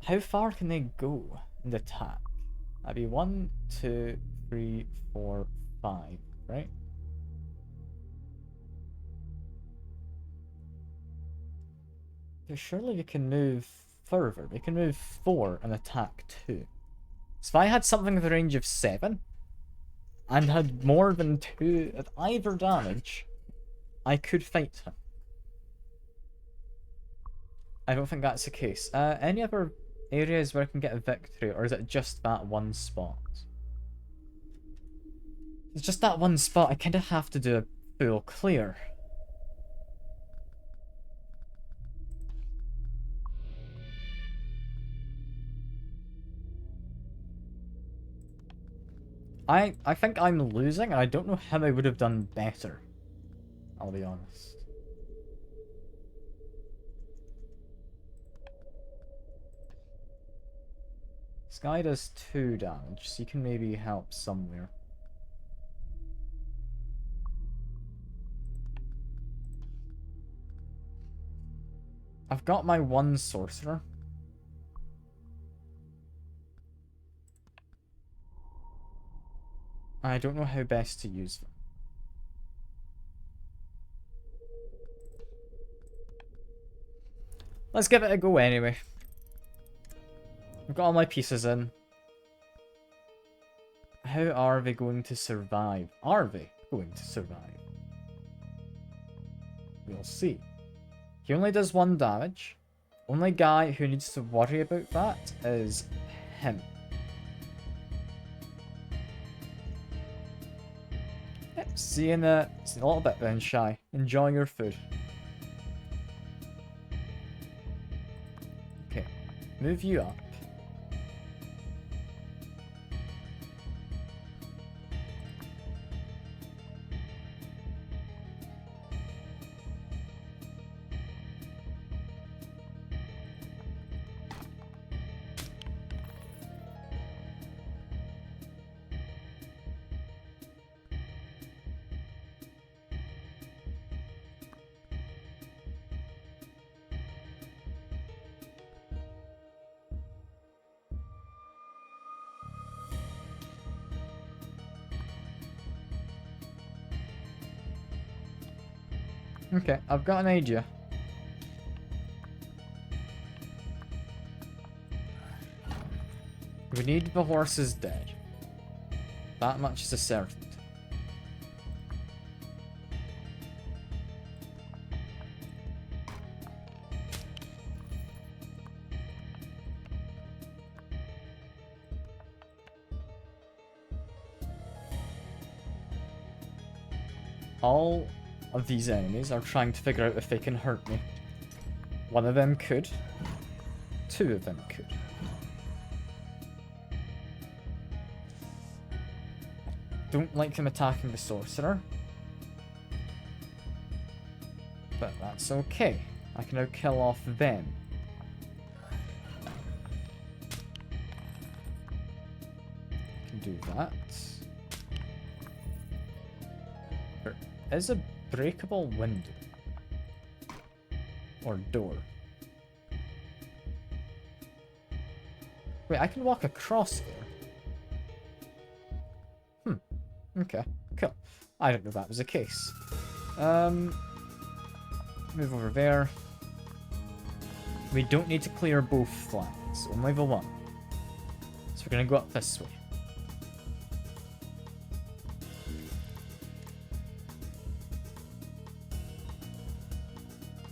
How far can they go and attack? That'd be 1, 2, 3, 4, 5, right? So surely we can move further. We can move 4 and attack 2. So if I had something with a range of 7 and had more than 2 at either damage, I could fight him. I don't think that's the case. Any other areas where I can get a victory, or is it just that one spot? It's just that one spot. I kind of have to do a full clear. I think I'm losing, and I don't know how I would have done better. I'll be honest. This guy does 2 damage, so you can maybe help somewhere. I've got my 1 sorcerer. I don't know how best to use them. Let's give it a go anyway. I've got all my pieces in. How are they going to survive? Are they going to survive? We'll see. He only does 1 damage. Only guy who needs to worry about that is him. Yep, See you in a little bit then, Shy. Enjoy your food. Okay, move you up. Okay, I've got an idea. We need the horses dead. That much is a certain. All of these enemies are trying to figure out if they can hurt me. One of them could. Two of them could. Don't like them attacking the sorcerer. But that's okay. I can now kill off them. I can do that. There is a breakable window. Or door. Wait, I can walk across there. Okay, cool. I didn't know that was the case. Move over there. We don't need to clear both flanks, only the one. So we're gonna go up this way.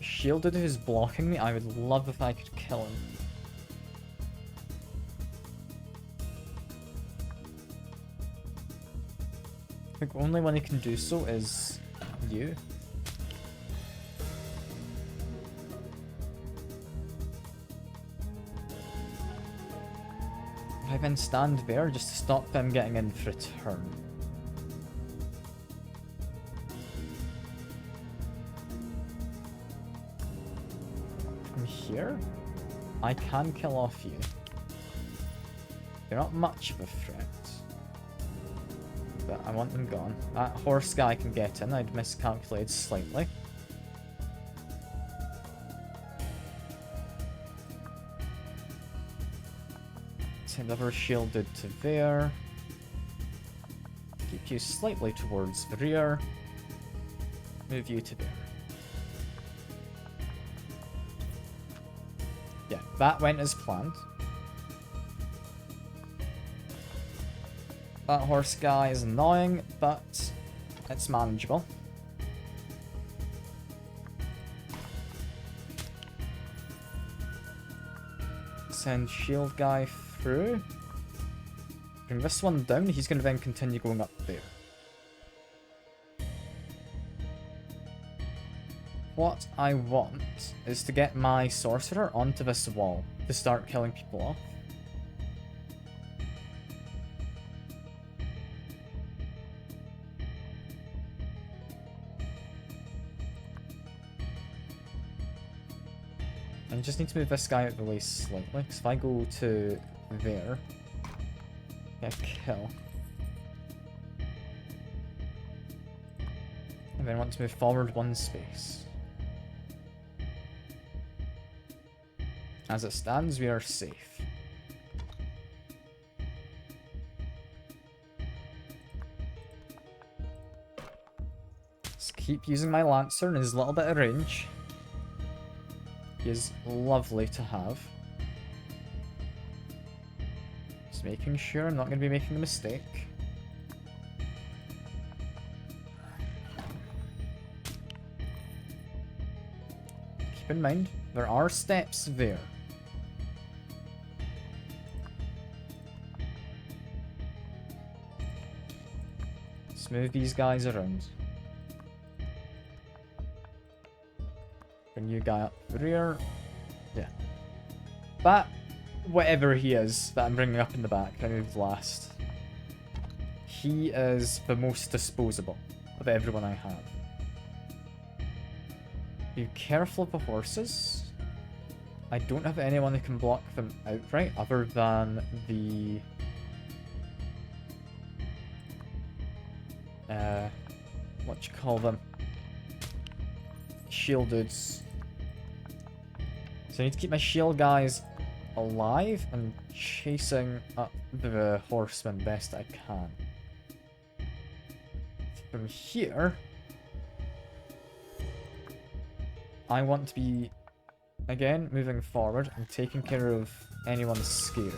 Shielded who's blocking me, I would love if I could kill him. I think only one he can do so is you. If I then stand there just to stop them getting in for a turn. From here, I can kill off you. You're not much of a threat. But I want them gone. That horse guy can get in. I'd miscalculated slightly. Send over shielded to there. Keep you slightly towards the rear. Move you to there. Yeah, that went as planned. That horse guy is annoying, but it's manageable. Send shield guy through. Bring this one down, he's going to then continue going up there. What I want is to get my sorcerer onto this wall to start killing people off. I just need to move this guy out of the way slightly, because if I go to there, yeah, kill. And then I want to move forward one space. As it stands, we are safe. Just keep using my Lancer in his little bit of range. He is lovely to have. Just making sure I'm not going to be making a mistake. Keep in mind, there are steps there. Just Let's move these guys around. Bring you guy up the rear. Yeah. That, whatever he is that I'm bringing up in the back, I moved last. He is the most disposable of everyone I have. Be careful of the horses. I don't have anyone who can block them outright other than the... what you call them? Shield dudes. So I need to keep my shield guys alive and chasing up the horsemen best I can. From here, I want to be, again, moving forward and taking care of anyone scary.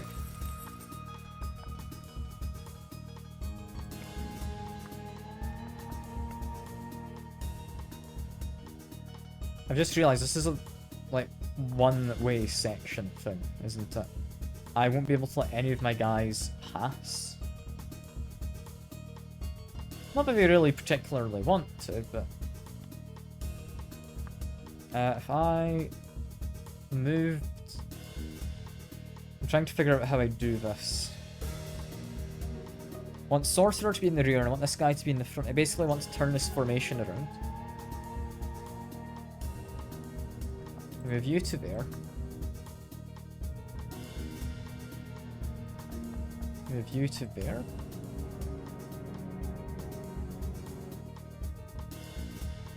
I've just realised this is a, like, one-way section thing, isn't it? I won't be able to let any of my guys pass. Not that they really particularly want to, but... if I moved... I'm trying to figure out how I do this. I want Sorcerer to be in the rear, and I want this guy to be in the front. I basically want to turn this formation around. Move you to there. Move you to there.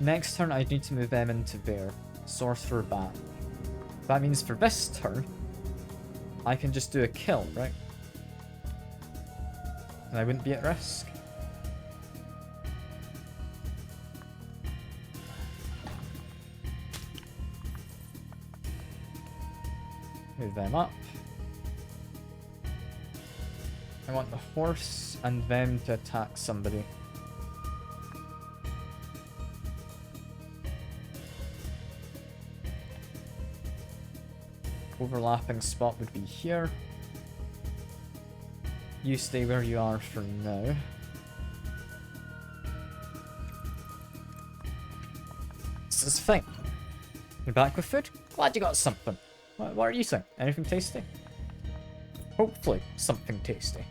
Next turn, I need to move them into there. Sorcerer back. That means for this turn, I can just do a kill, right? And I wouldn't be at risk. Move them up. I want the horse and them to attack somebody. Overlapping spot would be here. You stay where you are for now. This is fine. You're back with food? Glad you got something. What are you saying? Anything tasty? Hopefully, something tasty.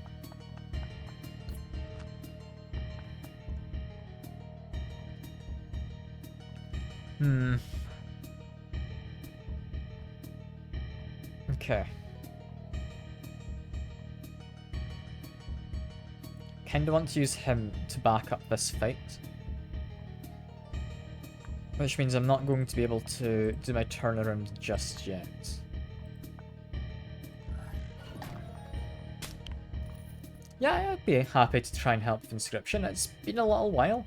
Okay. Kinda want to use him to back up this fight. Which means I'm not going to be able to do my turnaround just yet. Yeah, I'd be happy to try and help with Inscription. It's been a little while,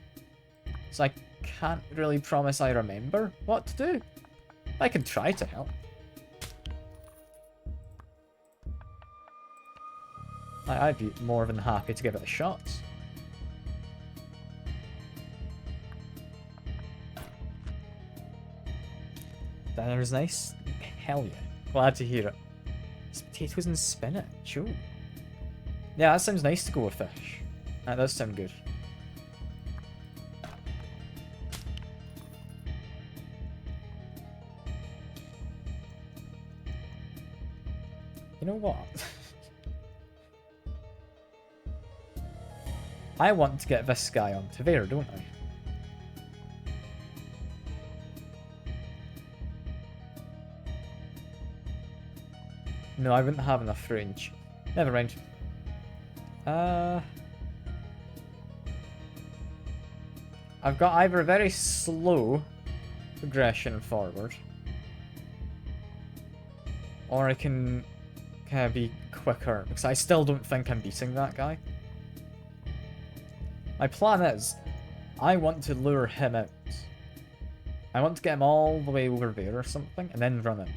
so I can't really promise I remember what to do. I can try to help. I'd be more than happy to give it a shot. Dinner's nice? Hell yeah. Glad to hear it. It's potatoes and spinach. Ooh. Yeah, that sounds nice to go with fish. That does sound good. You know what? I want to get this guy onto there, don't I? No, I wouldn't have enough range. Never mind. I've got either a very slow progression forward, or I can kind of be quicker, because I still don't think I'm beating that guy. My plan is, I want to lure him out. I want to get him all the way over there or something, and then run it.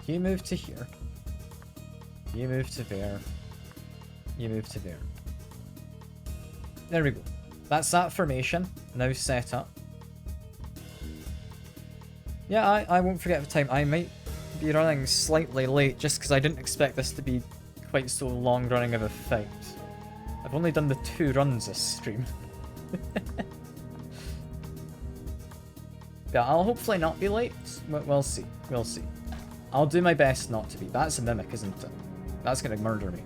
You move to here. You move to there. You move to there. There we go. That's that formation. Now set up. Yeah, I won't forget the time. I might be running slightly late just because I didn't expect this to be quite so long running of a fight. I've only done the 2 runs this stream. Yeah, I'll hopefully not be late. We'll see. We'll see. I'll do my best not to be. That's a mimic, isn't it? That's gonna murder me.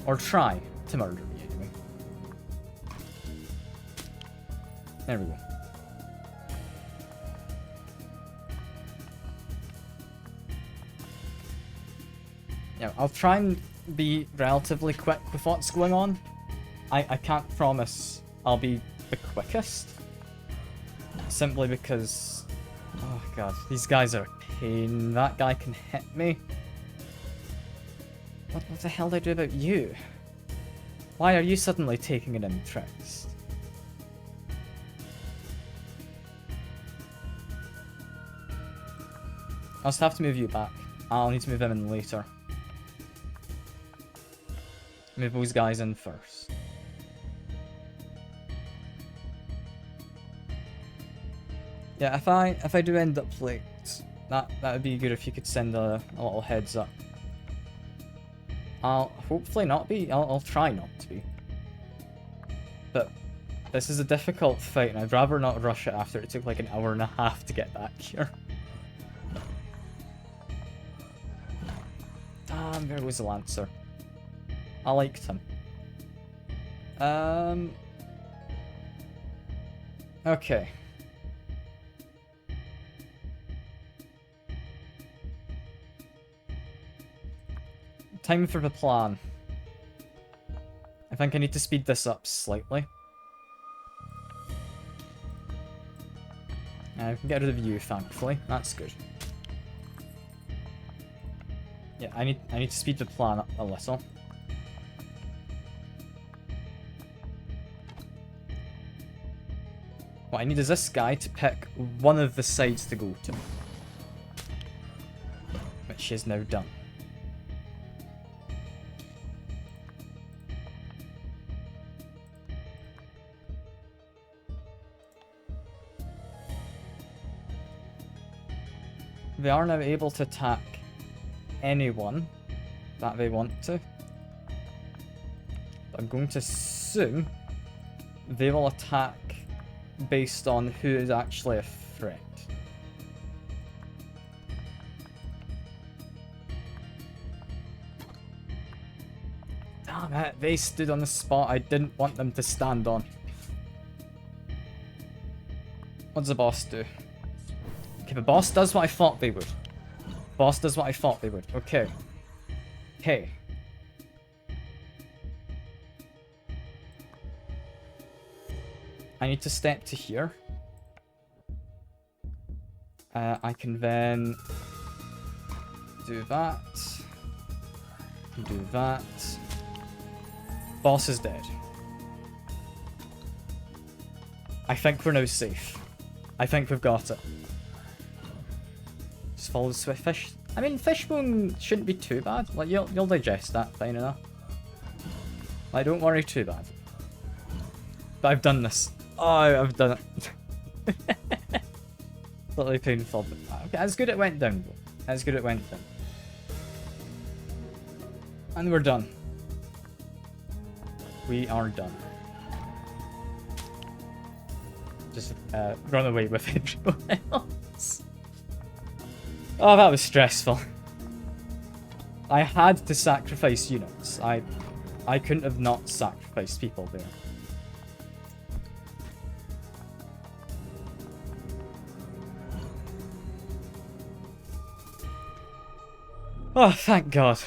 Or try to murder me, anyway. There we go. Yeah, I'll try and be relatively quick with what's going on. I can't promise I'll be the quickest. Simply because... oh god, these guys are a pain. That guy can hit me. What the hell did I do about you? Why are you suddenly taking an interest? I'll just have to move you back. I'll need to move him in later. Move those guys in first. Yeah, if I do end up late, that would be good if you could send a little heads up. I'll hopefully not be. I'll try not to be. But this is a difficult fight, and I'd rather not rush it after it took like an hour and a half to get back here. Damn, there was the Lancer. I liked him. Okay. Time for the plan. I think I need to speed this up slightly. I can get rid of you, thankfully. That's good. Yeah, I need to speed the plan up a little. What I need is this guy to pick one of the sides to go to. Which he has now done. They are now able to attack anyone that they want to. But I'm going to assume they will attack based on who is actually a threat. Damn it, they stood on the spot I didn't want them to stand on. What does the boss do? Okay, the boss does what I thought they would. Boss does what I thought they would. Okay. Okay. I need to step to here. I can then do that. Do that. Boss is dead. I think we're now safe. I think we've got it. Just follow the swift fish. I mean, fishbone shouldn't be too bad. Like, you'll digest that fine enough. Like, don't worry too bad. But I've done this. Oh, I've done it. Slightly painful, but okay, as good it went down, though. As good it went down. And we're done. We are done. Just run away with everyone else. Oh, that was stressful. I had to sacrifice units. I couldn't have not sacrificed people there. Oh, thank God.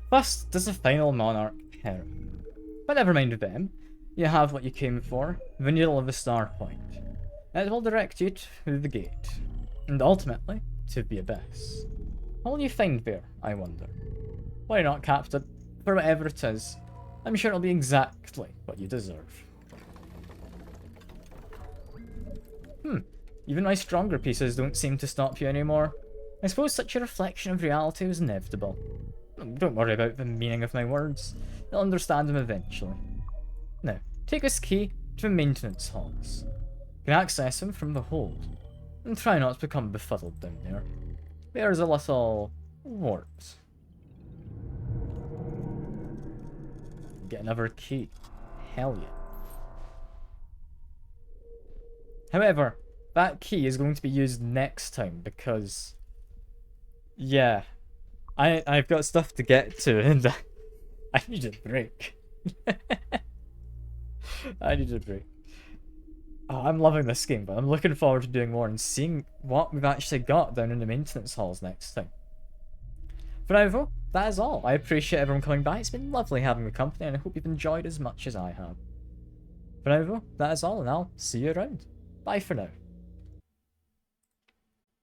First, does the final monarch perish? But never mind them. You have what you came for, the needle of the star point. It will direct you to the gate, and ultimately, to the abyss. What will you find there, I wonder? Why not, Captain? For whatever it is, I'm sure it'll be exactly what you deserve. Even my stronger pieces don't seem to stop you anymore. I suppose such a reflection of reality was inevitable. Don't worry about the meaning of my words. You'll understand them eventually. Now, take this key to the maintenance halls. You can access them from the hold. And try not to become befuddled down there. There's a little warped. Get another key. Hell yeah. However, that key is going to be used next time because, yeah, I've got stuff to get to and I need a break. I need a break. Oh, I'm loving this game, but I'm looking forward to doing more and seeing what we've actually got down in the maintenance halls next time. For now though, that is all. I appreciate everyone coming by. It's been lovely having the company and I hope you've enjoyed as much as I have. For now though, that is all and I'll see you around. Bye for now.